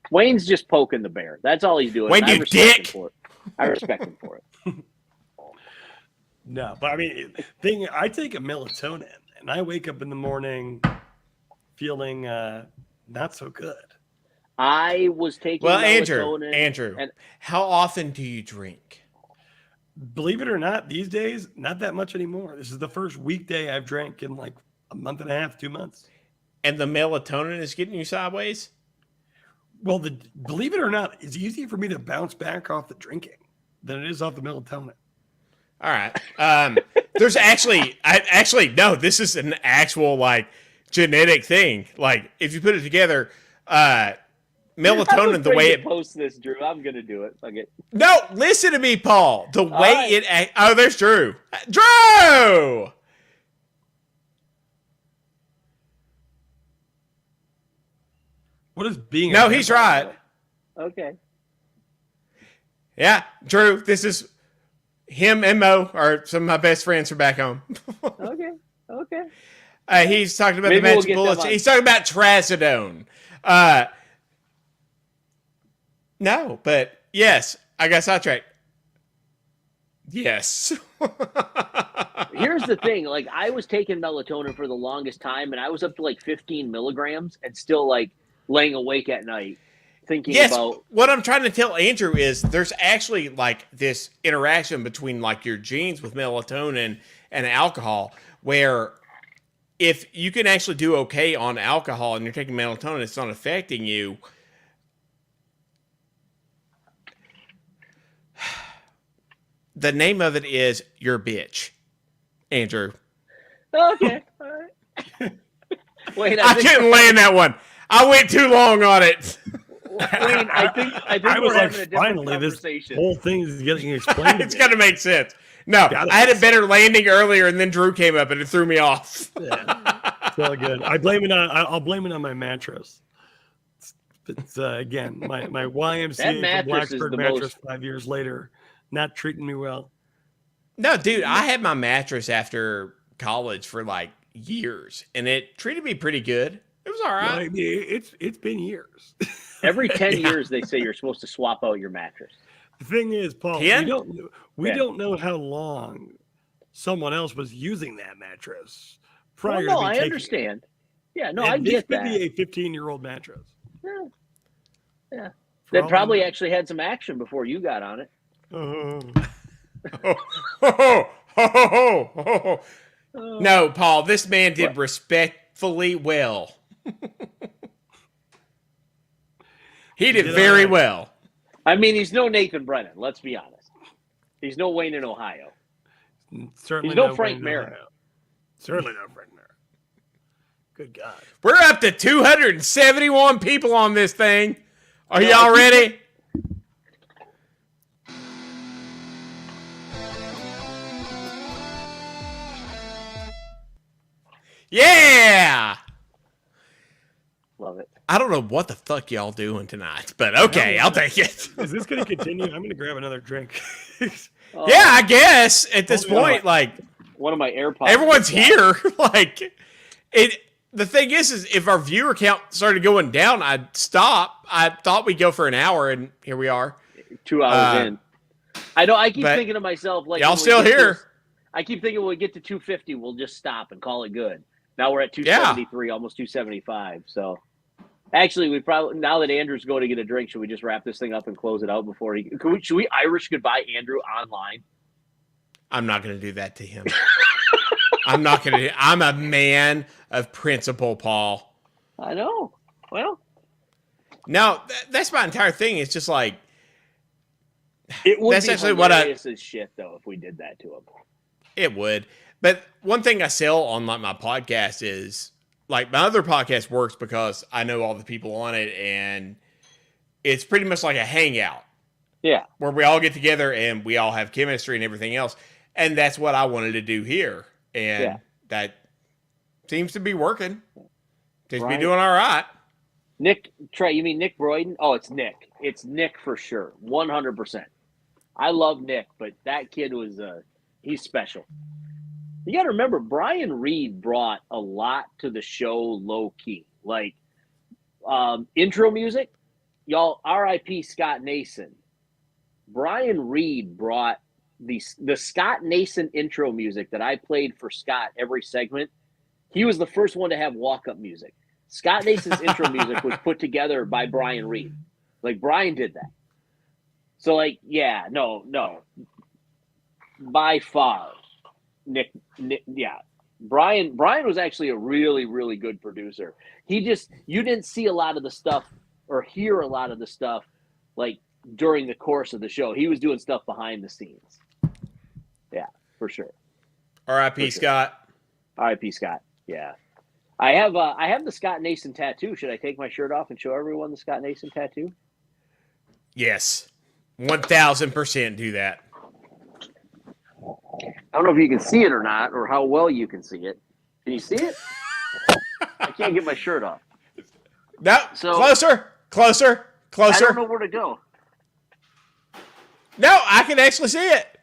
Wayne's just poking the bear. That's all he's doing. Wayne, and I you respect dick! him for it. I respect him for it. No, but I mean, I take a melatonin, and I wake up in the morning feeling not so good. I was taking Well, melatonin. Andrew, and how often do you drink? Believe it or not, these days, not that much anymore. This is the first weekday I've drank in like a month and a half, 2 months. And the melatonin is getting you sideways? Well, believe it or not, it's easier for me to bounce back off the drinking than it is off the melatonin. All right. There's no, this is an actual like genetic thing. Like if you put it together, melatonin, the way it post this, Drew, I'm gonna do it. Okay. No, listen to me, Paul. The way right. it oh, there's Drew. Drew! What is being? No, he's right. Okay. Yeah, Drew, this is him and Mo are some of my best friends from back home. Okay. Okay. He's talking about Maybe the we'll magic get them bullets. on. He's talking about trazodone. No, but yes, I got sidetracked. Yes. Here's the thing. Like I was taking melatonin for the longest time, and I was up to like 15 milligrams, and still like laying awake at night thinking Yes, about. what I'm trying to tell Andrew is there's actually like this interaction between like your genes with melatonin and alcohol, where if you can actually do okay on alcohol and you're taking melatonin, it's not affecting you. The name of it is Your Bitch, Andrew. Okay. All right. Wait, I couldn't land that one. I went too long on it. Wayne, I think I was we're like, having a different finally, this conversation. whole thing is getting explained. It's got to make sense. No, Got it. I had a better landing earlier, and then Drew came up, and it threw me off. Yeah, it's all good. I'll blame it on my mattress. It's again my YMCA That from mattress is Blacksburg the mattress most- 5 years later, not treating me well. No, dude, I had my mattress after college for like years, and it treated me pretty good. It was all Well, right. I mean, it's been years. Every 10 Yeah. years, they say you're supposed to swap out your mattress. The thing is, Paul, 10? we Yeah. don't know how long someone else was using that mattress Well, prior no, to me I taking understand. Yeah, no, it. I And this get could that. be a 15-year-old mattress. Yeah. Yeah. For That all I probably know. actually had some action before you got on it. Oh. Ho, ho, ho, ho, ho, ho. No, Paul, this man did What? respectfully well. He did did very all right. well. I mean, he's no Nathan Brennan, let's be honest. He's no Wayne in Ohio. Certainly He's no not Frank Wayne Merritt. Ohio. Certainly not Frank Merritt. Good God. We're up to 271 people on this thing. Are No, y'all I think- ready? Yeah! Love it. I don't know what the fuck y'all doing tonight, but okay, I'll take it. Is this going to continue? I'm going to grab another drink. Oh, Yeah, I guess at this Oh, yeah. point, like One of my AirPods. everyone's just died. here. Like it. The thing is if our viewer count started going down, I'd stop. I thought we'd go for an hour, and here we are. 2 hours in. I know. I keep but thinking to myself, like, y'all when we still get here. I keep thinking when we get to 250, we'll just stop and call it good. Now we're at 273, almost 275. So actually, we probably, now that Andrew's going to get a drink, should we just wrap this thing up and close it out before he? Should we Irish goodbye Andrew online? I'm not going to do that to him. I'm not going to. I'm a man of principle, Paul. I know. Well, no, that's my entire thing. It's just like it would that's be actually hilarious as shit though if we did that to him. It would. But one thing I sell on like my podcast is like my other podcast works because I know all the people on it and it's pretty much like a hangout. Yeah. Where we all get together and we all have chemistry and everything else. And that's what I wanted to do here. And that seems to be working. Seems to be doing all right. Nick, Trey, you mean Nick Broyden? Oh, it's Nick. It's Nick for sure. 100%. I love Nick, but that kid was he's special. You got to remember, Brian Reed brought a lot to the show low key. Like intro music, y'all, R.I.P. Scott Nason. Brian Reed brought the Scott Nason intro music that I played for Scott every segment. He was the first one to have walk-up music. Scott Nason's intro music was put together by Brian Reed. Like, Brian did that. So, like, yeah, no. By far, Nick, yeah. Brian was actually a really, really good producer. You didn't see a lot of the stuff or hear a lot of the stuff, like, during the course of the show. He was doing stuff behind the scenes. Yeah, for sure. R.I.P. Scott. R.I.P. Scott, yeah. I have the Scott Nason tattoo. Should I take my shirt off and show everyone the Scott Nason tattoo? Yes. 1,000% do that. I don't know if you can see it or not, or how well you can see it. Can you see it? I can't get my shirt off. No, closer. I don't know where to go. No, I can actually see it.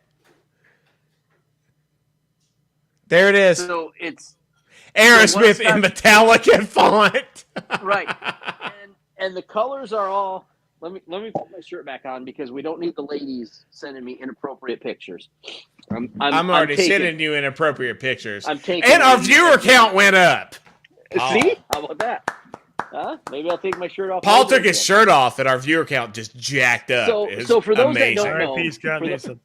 There it is. So it's Aerosmith in Metallica font. Right. And the colors are all. Let me put my shirt back on because we don't need the ladies sending me inappropriate pictures. I'm already sending you inappropriate pictures. I'm taking. And our viewer count went up. See? How about that? Maybe I'll take my shirt off. Paul took his shirt off, and our viewer count just jacked up. So for those amazing. that don't know, R.I.P. Scott Nason.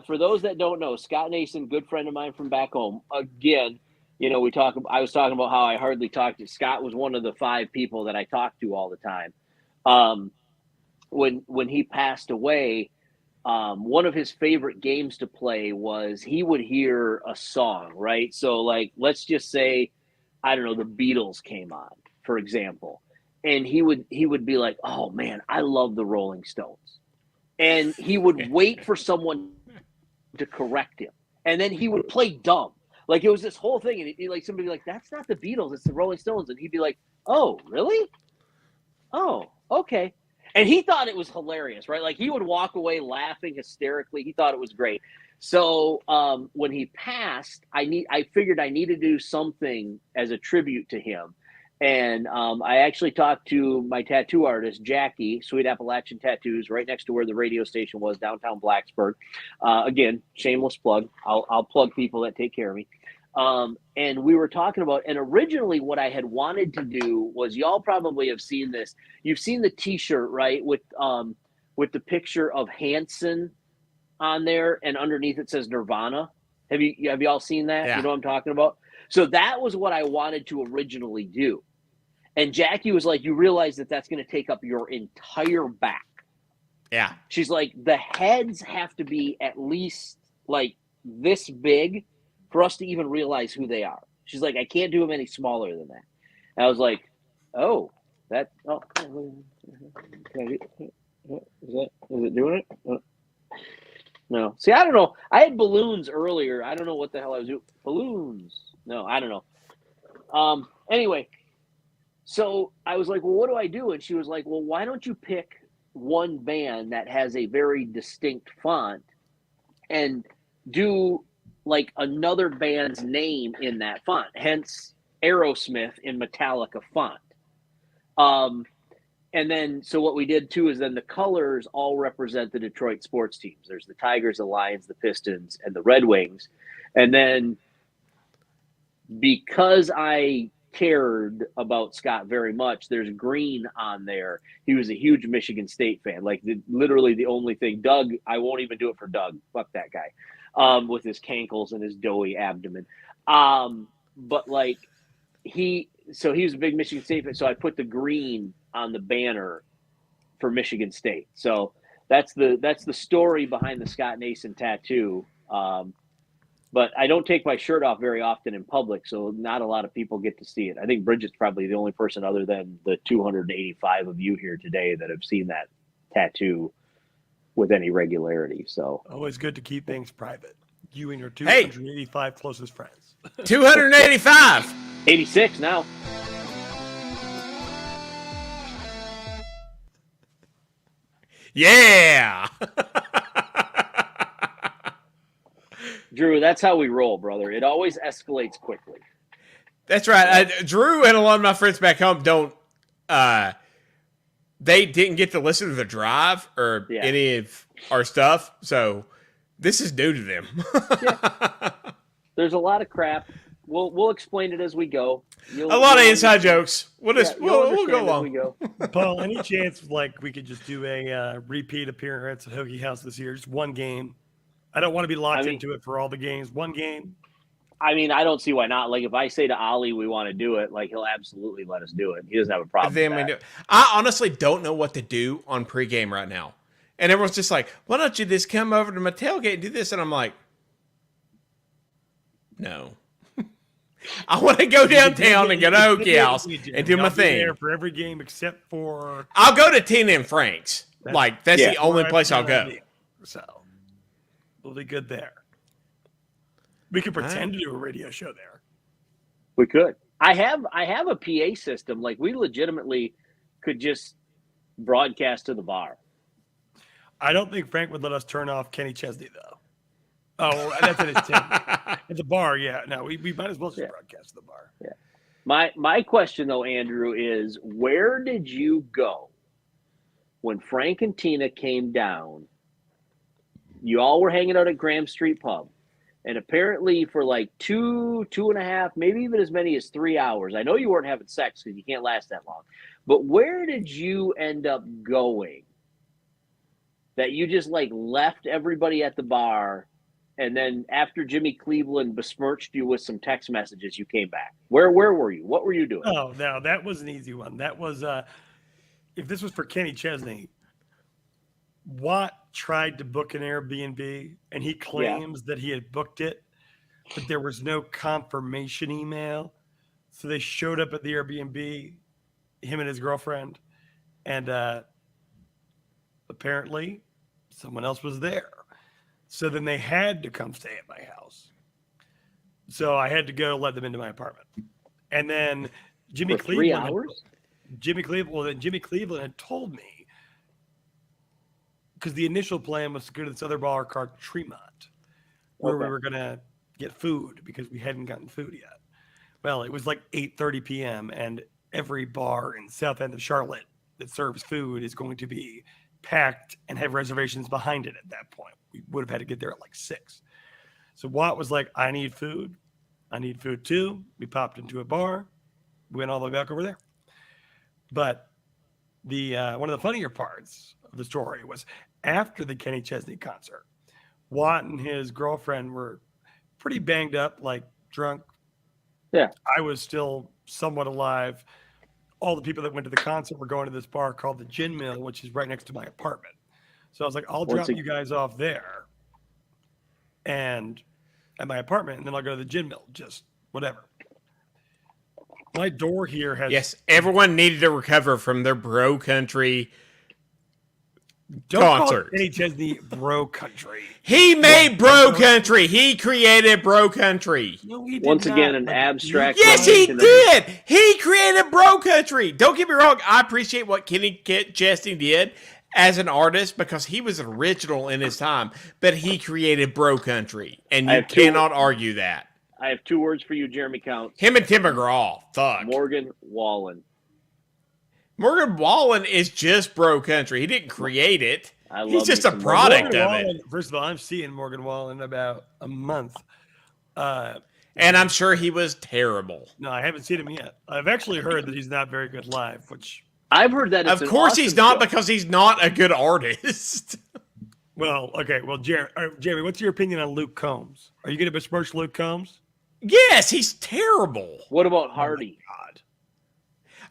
For those that don't know, Scott Nason, good friend of mine from back home. Again, I was talking about how I hardly talked to Scott. Was one of the 5 people that I talked to all the time. When he passed away, one of his favorite games to play was he would hear a song, right? So, like, let's just say, I don't know, the Beatles came on, for example, and he would be like, "Oh man, I love the Rolling Stones," and he would wait for someone to correct him, and then he would play dumb. Like, it was this whole thing, and like somebody be like, "That's not the Beatles, it's the Rolling Stones," and he'd be like, "Oh, really? Oh, okay." And he thought it was hilarious, right? Like, he would walk away laughing hysterically. He thought it was great. So when he passed, I figured I needed to do something as a tribute to him. And I actually talked to my tattoo artist, Jackie, Sweet Appalachian Tattoos, right next to where the radio station was, downtown Blacksburg. Again, shameless plug. I'll plug people that take care of me. And we were talking about, and originally what I had wanted to do was, y'all probably have seen this. You've seen the T-shirt, right, with the picture of Hanson on there, and underneath it says Nirvana. Have y'all seen that? Yeah. You know what I'm talking about? So that was what I wanted to originally do. And Jackie was like, "You realize that that's going to take up your entire back." Yeah. She's like, "The heads have to be at least like this big for us to even realize who they are." She's like, "I can't do them any smaller than that." And I was like, "Oh, that, oh, is it doing it?" No. See, I don't know. I had balloons earlier. I don't know what the hell I was doing. Balloons. No, I don't know. Anyway, so I was like, "Well, what do I do?" And she was like, "Well, why don't you pick one band that has a very distinct font and do like another band's name in that font, hence Aerosmith in Metallica font." And then, so what we did too is then the colors all represent the Detroit sports teams. There's the Tigers, the Lions, the Pistons, and the Red Wings. And then because I cared about Scott very much, there's green on there. He was a huge Michigan State fan. Like literally the only thing. Doug, I won't even do it for Doug. Fuck that guy. With his cankles and his doughy abdomen. But like he was a big Michigan State fan. So I put the green on the banner for Michigan State. So that's the story behind the Scott Nason tattoo. But I don't take my shirt off very often in public, so not a lot of people get to see it. I think Bridget's probably the only person other than the 285 of you here today that have seen that tattoo with any regularity. So always good to keep things private. You and your 285 closest friends. 285. 86 now. Yeah. Drew, that's how we roll, brother. It always escalates quickly. That's right. Drew and a lot of my friends back home don't. They didn't get to listen to the drive or any of our stuff, so this is new to them. Yeah. There's a lot of crap. We'll explain it as we go. A lot of inside jokes. We'll go along. Paul, any chance like we could just do a repeat appearance at Hoagie House this year? Just one game. I don't want to be locked into it for all the games. One game. I mean, I don't see why not. Like, if I say to Ollie we want to do it, like, he'll absolutely let us do it. He doesn't have a problem with that. I honestly don't know what to do on pregame right now. And everyone's just like, why don't you just come over to my tailgate and do this? And I'm like, no. I want to go downtown and go to Hoagie House and do my thing. There for every game except for... I'll go to Tina and Frank's. That's the only place I'll go. So, we'll be good there. We could pretend to do a radio show there. We could. I have a PA system. Like, we legitimately could just broadcast to the bar. I don't think Frank would let us turn off Kenny Chesney, though. Oh, that's at his tent. At the bar, yeah. No, we might as well just broadcast to the bar. Yeah. My question, though, Andrew, is where did you go when Frank and Tina came down? You all were hanging out at Graham Street Pub. And apparently for like 2.5, maybe even as many as 3 hours. I know you weren't having sex because you can't last that long. But where did you end up going that you just like left everybody at the bar, and then after Jimmy Cleveland besmirched you with some text messages, you came back? Where were you? What were you doing? Oh, no, that was an easy one. That was if this was for Kenny Chesney, Watt tried to book an Airbnb, and he claims that he had booked it, but there was no confirmation email. So they showed up at the Airbnb, him and his girlfriend, and apparently someone else was there. So then they had to come stay at my house. So I had to go let them into my apartment. And then Jimmy Cleveland. 3 hours? Jimmy Cleveland had told me, because the initial plan was to go to this other bar called Tremont, where we were going to get food because we hadn't gotten food yet. Well, it was like 8:30 p.m. and every bar in South End of Charlotte that serves food is going to be packed and have reservations behind it at that point. We would have had to get there at like 6. So Watt was like, I need food. I need food too. We popped into a bar. We went all the way back over there. But the one of the funnier parts of the story was after the Kenny Chesney concert, Watt and his girlfriend were pretty banged up, like drunk. Yeah. I was still somewhat alive. All the people that went to the concert were going to this bar called the Gin Mill, which is right next to my apartment. So I was like, I'll drop you guys off there and at my apartment, and then I'll go to the Gin Mill, just whatever. My door here has... Yes, everyone needed to recover from their bro country Don't concert. call Kenny Chesney bro country. He made bro country. He created bro country. No, he did Once not. again, an abstract. Yes, he did. He created bro country. Don't get me wrong. I appreciate what Kenny Chesney did as an artist because he was original in his time, but he created bro country, and you cannot argue that. I have 2 words for you, Jeremy Counts. Him and Tim McGraw. Fuck. Morgan Wallen. Morgan Wallen is just bro country. He didn't create it. I love He's just me a some product Morgan of Wallen, it. first of all, I'm seeing Morgan Wallen in about a month. And I'm sure he was terrible. No, I haven't seen him yet. I've actually heard that he's not very good live, which, I've heard that. It's Of course awesome he's not show. because he's not a good artist. well, okay. Well, Jeremy, what's your opinion on Luke Combs? Are you going to besmirch Luke Combs? Yes, he's terrible. What about Hardy? God.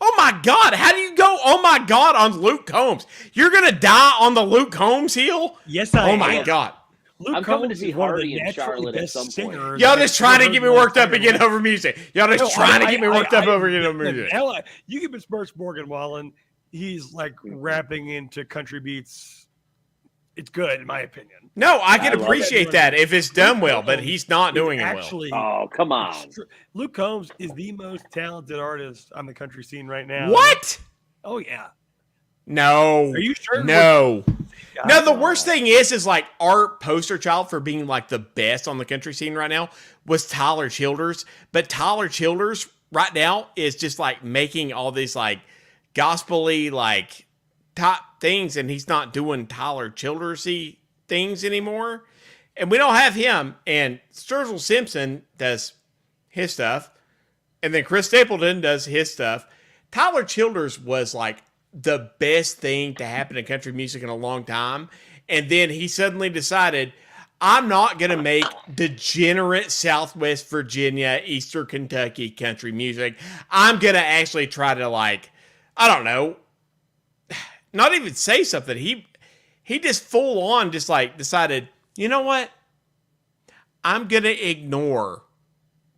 Oh my God. How do you go, oh my God, on Luke Combs? You're going to die on the Luke Combs hill? Yes, I Oh am. my God. Luke I'm coming to Combs see is one of the Hardy and naturally Charlotte at best some point. singers Y'all I've just trying to ever get me heard in my worked up entire again life. over music. Y'all just No, trying to get me worked up over again over listen, music. Ella, you can besmirch Morgan Wallen. He's like rapping into country beats. It's good, in my opinion. No, I can I love appreciate it. that if it's done well, but Combs he's not He's doing it well. actually, Oh, come on. Luke Combs is the most talented artist on the country scene right now. What? Oh yeah. No. Are you sure? No. I No, the don't know. worst thing is like our poster child for being like the best on the country scene right now was Tyler Childers. But Tyler Childers right now is just like making all these like gospel-y like top things, and he's not doing Tyler Childers-y things anymore. And we don't have him. And Sturgill Simpson does his stuff. And then Chris Stapleton does his stuff. Tyler Childers was like the best thing to happen in country music in a long time. And then he suddenly decided, I'm not going to make degenerate Southwest Virginia, Eastern Kentucky country music. I'm going to actually try to like, I don't know, not even say something. He just full on just like decided, you know what? I'm going to ignore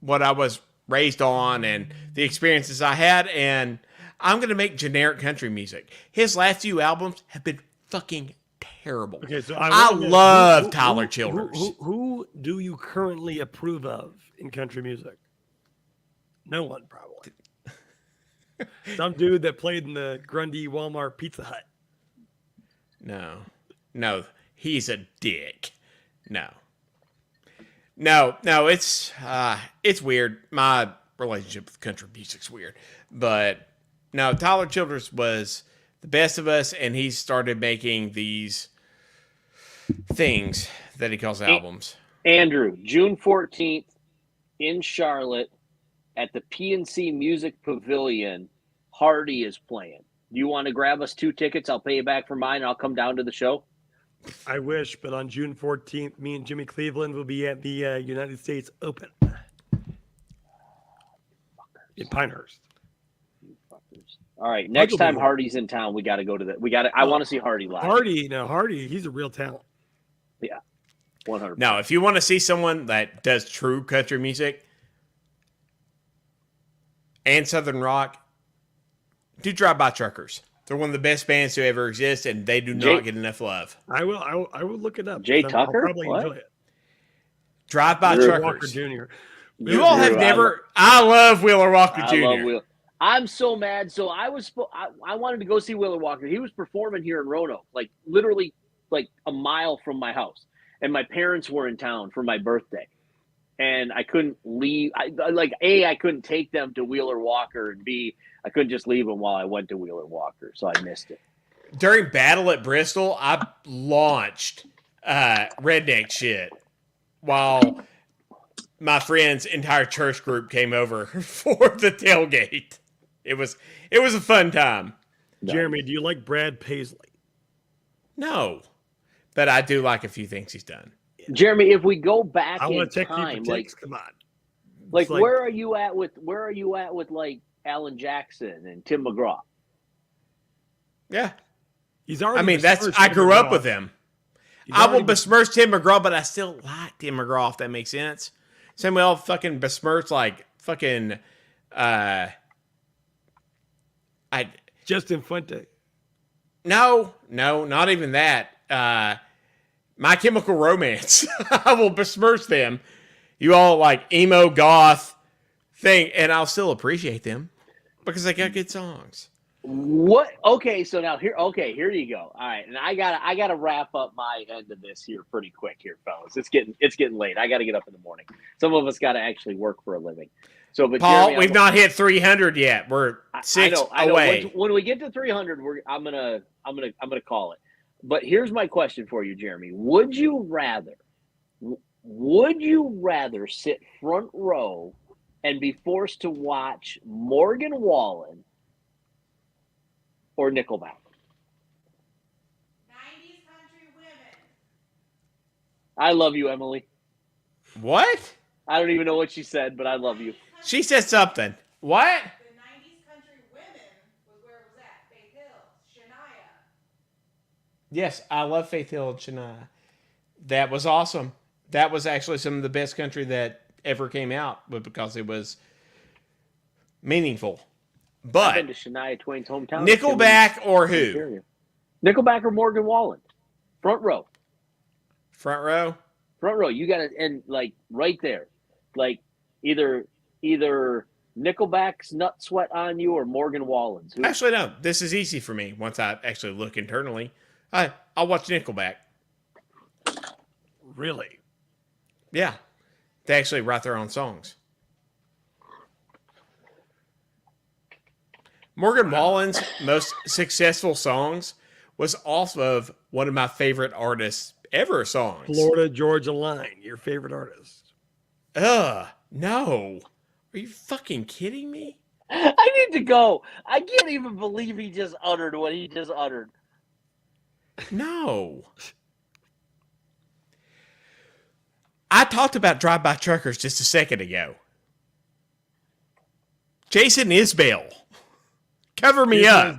what I was raised on and the experiences I had, and I'm going to make generic country music. His last few albums have been fucking terrible. Okay, so I wanna know love Tyler Childers. Who do you currently approve of in country music? No one, probably. Some dude that played in the Grundy Walmart Pizza Hut. No, he's a dick. No, it's weird. My relationship with country music's weird, but no, Tyler Childers was the best of us, and he started making these things that he calls albums. Andrew, June 14th in Charlotte at the PNC Music Pavilion, Hardy is playing. Do you want to grab us 2 tickets? I'll pay you back for mine, and I'll come down to the show. I wish, but on June 14th, me and Jimmy Cleveland will be at the United States Open in Pinehurst. All right, next I'll time go. Hardy's in town, we got to go to that. I want to see Hardy live. Hardy, he's a real talent. Yeah, 100%. Now, if you want to see someone that does true country music and Southern rock, do Drive By Truckers. They're one of the best bands to ever exist, and they do not get enough love. I will look it up. Jay I'll Tucker? probably What? enjoy it. Drive By Wheeler Walker Truckers. Jr. You all have never. I love Wheeler Walker Jr. I love Wheeler. I'm so mad. So I wanted to go see Wheeler Walker. He was performing here in Roanoke, like literally like a mile from my house. And my parents were in town for my birthday. And I couldn't leave. I couldn't take them to Wheeler Walker, and B, I couldn't just leave them while I went to Wheeler Walker. So I missed it. During Battle at Bristol, I launched redneck shit while my friend's entire church group came over for the tailgate. It was a fun time. Jeremy, do you like Brad Paisley? No, but I do like a few things he's done. Jeremy, if we go back I in want to take time, you for like takes. Come on. Like, It's where are you at with like Alan Jackson and Tim McGraw? Yeah, He's already. I mean besmirched I Tim grew up McGraw. with him. He's I will already besmirch Tim McGraw, but I still like Tim McGraw, if that makes sense. Same way I'll fucking besmirch like fucking Justin Fuente. No, not even that. My Chemical Romance. I will besmirch them. You all like emo goth thing, and I'll still appreciate them because they got good songs. What? Okay, so now here you go. All right, and I gotta wrap up my end of this here pretty quick here, fellas. It's getting late. I gotta get up in the morning. Some of us gotta actually work for a living. So, but Paul, Jeremy, we've not hit 300 yet. We're six I know. away. When we get to 300, I'm gonna call it. But here's my question for you, Jeremy. Would you rather sit front row and be forced to watch Morgan Wallen or Nickelback? 90s country women. I love you, Emily. What? I don't even know what she said, but I love you. She said something. What? The 90s country women was where it was at. Faith Hill, Shania. Yes, I love Faith Hill and Shania. That was awesome. That was actually some of the best country that ever came out, but because it was meaningful. I've But been to Shania Twain's hometown. Nickelback or who? Nickelback or Morgan Wallen? Front row. Front row? Front row. You got to, and like right there. Like either Nickelback's Nut Sweat on You or Morgan Wallen's. Who? Actually, no. This is easy for me once I actually look internally. I'll watch Nickelback. Really? Yeah. They actually write their own songs. Morgan Wallen's most successful songs was off of one of my favorite artists ever songs. Florida Georgia Line, your favorite artist. No. Are you fucking kidding me? I need to go. I can't even believe he just uttered what he just uttered. No. I talked about Drive-By Truckers just a second ago. Jason Isbell. Cover me up.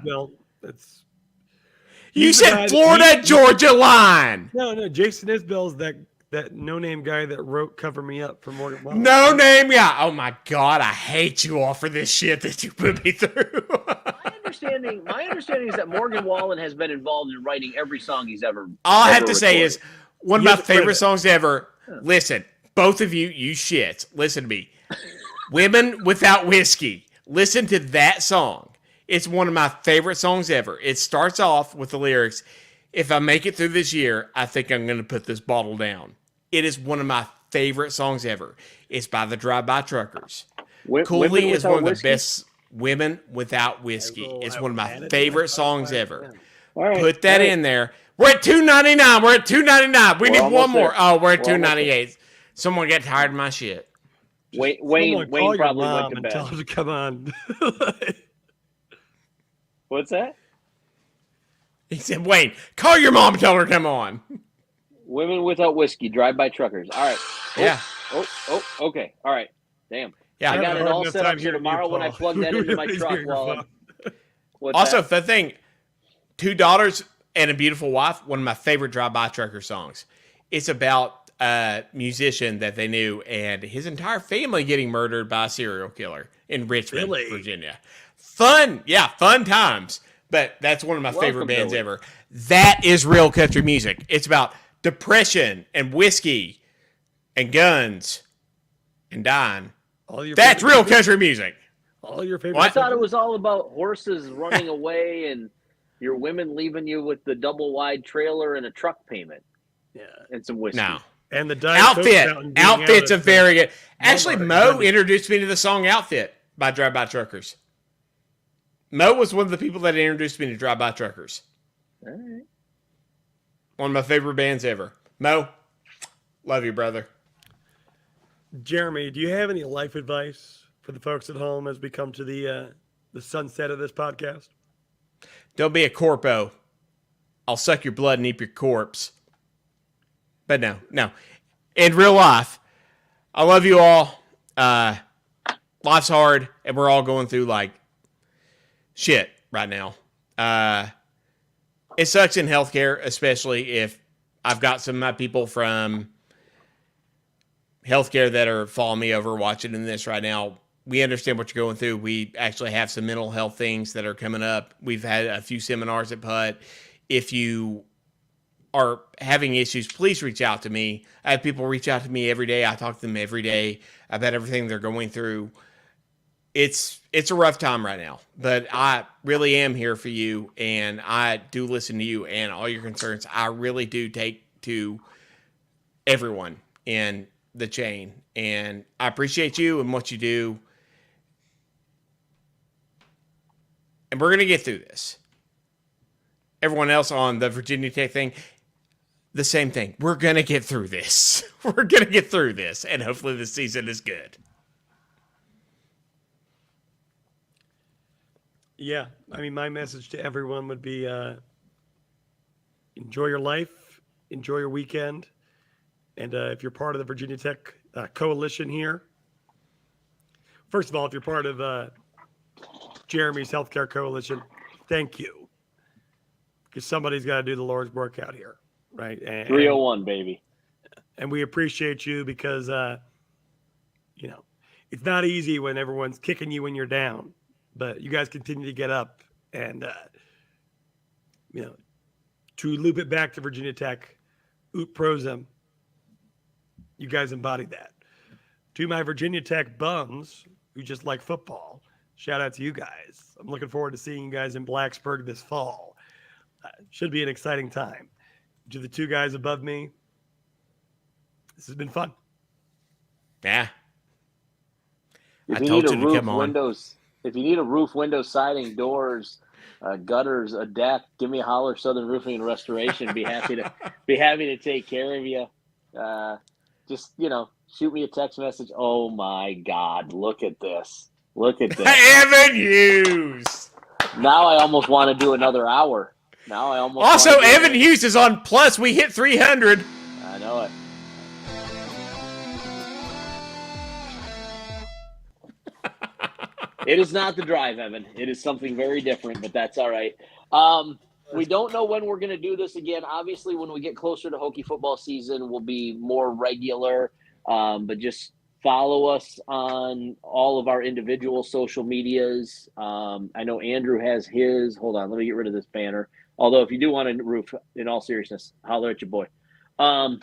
That's You said Florida Georgia Line. No, Jason Isbell's that no-name guy that wrote "Cover Me Up" for Morgan Wallen. No name guy. Oh my God, I hate you all for this shit that you put me through. My understanding is that Morgan Wallen has been involved in writing every song he's ever. All I ever have to say recorded. is one of my favorite songs ever. Listen, both of you shits. Listen to me. Women Without Whiskey. Listen to that song. It's one of my favorite songs ever. It starts off with the lyrics, "If I make it through this year, I think I'm going to put this bottle down." It is one of my favorite songs ever. It's by the Drive-By Truckers. Cooley is one of the best. Women Without Whiskey. It's one of my favorite songs ever. Right, Put that in there. We're at $2.99. We're at $2.99. We need one more. There. Oh, we're at $2.98. Someone get tired of my shit. Wayne probably went to bed. Tell him to come on. What's that? He said, "Wayne, call your mom and tell her to come on." Women Without Whiskey, Drive-By Truckers. All right. Yeah. Okay. All right. Damn. Yeah. I got it all enough set time up hearing here tomorrow you, when I Paul. plug that into my Really truck. hear your Well, phone. what's Also, that? the thing, Two Daughters and a Beautiful Wife, one of my favorite Drive-By Trucker songs. It's about a musician that they knew and his entire family getting murdered by a serial killer in Richmond, Virginia. Fun times. But that's one of my favorite bands ever. That is real country music. It's about depression and whiskey and guns and dying. That's real country music. All your favorite. I thought it was all about horses running away and your women leaving you with the double wide trailer and a truck payment. Yeah. And some whiskey. No. And the Diet Coke fountain being Outfit's out a at very good. Actually, Walmart. Mo introduced me to the song "Outfit" by Drive-By Truckers. Mo was one of the people that introduced me to Drive-By Truckers. All right. One of my favorite bands ever. Mo, love you, brother. Jeremy, do you have any life advice for the folks at home as we come to the sunset of this podcast? Don't be a corpo. I'll suck your blood and eat your corpse. But no. In real life, I love you all. Life's hard, and we're all going through like shit right now. It sucks in healthcare, especially if I've got some of my people from healthcare that are following me over watching in this right now. We understand what you're going through. We actually have some mental health things that are coming up. We've had a few seminars at PUT. If you are having issues, please reach out to me. I have people reach out to me every day. I talk to them every day about everything they're going through. It's a rough time right now, but I really am here for you, and I do listen to you and all your concerns. I really do take to everyone in the chain, and I appreciate you and what you do, and we're going to get through this. Everyone else on the Virginia Tech thing, the same thing. We're going to get through this. We're going to get through this, and hopefully the season is good. Yeah, I mean, my message to everyone would be enjoy your life, enjoy your weekend, and if you're part of the Virginia Tech coalition here, first of all, if you're part of Jeremy's Healthcare Coalition, thank you, because somebody's got to do the Lord's work out here, right? And 301, baby. And we appreciate you because, it's not easy when everyone's kicking you when you're down, but you guys continue to get up and, to loop it back to Virginia Tech, ut prosum, you guys embodied that. To my Virginia Tech bums who just like football, shout out to you guys. I'm looking forward to seeing you guys in Blacksburg this fall. Should be an exciting time. To the two guys above me, this has been fun. Yeah. If I you told need you a to roof, come on. windows, if you need a roof, window siding, doors, gutters, a deck, give me a holler. Southern Roofing and Restoration. Be happy to take care of you. Just shoot me a text message. Oh my God, look at this! Look at this. Evan Hughes. Now I almost want to do another hour. Also, Evan Hughes is on Plus. We hit 300. I know it. It is not the drive, Evan. It is something very different, but that's all right. We don't know when we're going to do this again. Obviously, when we get closer to Hokie football season, we'll be more regular. But just follow us on all of our individual social medias. I know Andrew has his. Hold on, let me get rid of this banner. Although, if you do want a roof, in all seriousness, holler at your boy. I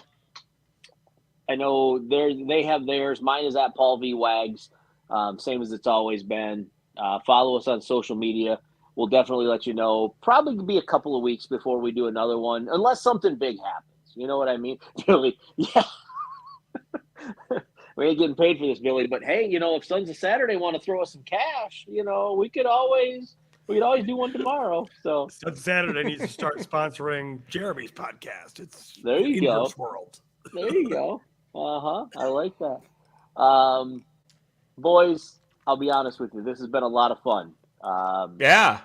know they have theirs. Mine is at Paul V. Wags. Same as it's always been. Follow us on social media. We'll definitely let you know. Probably be a couple of weeks before we do another one, unless something big happens. You know what I mean? Billy, yeah. We ain't getting paid for this, Billy. But hey, if Sons of Saturday want to throw us some cash, we could always do one tomorrow. So Saturday needs to start sponsoring Jeremy's podcast. It's there you go. Inverse World. There you go. I like that. Boys, I'll be honest with you. This has been a lot of fun. Yeah.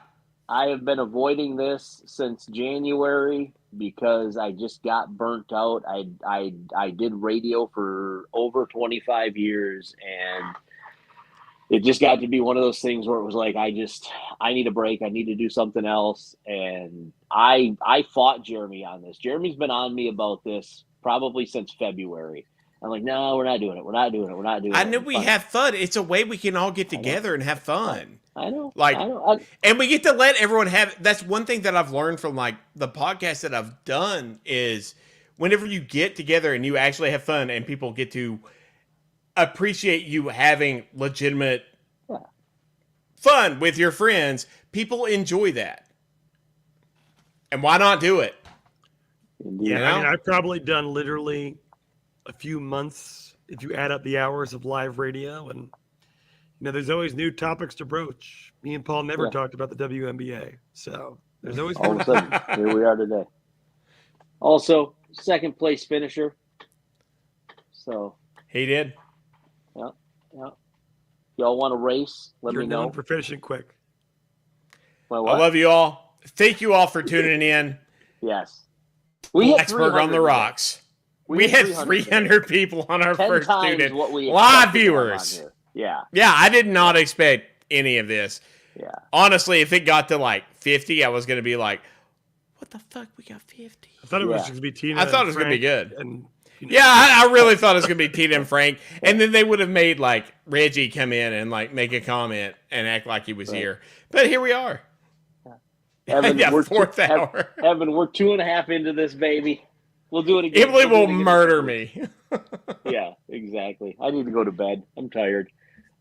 I have been avoiding this since January because I just got burnt out. I did radio for over 25 years, and it just got to be one of those things where it was like, I need a break. I need to do something else. And I fought Jeremy on this. Jeremy's been on me about this probably since February. I'm like, no, we're not doing it. We're not doing it. I know we have fun. It's a way we can all get together and have fun. I know. And we get to let everyone have. That's one thing that I've learned from the podcast that I've done is whenever you get together and you actually have fun and people get to appreciate you having legitimate fun with your friends, people enjoy that. And why not do it? Yeah, I mean, I've probably done literally a few months if you add up the hours of live radio, and there's always new topics to broach. Me and Paul never talked about the WNBA, so there's always all of a sudden here we are today. Also, second place finisher. So he did. Yeah. Y'all want to race? Let You're me know. known for finishing quick. I love you all. Thank you all for tuning in. Yes. We hit Blacksburg on the rocks. We had 300 people on our first student live viewers. Yeah. Yeah, I did not expect any of this. Yeah. Honestly, if it got to 50, I was going to be like, what the fuck? We got 50. I thought it was going to be Tina. I thought it was going to be good. And, yeah, I really thought it was going to be Tina and Frank. And then they would have made Reggie come in and make a comment and act like he was here. But here we are. Evan, we're fourth hour. Evan, we're 2.5 into this, baby. We'll do it again. Emily will murder me. Yeah, exactly. I need to go to bed. I'm tired.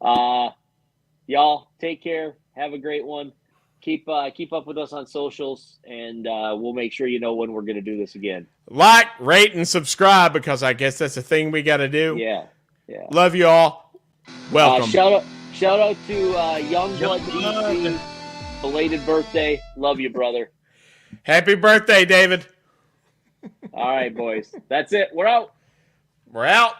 Y'all, take care. Have a great one. Keep up with us on socials, and we'll make sure you know when we're going to do this again. Like, rate, and subscribe, because I guess that's a thing we got to do. Yeah. Love you all. Welcome. Shout out to Youngblood DC. belated birthday. Love you, brother. Happy birthday, David. All right, boys. That's it. We're out. We're out.